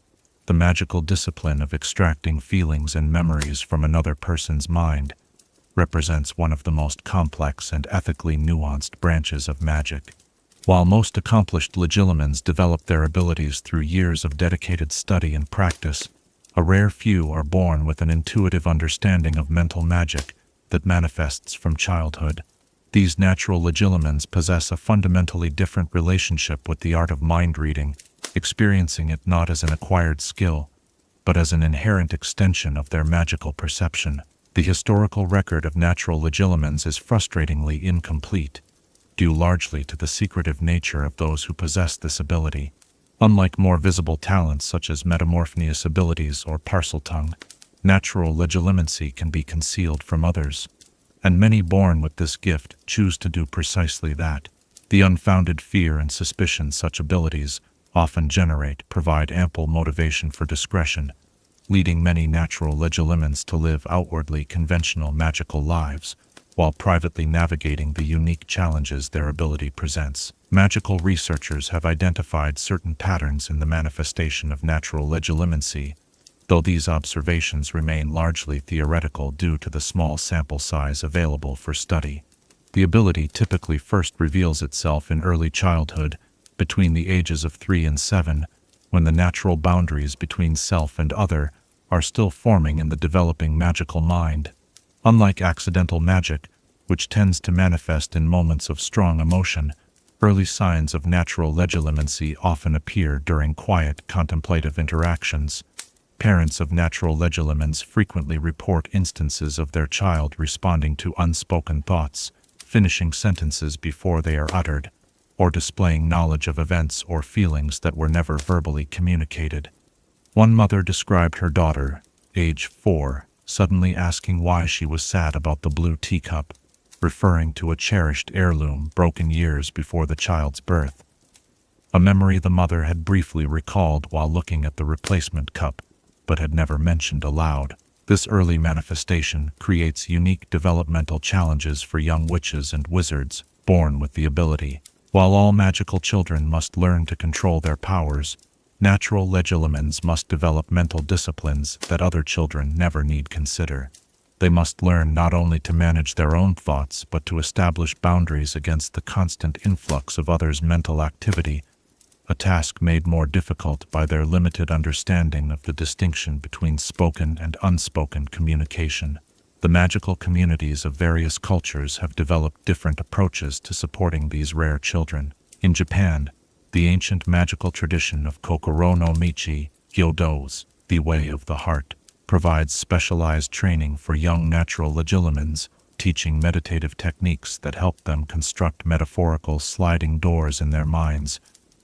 the magical discipline of extracting feelings and memories from another person's mind, represents one of the most complex and ethically nuanced branches of magic. While most accomplished Legilimens develop their abilities through years of dedicated study and practice, a rare few are born with an intuitive understanding of mental magic that manifests from childhood. These natural Legilimens possess a fundamentally different relationship with the art of mind reading, experiencing it not as an acquired skill, but as an inherent extension of their magical perception. The historical record of natural Legilimens is frustratingly incomplete, due largely to the secretive nature of those who possess this ability. Unlike more visible talents such as metamorphneous abilities or parseltongue, natural Legilimency can be concealed from others, and many born with this gift choose to do precisely that. The unfounded fear and suspicion such abilities often generate provide ample motivation for discretion, leading many natural Legilimens to live outwardly conventional magical lives, while privately navigating the unique challenges their ability presents. Magical researchers have identified certain patterns in the manifestation of natural Legilimency, though these observations remain largely theoretical due to the small sample size available for study. The ability typically first reveals itself in early childhood, between the ages of 3 and 7, when the natural boundaries between self and other are still forming in the developing magical mind. Unlike accidental magic, which tends to manifest in moments of strong emotion, early signs of natural Legilimency often appear during quiet, contemplative interactions. Parents of natural Legilimens frequently report instances of their child responding to unspoken thoughts, finishing sentences before they are uttered, or displaying knowledge of events or feelings that were never verbally communicated. One mother described her daughter, age 4, suddenly asking why she was sad about the blue teacup, referring to a cherished heirloom broken years before the child's birth. A memory the mother had briefly recalled while looking at the replacement cup, but had never mentioned aloud. This early manifestation creates unique developmental challenges for young witches and wizards born with the ability. While all magical children must learn to control their powers, natural Legilimens must develop mental disciplines that other children never need consider. They must learn not only to manage their own thoughts but to establish boundaries against the constant influx of others' mental activity, a task made more difficult by their limited understanding of the distinction between spoken and unspoken communication. The magical communities of various cultures have developed different approaches to supporting these rare children. In Japan, the ancient magical tradition of Kokoro no Michi, Gyodo's, the Way of the Heart, provides specialized training for young natural Legilimens, teaching meditative techniques that help them construct metaphorical sliding doors in their minds,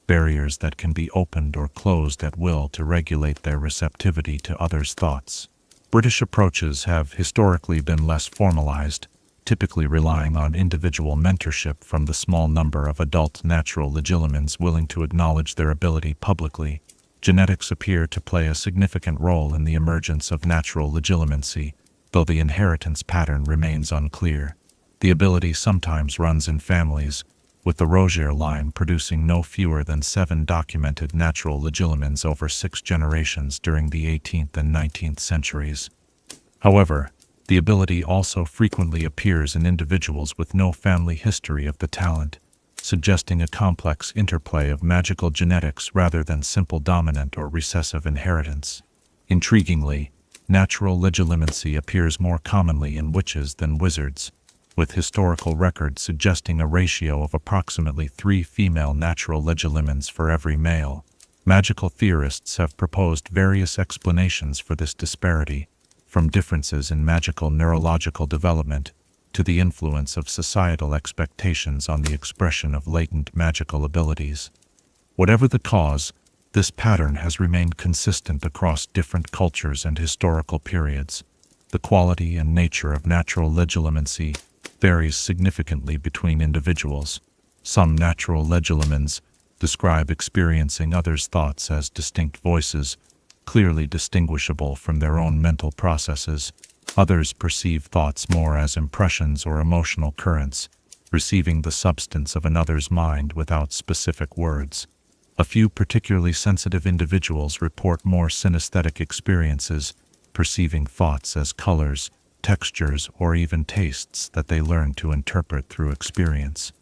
barriers that can be opened or closed at will to regulate their receptivity to others' thoughts. British approaches have historically been less formalized, typically relying on individual mentorship from the small number of adult natural Legilimens willing to acknowledge their ability publicly. Genetics appear to play a significant role in the emergence of natural Legilimency, though the inheritance pattern remains unclear. The ability sometimes runs in families, with the Rogier line producing no fewer than 7 documented natural Legilimens over 6 generations during the 18th and 19th centuries. However, the ability also frequently appears in individuals with no family history of the talent, suggesting a complex interplay of magical genetics rather than simple dominant or recessive inheritance. Intriguingly, natural legilimency appears more commonly in witches than wizards, with historical records suggesting a ratio of approximately 3 female natural legilimens for every male. Magical theorists have proposed various explanations for this disparity, from differences in magical neurological development to the influence of societal expectations on the expression of latent magical abilities. Whatever the cause, this pattern has remained consistent across different cultures and historical periods. The quality and nature of natural legilimency varies significantly between individuals. Some natural legilimens describe experiencing others' thoughts as distinct voices, clearly distinguishable from their own mental processes. Others perceive thoughts more as impressions or emotional currents, receiving the substance of another's mind without specific words. A few particularly sensitive individuals report more synesthetic experiences, perceiving thoughts as colors, textures, or even tastes that they learn to interpret through experience.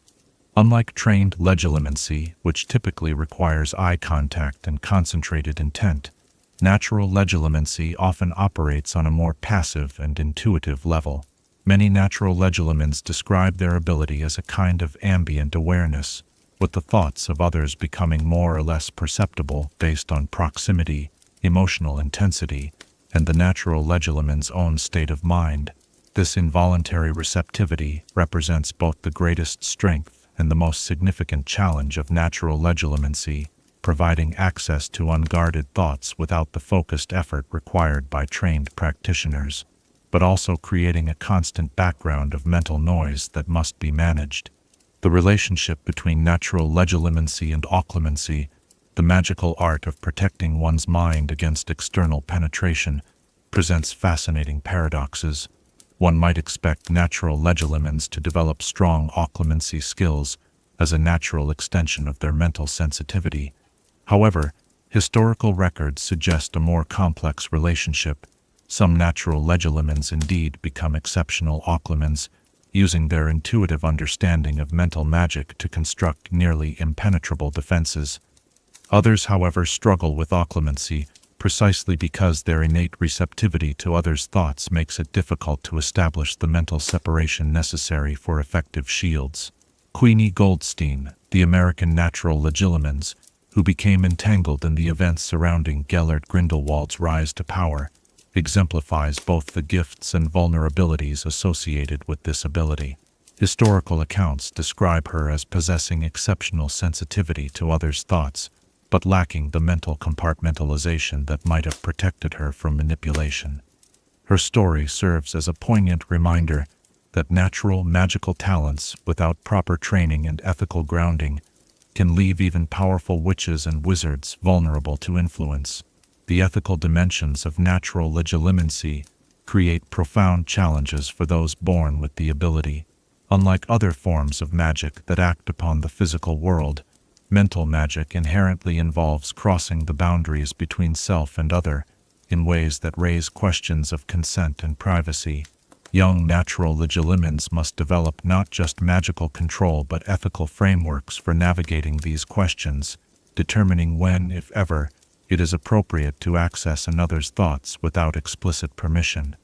Unlike trained legilimency, which typically requires eye contact and concentrated intent, natural legilimency often operates on a more passive and intuitive level. Many natural legilimens describe their ability as a kind of ambient awareness, with the thoughts of others becoming more or less perceptible based on proximity, emotional intensity, and the natural legilimen's own state of mind. This involuntary receptivity represents both the greatest strength and the most significant challenge of natural legilimency, providing access to unguarded thoughts without the focused effort required by trained practitioners, but also creating a constant background of mental noise that must be managed. The relationship between natural legilimency and occlumency, the magical art of protecting one's mind against external penetration, presents fascinating paradoxes. One might expect natural legilimens to develop strong occlumency skills as a natural extension of their mental sensitivity. However, historical records suggest a more complex relationship. Some natural legilimens indeed become exceptional occlumens, using their intuitive understanding of mental magic to construct nearly impenetrable defenses. Others, however, struggle with occlumency precisely because their innate receptivity to others' thoughts makes it difficult to establish the mental separation necessary for effective shields. Queenie Goldstein, the American natural legilimens, who became entangled in the events surrounding Gellert Grindelwald's rise to power, exemplifies both the gifts and vulnerabilities associated with this ability. Historical accounts describe her as possessing exceptional sensitivity to others' thoughts, but lacking the mental compartmentalization that might have protected her from manipulation. Her story serves as a poignant reminder that natural magical talents without proper training and ethical grounding can leave even powerful witches and wizards vulnerable to influence. The ethical dimensions of natural legilimency create profound challenges for those born with the ability. Unlike other forms of magic that act upon the physical world, mental magic inherently involves crossing the boundaries between self and other in ways that raise questions of consent and privacy. Young natural legilimens must develop not just magical control but ethical frameworks for navigating these questions, determining when, if ever, it is appropriate to access another's thoughts without explicit permission.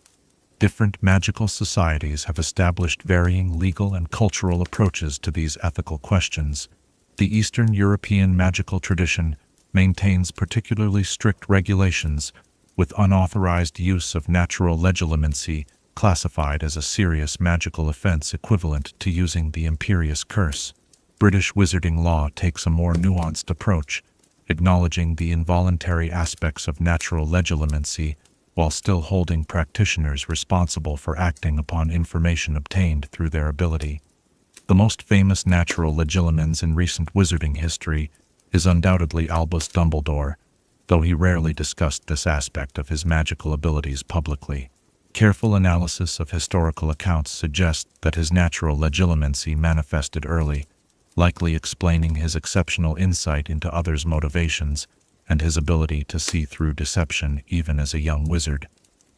Different magical societies have established varying legal and cultural approaches to these ethical questions. The Eastern European magical tradition maintains particularly strict regulations, with unauthorized use of natural legilimency classified as a serious magical offense equivalent to using the Imperious Curse. British wizarding law takes a more nuanced approach, acknowledging the involuntary aspects of natural legilimency while still holding practitioners responsible for acting upon information obtained through their ability. The most famous natural legilimens in recent wizarding history is undoubtedly Albus Dumbledore, though he rarely discussed this aspect of his magical abilities publicly. Careful analysis of historical accounts suggests that his natural legilimency manifested early, likely explaining his exceptional insight into others' motivations and his ability to see through deception even as a young wizard.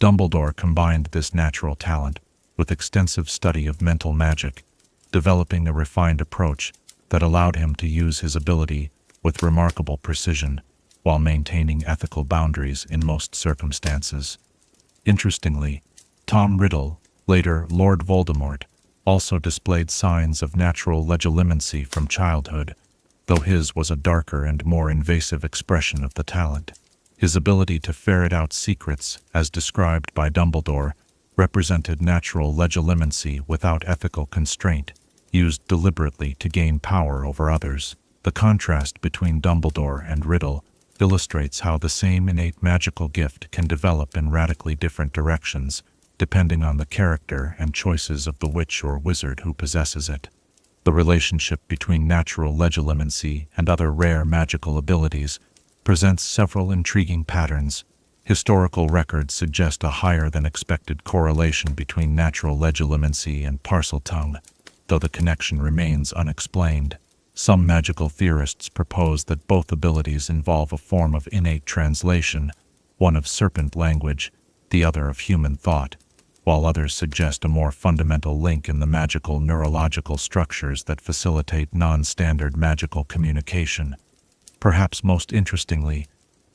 Dumbledore combined this natural talent with extensive study of mental magic, developing a refined approach that allowed him to use his ability with remarkable precision while maintaining ethical boundaries in most circumstances. Interestingly, Tom Riddle, later Lord Voldemort, also displayed signs of natural legilimency from childhood, though his was a darker and more invasive expression of the talent. His ability to ferret out secrets, as described by Dumbledore, represented natural legilimency without ethical constraint, used deliberately to gain power over others. The contrast between Dumbledore and Riddle illustrates how the same innate magical gift can develop in radically different directions, depending on the character and choices of the witch or wizard who possesses it. The relationship between natural legilimency and other rare magical abilities presents several intriguing patterns. Historical records suggest a higher-than-expected correlation between natural legilimency and Parseltongue, though the connection remains unexplained. Some magical theorists propose that both abilities involve a form of innate translation, one of serpent language, the other of human thought, while others suggest a more fundamental link in the magical neurological structures that facilitate non-standard magical communication. Perhaps most interestingly,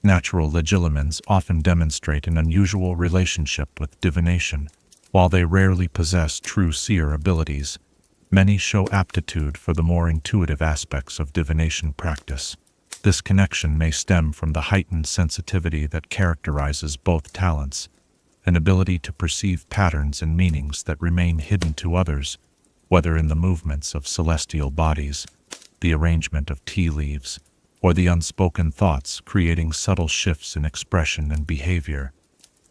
natural Legilimens often demonstrate an unusual relationship with divination. While they rarely possess true seer abilities, many show aptitude for the more intuitive aspects of divination practice. This connection may stem from the heightened sensitivity that characterizes both talents, an ability to perceive patterns and meanings that remain hidden to others, whether in the movements of celestial bodies, the arrangement of tea leaves, or the unspoken thoughts creating subtle shifts in expression and behavior.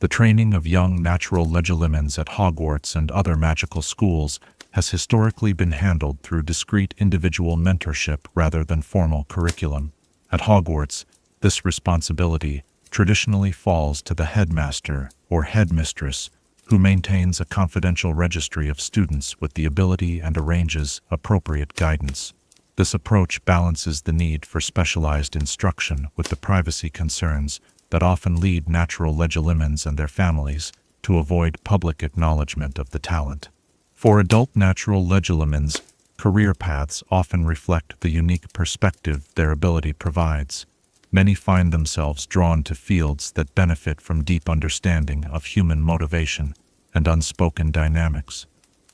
The training of young natural Legilimens at Hogwarts and other magical schools has historically been handled through discrete individual mentorship rather than formal curriculum. At Hogwarts, this responsibility traditionally falls to the headmaster or headmistress, who maintains a confidential registry of students with the ability and arranges appropriate guidance. This approach balances the need for specialized instruction with the privacy concerns that often lead natural Legilimens and their families to avoid public acknowledgement of the talent. For adult natural Legilimens, career paths often reflect the unique perspective their ability provides. Many find themselves drawn to fields that benefit from deep understanding of human motivation and unspoken dynamics.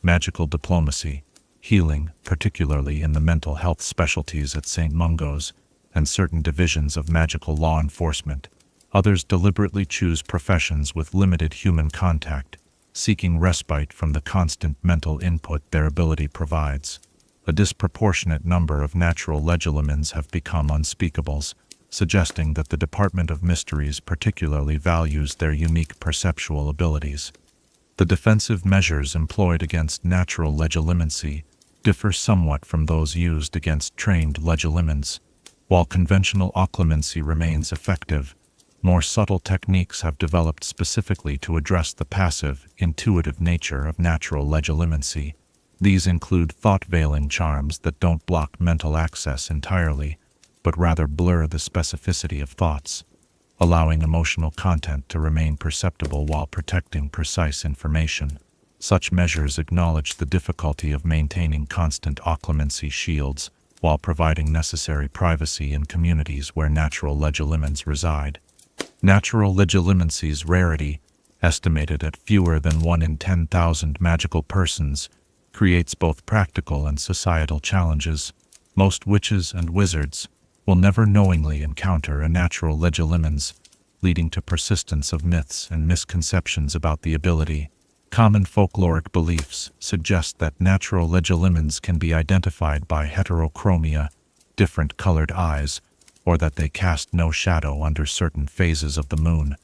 Magical diplomacy, healing, particularly in the mental health specialties at St. Mungo's, and certain divisions of magical law enforcement. Others deliberately choose professions with limited human contact, seeking respite from the constant mental input their ability provides. A disproportionate number of natural Legilimens have become unspeakables, suggesting that the Department of Mysteries particularly values their unique perceptual abilities. The defensive measures employed against natural Legilimency differ somewhat from those used against trained Legilimens. While conventional occlumency remains effective, more subtle techniques have developed specifically to address the passive, intuitive nature of natural Legilimency. These include thought-veiling charms that don't block mental access entirely, but rather blur the specificity of thoughts, allowing emotional content to remain perceptible while protecting precise information. Such measures acknowledge the difficulty of maintaining constant occlumency shields while providing necessary privacy in communities where natural Legilimens reside. Natural Legilimency's rarity, estimated at fewer than 1 in 10,000 magical persons, creates both practical and societal challenges. Most witches and wizards will never knowingly encounter a natural Legilimens, leading to persistence of myths and misconceptions about the ability. Common folkloric beliefs suggest that natural Legilimens can be identified by heterochromia, different colored eyes, or that they cast no shadow under certain phases of the moon,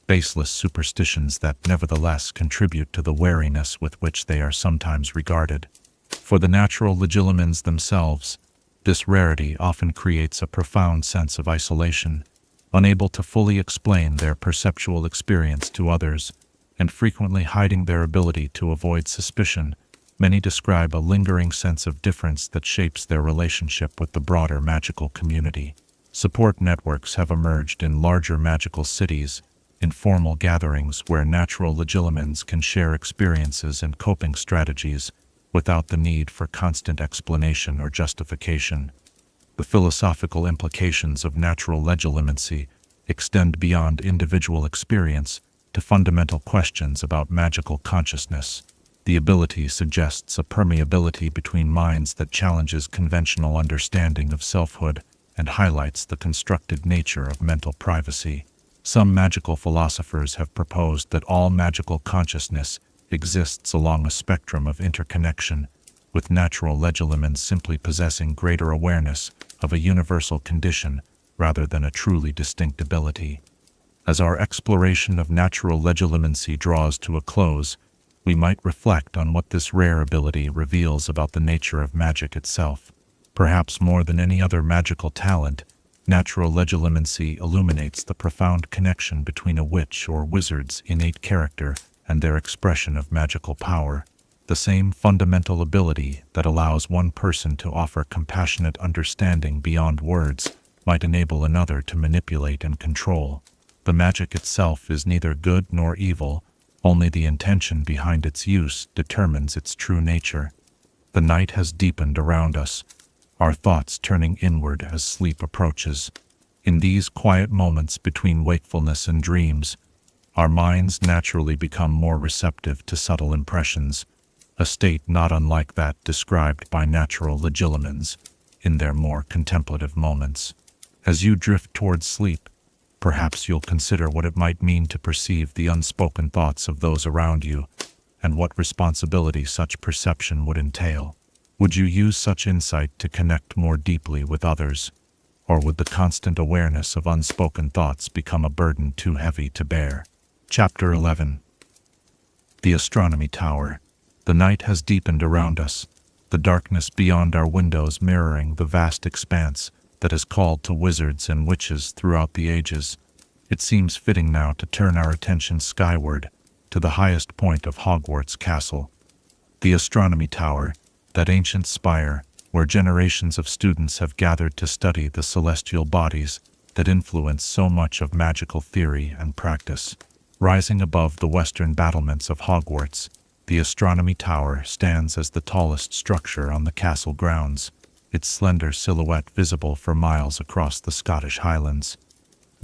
baseless superstitions that nevertheless contribute to the wariness with which they are sometimes regarded. For the natural Legilimens themselves, this rarity often creates a profound sense of isolation, unable to fully explain their perceptual experience to others, and frequently hiding their ability to avoid suspicion. Many describe a lingering sense of difference that shapes their relationship with the broader magical community. Support networks have emerged in larger magical cities, informal gatherings where natural Legilimens can share experiences and coping strategies, without the need for constant explanation or justification. The philosophical implications of natural legilimency extend beyond individual experience to fundamental questions about magical consciousness. The ability suggests a permeability between minds that challenges conventional understanding of selfhood and highlights the constructed nature of mental privacy. Some magical philosophers have proposed that all magical consciousness exists along a spectrum of interconnection, with natural legilimens simply possessing greater awareness of a universal condition rather than a truly distinct ability. As our exploration of natural legilimency draws to a close, we might reflect on what this rare ability reveals about the nature of magic itself. Perhaps more than any other magical talent, natural legilimency illuminates the profound connection between a witch or wizard's innate character and their expression of magical power. The same fundamental ability that allows one person to offer compassionate understanding beyond words might enable another to manipulate and control. The magic itself is neither good nor evil, only the intention behind its use determines its true nature. The night has deepened around us, our thoughts turning inward as sleep approaches. In these quiet moments between wakefulness and dreams, our minds naturally become more receptive to subtle impressions, a state not unlike that described by natural legilimens in their more contemplative moments. As you drift towards sleep, perhaps you'll consider what it might mean to perceive the unspoken thoughts of those around you, and what responsibility such perception would entail. Would you use such insight to connect more deeply with others, or would the constant awareness of unspoken thoughts become a burden too heavy to bear? Chapter 11. The Astronomy Tower. The night has deepened around us, the darkness beyond our windows mirroring the vast expanse that has called to wizards and witches throughout the ages. It seems fitting now to turn our attention skyward, to the highest point of Hogwarts Castle. The Astronomy Tower, that ancient spire where generations of students have gathered to study the celestial bodies that influence so much of magical theory and practice. Rising above the western battlements of Hogwarts, the Astronomy Tower stands as the tallest structure on the castle grounds, its slender silhouette visible for miles across the Scottish Highlands.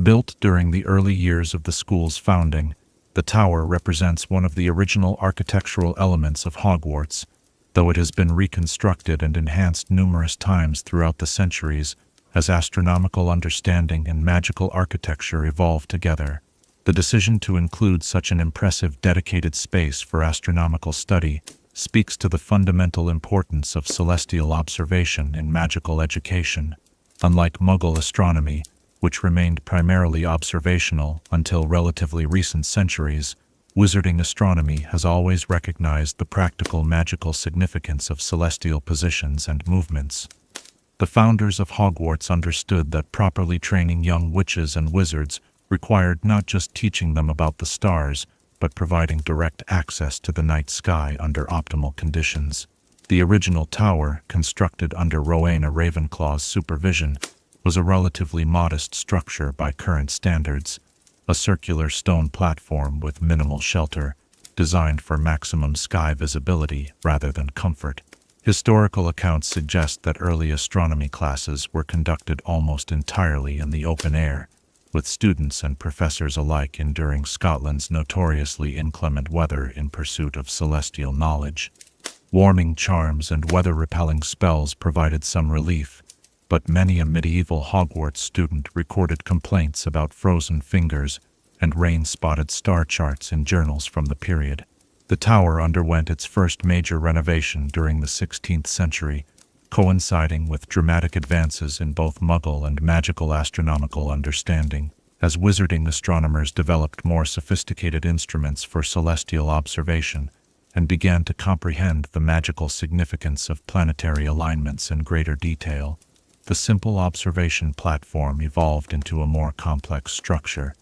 Built during the early years of the school's founding, the tower represents one of the original architectural elements of Hogwarts, though it has been reconstructed and enhanced numerous times throughout the centuries as astronomical understanding and magical architecture evolved together. The decision to include such an impressive dedicated space for astronomical study speaks to the fundamental importance of celestial observation in magical education. Unlike Muggle astronomy, which remained primarily observational until relatively recent centuries, wizarding astronomy has always recognized the practical magical significance of celestial positions and movements. The founders of Hogwarts understood that properly training young witches and wizards required not just teaching them about the stars, but providing direct access to the night sky under optimal conditions. The original tower, constructed under Rowena Ravenclaw's supervision, was a relatively modest structure by current standards, a circular stone platform with minimal shelter, designed for maximum sky visibility rather than comfort. Historical accounts suggest that early astronomy classes were conducted almost entirely in the open air, with students and professors alike enduring Scotland's notoriously inclement weather in pursuit of celestial knowledge. Warming charms and weather-repelling spells provided some relief, but many a medieval Hogwarts student recorded complaints about frozen fingers and rain-spotted star charts in journals from the period. The tower underwent its first major renovation during the 16th century, coinciding with dramatic advances in both Muggle and magical astronomical understanding, as wizarding astronomers developed more sophisticated instruments for celestial observation and began to comprehend the magical significance of planetary alignments in greater detail. The simple observation platform evolved into a more complex structure.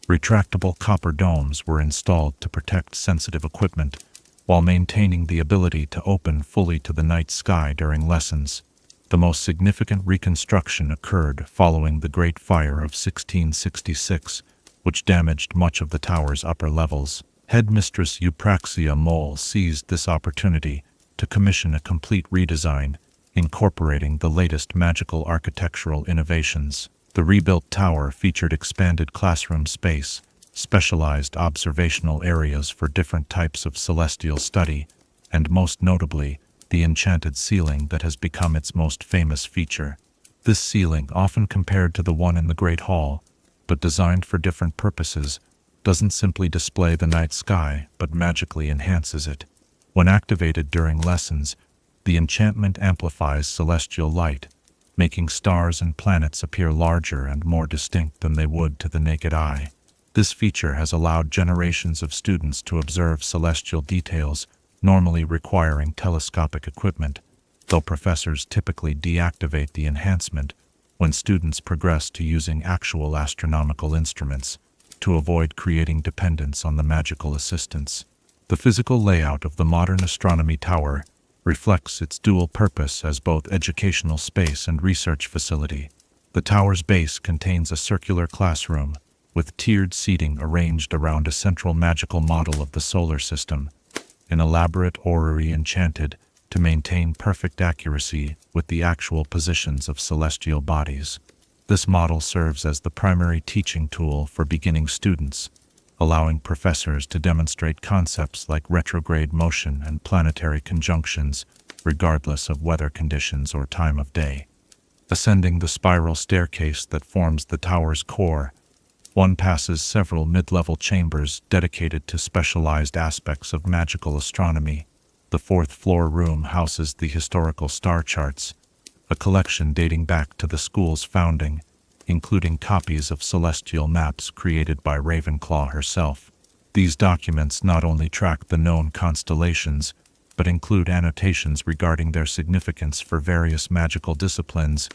Retractable copper domes were installed to protect sensitive equipment, while maintaining the ability to open fully to the night sky during lessons. The most significant reconstruction occurred following the Great Fire of 1666, which damaged much of the tower's upper levels. Headmistress Eupraxia Mole seized this opportunity to commission a complete redesign, incorporating the latest magical architectural innovations. The rebuilt tower featured expanded classroom space, specialized observational areas for different types of celestial study, and most notably, the enchanted ceiling that has become its most famous feature. This ceiling, often compared to the one in the Great Hall, but designed for different purposes, doesn't simply display the night sky, but magically enhances it. When activated during lessons, the enchantment amplifies celestial light, making stars and planets appear larger and more distinct than they would to the naked eye. This feature has allowed generations of students to observe celestial details, normally requiring telescopic equipment, though professors typically deactivate the enhancement when students progress to using actual astronomical instruments to avoid creating dependence on the magical assistants. The physical layout of the modern astronomy tower reflects its dual purpose as both educational space and research facility. The tower's base contains a circular classroom, with tiered seating arranged around a central magical model of the solar system, an elaborate orrery enchanted to maintain perfect accuracy with the actual positions of celestial bodies. This model serves as the primary teaching tool for beginning students, allowing professors to demonstrate concepts like retrograde motion and planetary conjunctions, regardless of weather conditions or time of day. Ascending the spiral staircase that forms the tower's core, one passes several mid-level chambers dedicated to specialized aspects of magical astronomy. The fourth-floor room houses the historical star charts, a collection dating back to the school's founding, including copies of celestial maps created by Ravenclaw herself. These documents not only track the known constellations, but include annotations regarding their significance for various magical disciplines,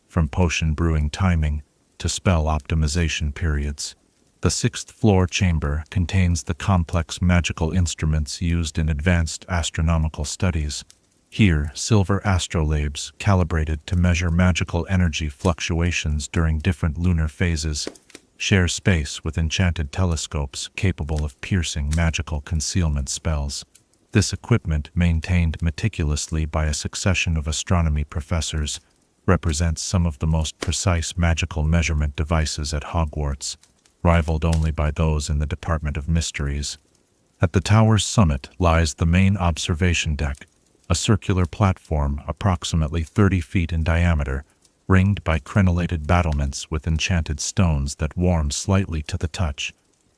from potion brewing timing to spell optimization periods. The sixth-floor chamber contains the complex magical instruments used in advanced astronomical studies. Here, silver astrolabes, calibrated to measure magical energy fluctuations during different lunar phases, share space with enchanted telescopes capable of piercing magical concealment spells. This equipment, maintained meticulously by a succession of astronomy professors, represents some of the most precise magical measurement devices at Hogwarts, rivaled only by those in the Department of Mysteries. At the tower's summit lies the main observation deck, a circular platform approximately 30 feet in diameter, ringed by crenellated battlements with enchanted stones that warm slightly to the touch,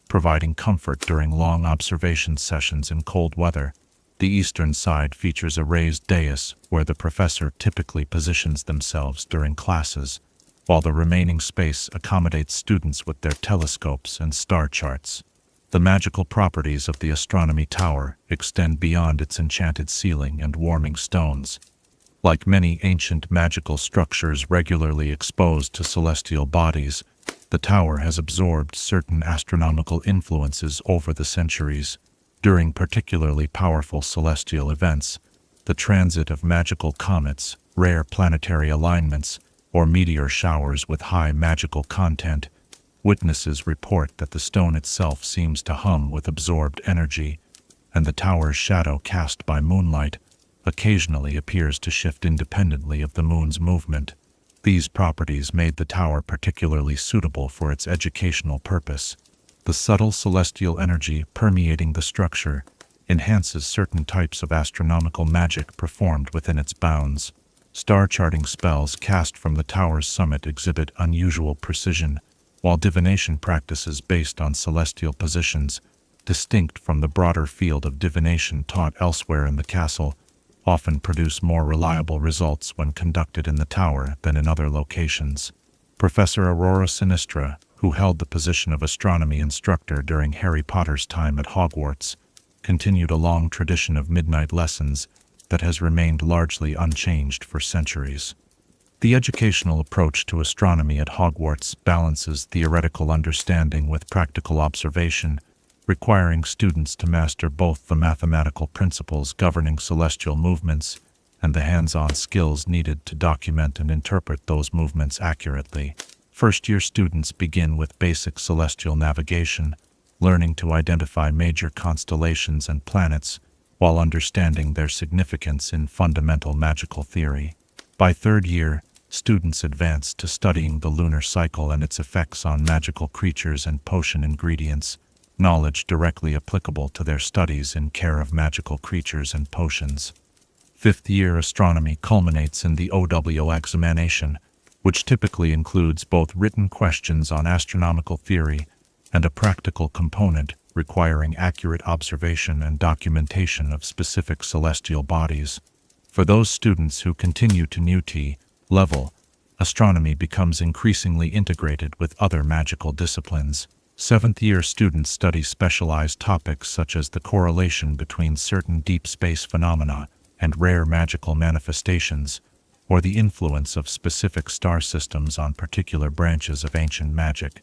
providing comfort during long observation sessions in cold weather. The eastern side features a raised dais where the professor typically positions themselves during classes, while the remaining space accommodates students with their telescopes and star charts. The magical properties of the astronomy tower extend beyond its enchanted ceiling and warming stones. Like many ancient magical structures regularly exposed to celestial bodies, the tower has absorbed certain astronomical influences over the centuries. During particularly powerful celestial events, the transit of magical comets, rare planetary alignments, or meteor showers with high magical content, witnesses report that the stone itself seems to hum with absorbed energy, and the tower's shadow cast by moonlight occasionally appears to shift independently of the moon's movement. These properties made the tower particularly suitable for its educational purpose. The subtle celestial energy permeating the structure enhances certain types of astronomical magic performed within its bounds. Star charting spells cast from the tower's summit exhibit unusual precision, while divination practices based on celestial positions, distinct from the broader field of divination taught elsewhere in the castle, often produce more reliable results when conducted in the tower than in other locations. Professor Aurora Sinistra, who held the position of astronomy instructor during Harry Potter's time at Hogwarts, continued a long tradition of midnight lessons that has remained largely unchanged for centuries. The educational approach to astronomy at Hogwarts balances theoretical understanding with practical observation, requiring students to master both the mathematical principles governing celestial movements and the hands-on skills needed to document and interpret those movements accurately. First-year students begin with basic celestial navigation, learning to identify major constellations and planets, while understanding their significance in fundamental magical theory. By third year, students advance to studying the lunar cycle and its effects on magical creatures and potion ingredients, knowledge directly applicable to their studies in care of magical creatures and potions. Fifth year astronomy culminates in the OWO examination, which typically includes both written questions on astronomical theory and a practical component requiring accurate observation and documentation of specific celestial bodies. For those students who continue to new T level, astronomy becomes increasingly integrated with other magical disciplines. Seventh-year students study specialized topics such as the correlation between certain deep space phenomena and rare magical manifestations, or the influence of specific star systems on particular branches of ancient magic.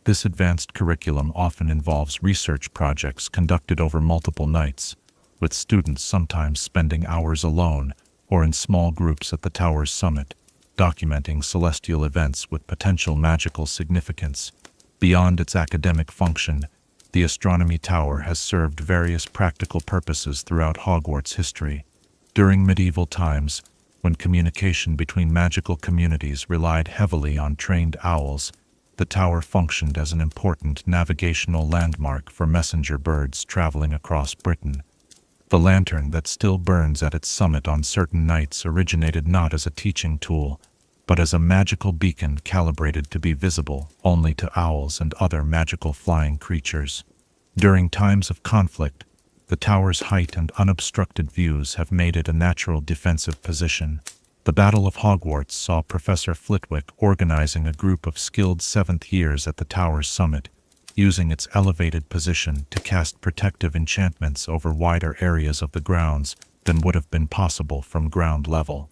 This advanced curriculum often involves research projects conducted over multiple nights, with students sometimes spending hours alone or in small groups at the tower's summit, documenting celestial events with potential magical significance. Beyond its academic function, the Astronomy Tower has served various practical purposes throughout Hogwarts history. During medieval times, when communication between magical communities relied heavily on trained owls, the tower functioned as an important navigational landmark for messenger birds traveling across Britain. The lantern that still burns at its summit on certain nights originated not as a teaching tool, but as a magical beacon calibrated to be visible only to owls and other magical flying creatures. During times of conflict, the tower's height and unobstructed views have made it a natural defensive position. The Battle of Hogwarts saw Professor Flitwick organizing a group of skilled seventh years at the tower's summit, using its elevated position to cast protective enchantments over wider areas of the grounds than would have been possible from ground level.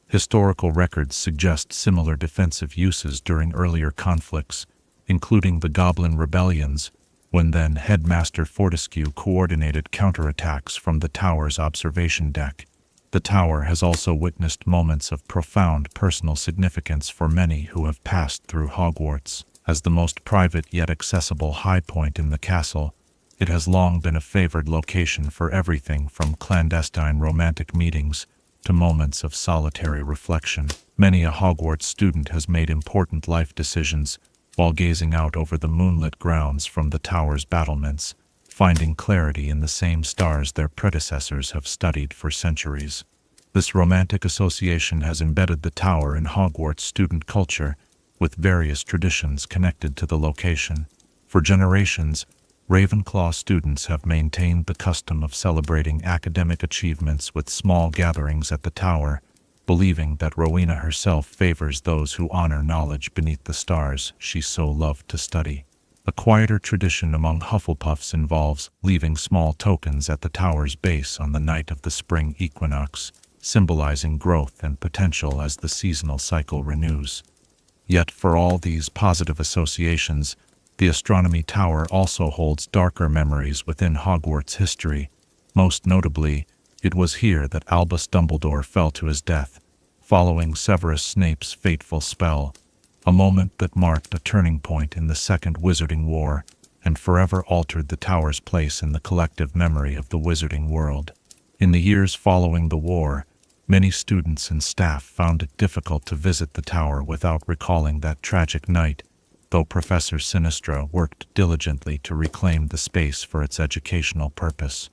Historical records suggest similar defensive uses during earlier conflicts, including the Goblin Rebellions, when then Headmaster Fortescue coordinated counterattacks from the tower's observation deck. The tower has also witnessed moments of profound personal significance for many who have passed through Hogwarts. As the most private yet accessible high point in the castle, it has long been a favored location for everything from clandestine romantic meetings to moments of solitary reflection. Many a Hogwarts student has made important life decisions while gazing out over the moonlit grounds from the tower's battlements, finding clarity in the same stars their predecessors have studied for centuries. This romantic association has embedded the tower in Hogwarts student culture, with various traditions connected to the location. For generations, Ravenclaw students have maintained the custom of celebrating academic achievements with small gatherings at the tower, believing that Rowena herself favors those who honor knowledge beneath the stars she so loved to study. A quieter tradition among Hufflepuffs involves leaving small tokens at the tower's base on the night of the spring equinox, symbolizing growth and potential as the seasonal cycle renews. Yet for all these positive associations, the Astronomy Tower also holds darker memories within Hogwarts history. Most notably, it was here that Albus Dumbledore fell to his death, following Severus Snape's fateful spell, a moment that marked a turning point in the Second Wizarding War and forever altered the tower's place in the collective memory of the wizarding world. In the years following the war, many students and staff found it difficult to visit the tower without recalling that tragic night, though Professor Sinistra worked diligently to reclaim the space for its educational purpose.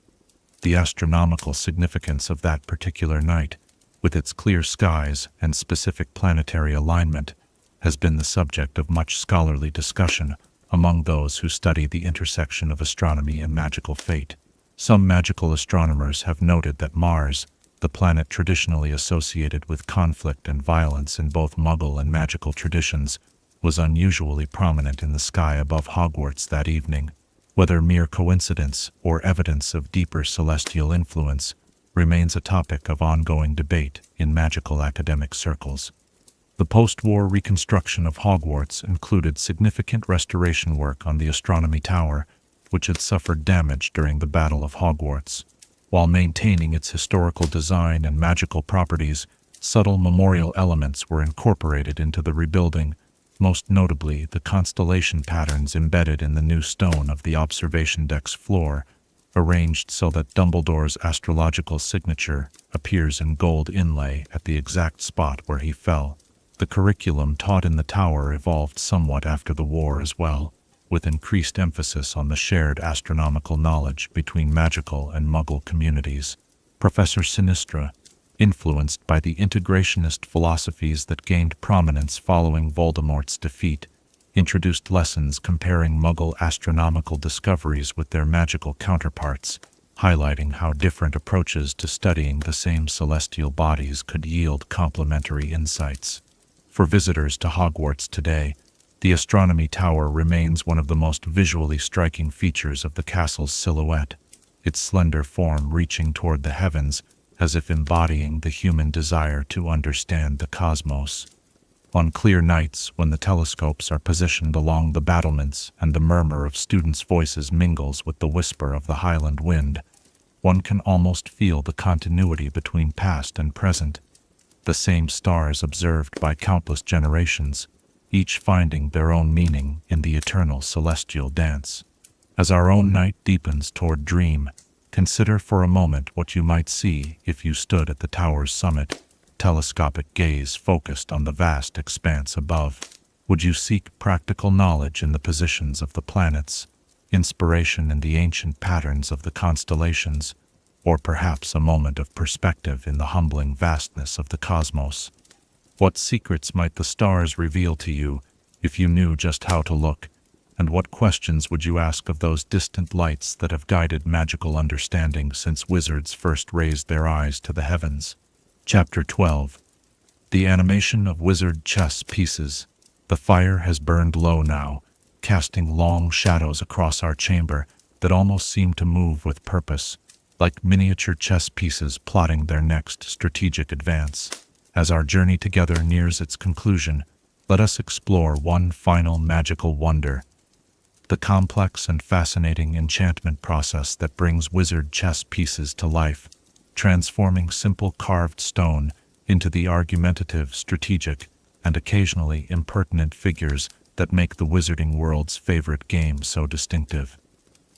The astronomical significance of that particular night, with its clear skies and specific planetary alignment, has been the subject of much scholarly discussion among those who study the intersection of astronomy and magical fate. Some magical astronomers have noted that Mars, the planet traditionally associated with conflict and violence in both Muggle and magical traditions, was unusually prominent in the sky above Hogwarts that evening. Whether mere coincidence or evidence of deeper celestial influence remains a topic of ongoing debate in magical academic circles. The post-war reconstruction of Hogwarts included significant restoration work on the Astronomy Tower, which had suffered damage during the Battle of Hogwarts. While maintaining its historical design and magical properties, subtle memorial elements were incorporated into the rebuilding, most notably the constellation patterns embedded in the new stone of the observation deck's floor, arranged so that Dumbledore's astrological signature appears in gold inlay at the exact spot where he fell. The curriculum taught in the tower evolved somewhat after the war as well, with increased emphasis on the shared astronomical knowledge between magical and Muggle communities. Professor Sinistra, influenced by the integrationist philosophies that gained prominence following Voldemort's defeat, introduced lessons comparing Muggle astronomical discoveries with their magical counterparts, highlighting how different approaches to studying the same celestial bodies could yield complementary insights. For visitors to Hogwarts today, the Astronomy Tower remains one of the most visually striking features of the castle's silhouette, its slender form reaching toward the heavens as if embodying the human desire to understand the cosmos. On clear nights, when the telescopes are positioned along the battlements and the murmur of students' voices mingles with the whisper of the Highland wind, one can almost feel the continuity between past and present, the same stars observed by countless generations, each finding their own meaning in the eternal celestial dance. As our own night deepens toward dream, consider for a moment what you might see if you stood at the tower's summit, telescopic gaze focused on the vast expanse above. Would you seek practical knowledge in the positions of the planets, inspiration in the ancient patterns of the constellations, or perhaps a moment of perspective in the humbling vastness of the cosmos? What secrets might the stars reveal to you if you knew just how to look, and what questions would you ask of those distant lights that have guided magical understanding since wizards first raised their eyes to the heavens? Chapter 12. The animation of wizard chess pieces. The fire has burned low now, casting long shadows across our chamber that almost seem to move with purpose, like miniature chess pieces plotting their next strategic advance. As our journey together nears its conclusion, let us explore one final magical wonder: the complex and fascinating enchantment process that brings wizard chess pieces to life, transforming simple carved stone into the argumentative, strategic, and occasionally impertinent figures that make the wizarding world's favorite game so distinctive.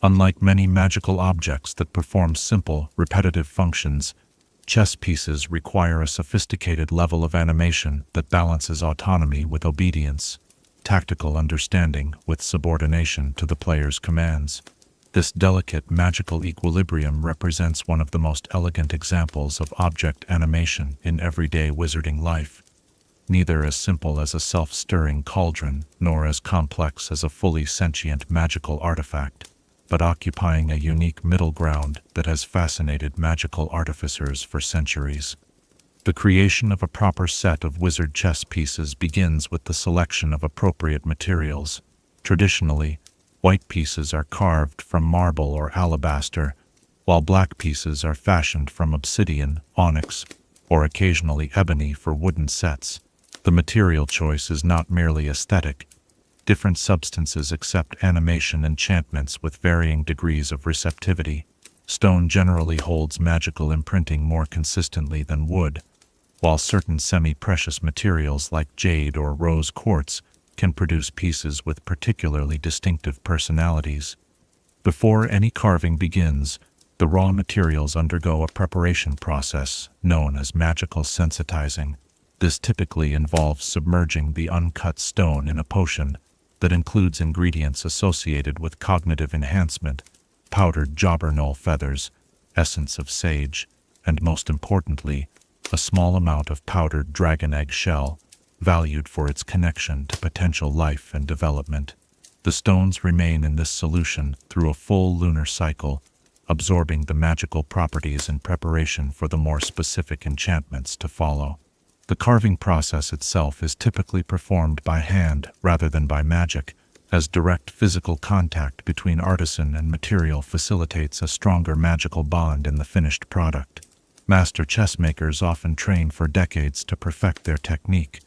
Unlike many magical objects that perform simple, repetitive functions, chess pieces require a sophisticated level of animation that balances autonomy with obedience, tactical understanding with subordination to the player's commands. This delicate magical equilibrium represents one of the most elegant examples of object animation in everyday wizarding life, neither as simple as a self-stirring cauldron nor as complex as a fully sentient magical artifact, but occupying a unique middle ground that has fascinated magical artificers for centuries. The creation of a proper set of wizard chess pieces begins with the selection of appropriate materials. Traditionally, white pieces are carved from marble or alabaster, while black pieces are fashioned from obsidian, onyx, or occasionally ebony for wooden sets. The material choice is not merely aesthetic. Different substances accept animation enchantments with varying degrees of receptivity. Stone generally holds magical imprinting more consistently than wood, while certain semi-precious materials like jade or rose quartz can produce pieces with particularly distinctive personalities. Before any carving begins, the raw materials undergo a preparation process known as magical sensitizing. This typically involves submerging the uncut stone in a potion that includes ingredients associated with cognitive enhancement, powdered jobberknoll feathers, essence of sage, and most importantly, a small amount of powdered dragon egg shell, valued for its connection to potential life and development. The stones remain in this solution through a full lunar cycle, absorbing the magical properties in preparation for the more specific enchantments to follow. The carving process itself is typically performed by hand rather than by magic, as direct physical contact between artisan and material facilitates a stronger magical bond in the finished product. Master chess makers often train for decades to perfect their technique,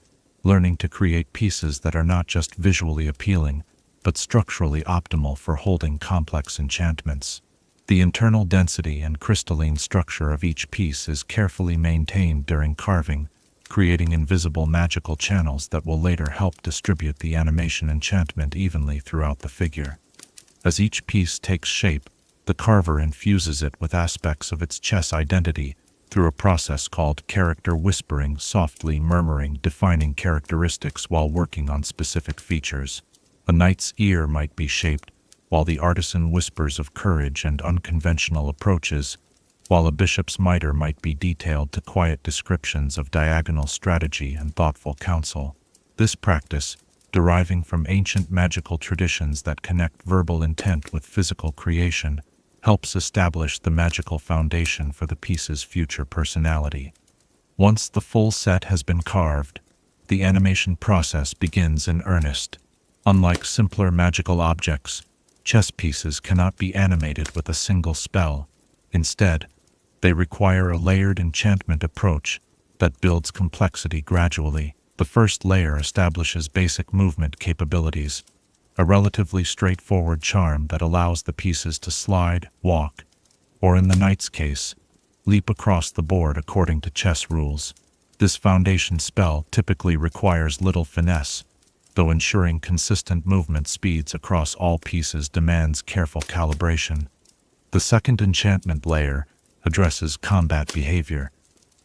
learning to create pieces that are not just visually appealing, but structurally optimal for holding complex enchantments. The internal density and crystalline structure of each piece is carefully maintained during carving, creating invisible magical channels that will later help distribute the animation enchantment evenly throughout the figure. As each piece takes shape, The carver infuses it with aspects of its chess identity through a process called character whispering, softly murmuring, defining characteristics while working on specific features. A knight's ear might be shaped, while the artisan whispers of courage and unconventional approaches, while a bishop's mitre might be detailed to quiet descriptions of diagonal strategy and thoughtful counsel. This practice, deriving from ancient magical traditions that connect verbal intent with physical creation, helps establish the magical foundation for the piece's future personality. Once the full set has been carved, the animation process begins in earnest. Unlike simpler magical objects, chess pieces cannot be animated with a single spell. Instead, they require a layered enchantment approach that builds complexity gradually. The first layer establishes basic movement capabilities, a relatively straightforward charm that allows the pieces to slide, walk, or in the knight's case, leap across the board according to chess rules. This foundation spell typically requires little finesse, though ensuring consistent movement speeds across all pieces demands careful calibration. The second enchantment layer addresses combat behavior,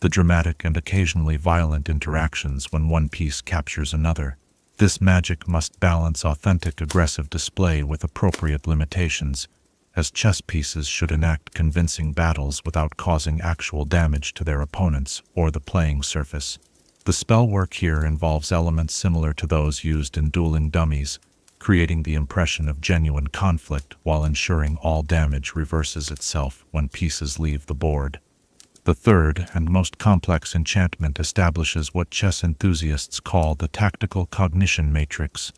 the dramatic and occasionally violent interactions when one piece captures another. This magic must balance authentic aggressive display with appropriate limitations, as chess pieces should enact convincing battles without causing actual damage to their opponents or the playing surface. The spell work here involves elements similar to those used in dueling dummies, creating the impression of genuine conflict while ensuring all damage reverses itself when pieces leave the board. The third and most complex enchantment establishes what chess enthusiasts call the tactical cognition matrix,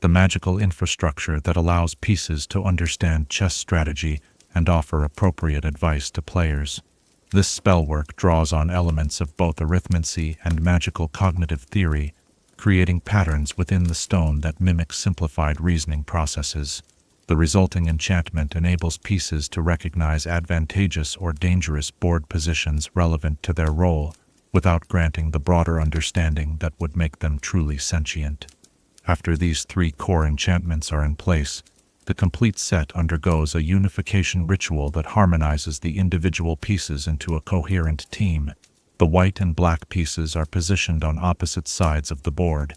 the magical infrastructure that allows pieces to understand chess strategy and offer appropriate advice to players. This spellwork draws on elements of both arithmancy and magical cognitive theory, creating patterns within the stone that mimic simplified reasoning processes. The resulting enchantment enables pieces to recognize advantageous or dangerous board positions relevant to their role, without granting the broader understanding that would make them truly sentient. After these three core enchantments are in place, the complete set undergoes a unification ritual that harmonizes the individual pieces into a coherent team. The white and black pieces are positioned on opposite sides of the board,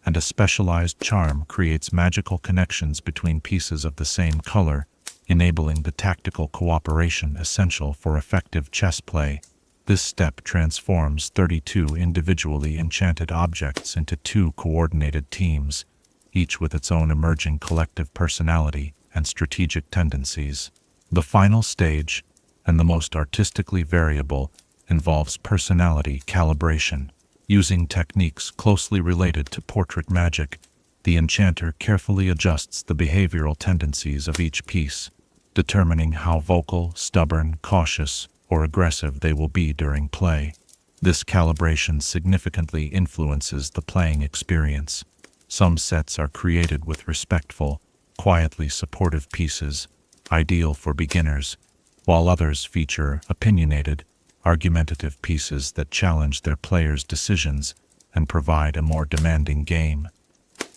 and a specialized charm creates magical connections between pieces of the same color, enabling the tactical cooperation essential for effective chess play. This step transforms 32 individually enchanted objects into 2 coordinated teams, each with its own emerging collective personality and strategic tendencies. The final stage, and the most artistically variable, involves personality calibration. Using techniques closely related to portrait magic, the enchanter carefully adjusts the behavioral tendencies of each piece, determining how vocal, stubborn, cautious, or aggressive they will be during play. This calibration significantly influences the playing experience. Some sets are created with respectful, quietly supportive pieces, ideal for beginners, while others feature opinionated, argumentative pieces that challenge their players' decisions and provide a more demanding game.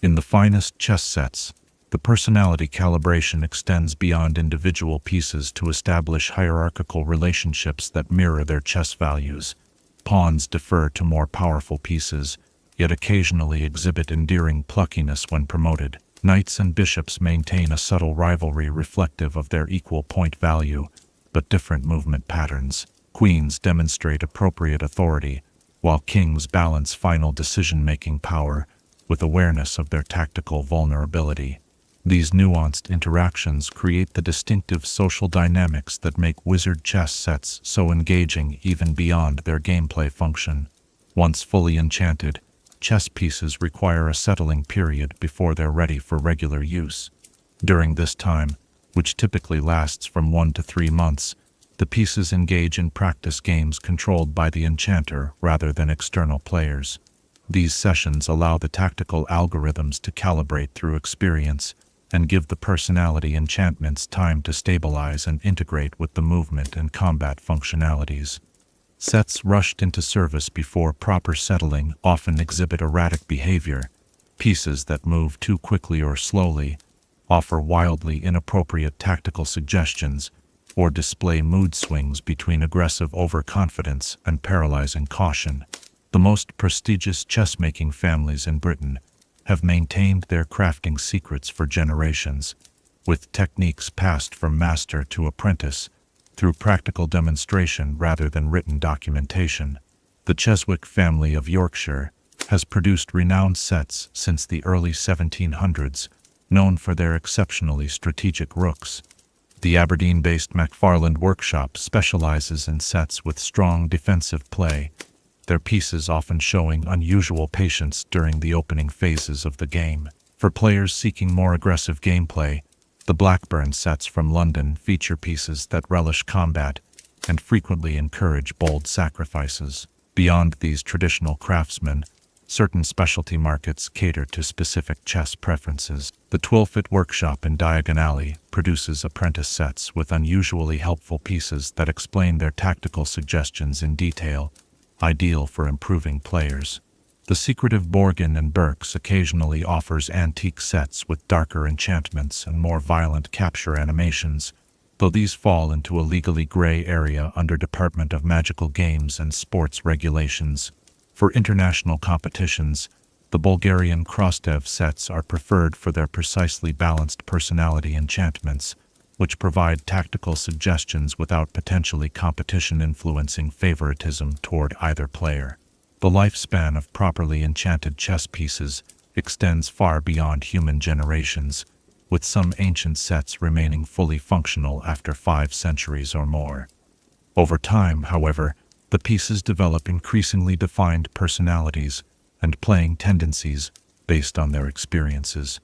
In the finest chess sets, the personality calibration extends beyond individual pieces to establish hierarchical relationships that mirror their chess values. Pawns defer to more powerful pieces, yet occasionally exhibit endearing pluckiness when promoted. Knights and bishops maintain a subtle rivalry reflective of their equal point value, but different movement patterns. Queens demonstrate appropriate authority, while kings balance final decision-making power with awareness of their tactical vulnerability. These nuanced interactions create the distinctive social dynamics that make wizard chess sets so engaging even beyond their gameplay function. Once fully enchanted, chess pieces require a settling period before they're ready for regular use. During this time, which typically lasts from 1 to 3 months, the pieces engage in practice games controlled by the enchanter rather than external players. These sessions allow the tactical algorithms to calibrate through experience and give the personality enchantments time to stabilize and integrate with the movement and combat functionalities. Sets rushed into service before proper settling often exhibit erratic behavior. Pieces that move too quickly or slowly, offer wildly inappropriate tactical suggestions, or display mood swings between aggressive overconfidence and paralyzing caution. The most prestigious chess-making families in Britain have maintained their crafting secrets for generations, with techniques passed from master to apprentice through practical demonstration rather than written documentation. The Cheswick family of Yorkshire has produced renowned sets since the early 1700s, known for their exceptionally strategic rooks. The Aberdeen-based McFarland Workshop specializes in sets with strong defensive play, their pieces often showing unusual patience during the opening phases of the game. For players seeking more aggressive gameplay, the Blackburn sets from London feature pieces that relish combat and frequently encourage bold sacrifices. Beyond these traditional craftsmen, certain specialty markets cater to specific chess preferences. The Twilfit Workshop in Diagon Alley produces apprentice sets with unusually helpful pieces that explain their tactical suggestions in detail, ideal for improving players. The secretive Borgin and Burke's occasionally offers antique sets with darker enchantments and more violent capture animations, though these fall into a legally gray area under Department of Magical Games and Sports regulations. For international competitions, the Bulgarian Krostev sets are preferred for their precisely balanced personality enchantments, which provide tactical suggestions without potentially competition-influencing favoritism toward either player. The lifespan of properly enchanted chess pieces extends far beyond human generations, with some ancient sets remaining fully functional after 5 centuries or more. Over time, however, the pieces develop increasingly defined personalities and playing tendencies based on their experiences.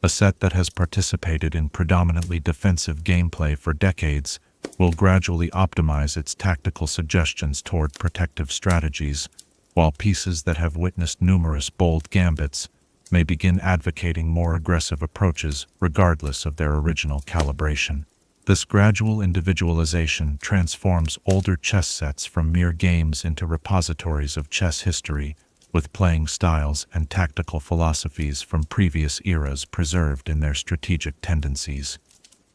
A set that has participated in predominantly defensive gameplay for decades will gradually optimize its tactical suggestions toward protective strategies, while pieces that have witnessed numerous bold gambits may begin advocating more aggressive approaches regardless of their original calibration. This gradual individualization transforms older chess sets from mere games into repositories of chess history, with playing styles and tactical philosophies from previous eras preserved in their strategic tendencies.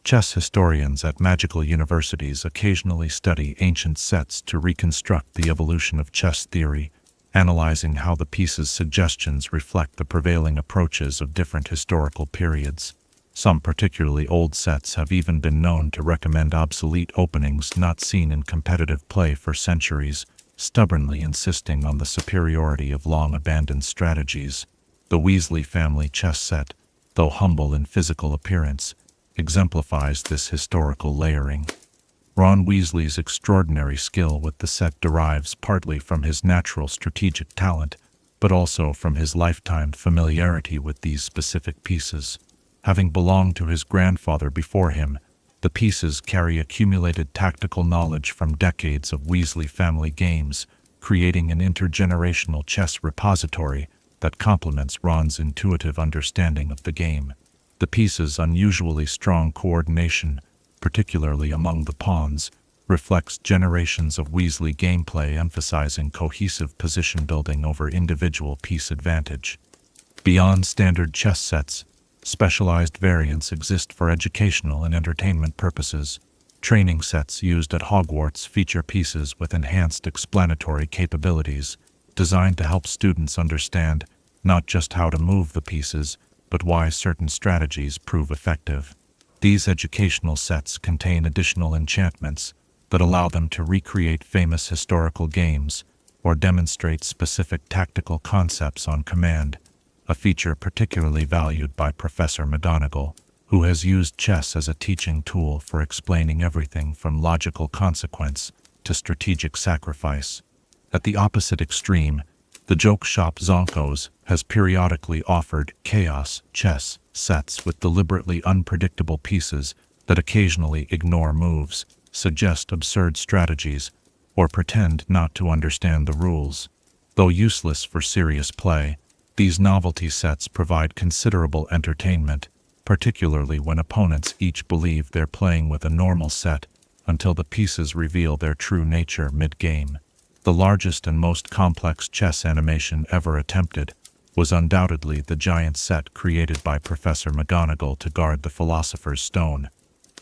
Chess historians at magical universities occasionally study ancient sets to reconstruct the evolution of chess theory, analyzing how the piece's suggestions reflect the prevailing approaches of different historical periods. Some particularly old sets have even been known to recommend obsolete openings not seen in competitive play for centuries, stubbornly insisting on the superiority of long-abandoned strategies. The Weasley family chess set, though humble in physical appearance, exemplifies this historical layering. Ron Weasley's extraordinary skill with the set derives partly from his natural strategic talent, but also from his lifetime familiarity with these specific pieces. Having belonged to his grandfather before him, the pieces carry accumulated tactical knowledge from decades of Weasley family games, creating an intergenerational chess repository that complements Ron's intuitive understanding of the game. The piece's unusually strong coordination, particularly among the pawns, reflects generations of Weasley gameplay emphasizing cohesive position building over individual piece advantage. Beyond standard chess sets, specialized variants exist for educational and entertainment purposes. Training sets used at Hogwarts feature pieces with enhanced explanatory capabilities, designed to help students understand not just how to move the pieces, but why certain strategies prove effective. These educational sets contain additional enchantments that allow them to recreate famous historical games or demonstrate specific tactical concepts on command, a feature particularly valued by Professor McGonagall, who has used chess as a teaching tool for explaining everything from logical consequence to strategic sacrifice. At the opposite extreme, the joke shop Zonkos has periodically offered chaos chess sets with deliberately unpredictable pieces that occasionally ignore moves, suggest absurd strategies, or pretend not to understand the rules. Though useless for serious play, these novelty sets provide considerable entertainment, particularly when opponents each believe they're playing with a normal set until the pieces reveal their true nature mid-game. The largest and most complex chess animation ever attempted, was undoubtedly the giant set created by Professor McGonagall to guard the Philosopher's Stone.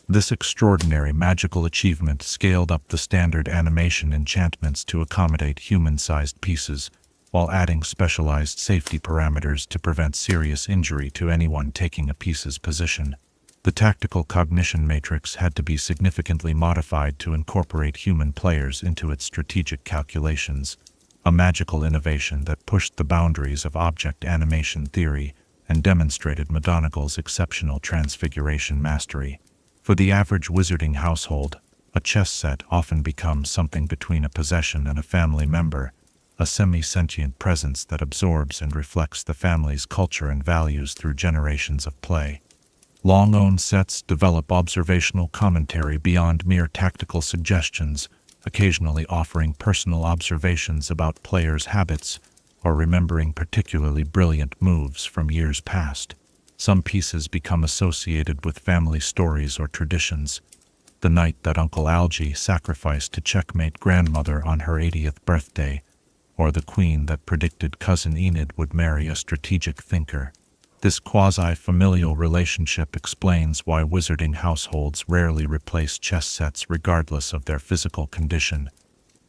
This extraordinary magical achievement scaled up the standard animation enchantments to accommodate human-sized pieces, while adding specialized safety parameters to prevent serious injury to anyone taking a piece's position. The tactical cognition matrix had to be significantly modified to incorporate human players into its strategic calculations, a magical innovation that pushed the boundaries of object animation theory and demonstrated McGonagall's exceptional transfiguration mastery. For the average wizarding household, a chess set often becomes something between a possession and a family member, a semi-sentient presence that absorbs and reflects the family's culture and values through generations of play. Long-owned sets develop observational commentary beyond mere tactical suggestions, occasionally offering personal observations about players' habits or remembering particularly brilliant moves from years past. Some pieces become associated with family stories or traditions. The night that Uncle Algy sacrificed to checkmate grandmother on her 80th birthday, or the queen that predicted cousin Enid would marry a strategic thinker. This quasi-familial relationship explains why wizarding households rarely replace chess sets regardless of their physical condition.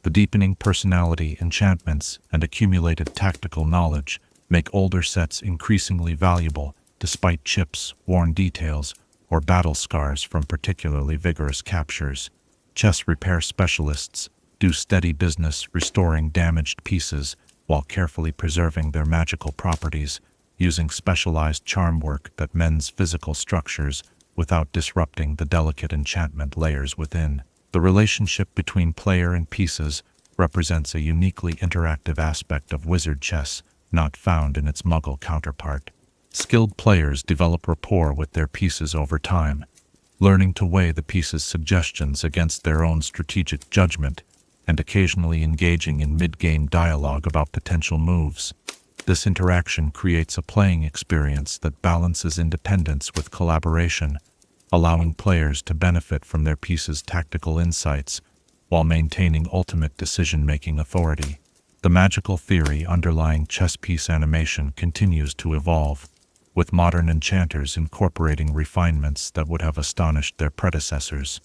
The deepening personality, enchantments, and accumulated tactical knowledge make older sets increasingly valuable, despite chips, worn details, or battle scars from particularly vigorous captures. Chess repair specialists do steady business restoring damaged pieces while carefully preserving their magical properties, using specialized charm work that mends physical structures without disrupting the delicate enchantment layers within. The relationship between player and pieces represents a uniquely interactive aspect of wizard chess not found in its Muggle counterpart. Skilled players develop rapport with their pieces over time, learning to weigh the piece's suggestions against their own strategic judgment and occasionally engaging in mid-game dialogue about potential moves. This interaction creates a playing experience that balances independence with collaboration, allowing players to benefit from their piece's tactical insights while maintaining ultimate decision-making authority. The magical theory underlying chess piece animation continues to evolve, with modern enchanters incorporating refinements that would have astonished their predecessors.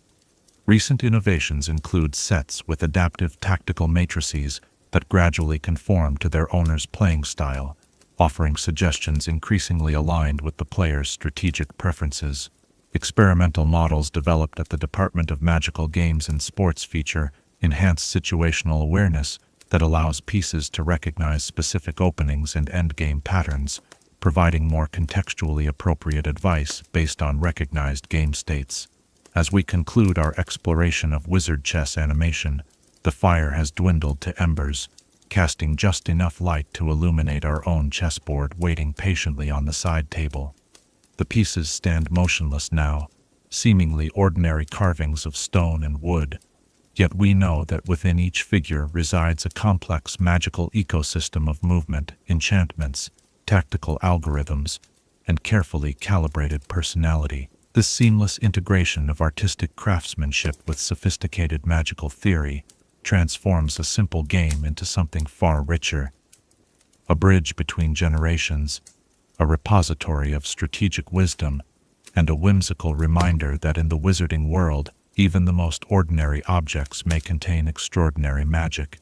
Recent innovations include sets with adaptive tactical matrices that gradually conform to their owner's playing style, offering suggestions increasingly aligned with the player's strategic preferences. Experimental models developed at the Department of Magical Games and Sports feature enhanced situational awareness that allows pieces to recognize specific openings and endgame patterns, providing more contextually appropriate advice based on recognized game states. As we conclude our exploration of wizard chess animation, the fire has dwindled to embers, casting just enough light to illuminate our own chessboard waiting patiently on the side table. The pieces stand motionless now, seemingly ordinary carvings of stone and wood, yet we know that within each figure resides a complex magical ecosystem of movement, enchantments, tactical algorithms, and carefully calibrated personality. This seamless integration of artistic craftsmanship with sophisticated magical theory transforms a simple game into something far richer. A bridge between generations, a repository of strategic wisdom, and a whimsical reminder that in the wizarding world, even the most ordinary objects may contain extraordinary magic.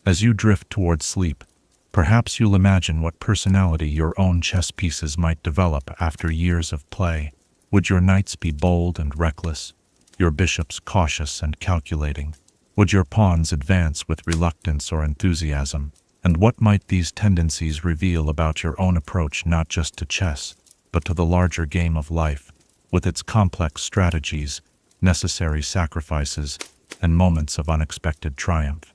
As you drift toward sleep, perhaps you'll imagine what personality your own chess pieces might develop after years of play. Would your knights be bold and reckless, your bishops cautious and calculating? Would your pawns advance with reluctance or enthusiasm? And what might these tendencies reveal about your own approach not just to chess, but to the larger game of life, with its complex strategies, necessary sacrifices, and moments of unexpected triumph?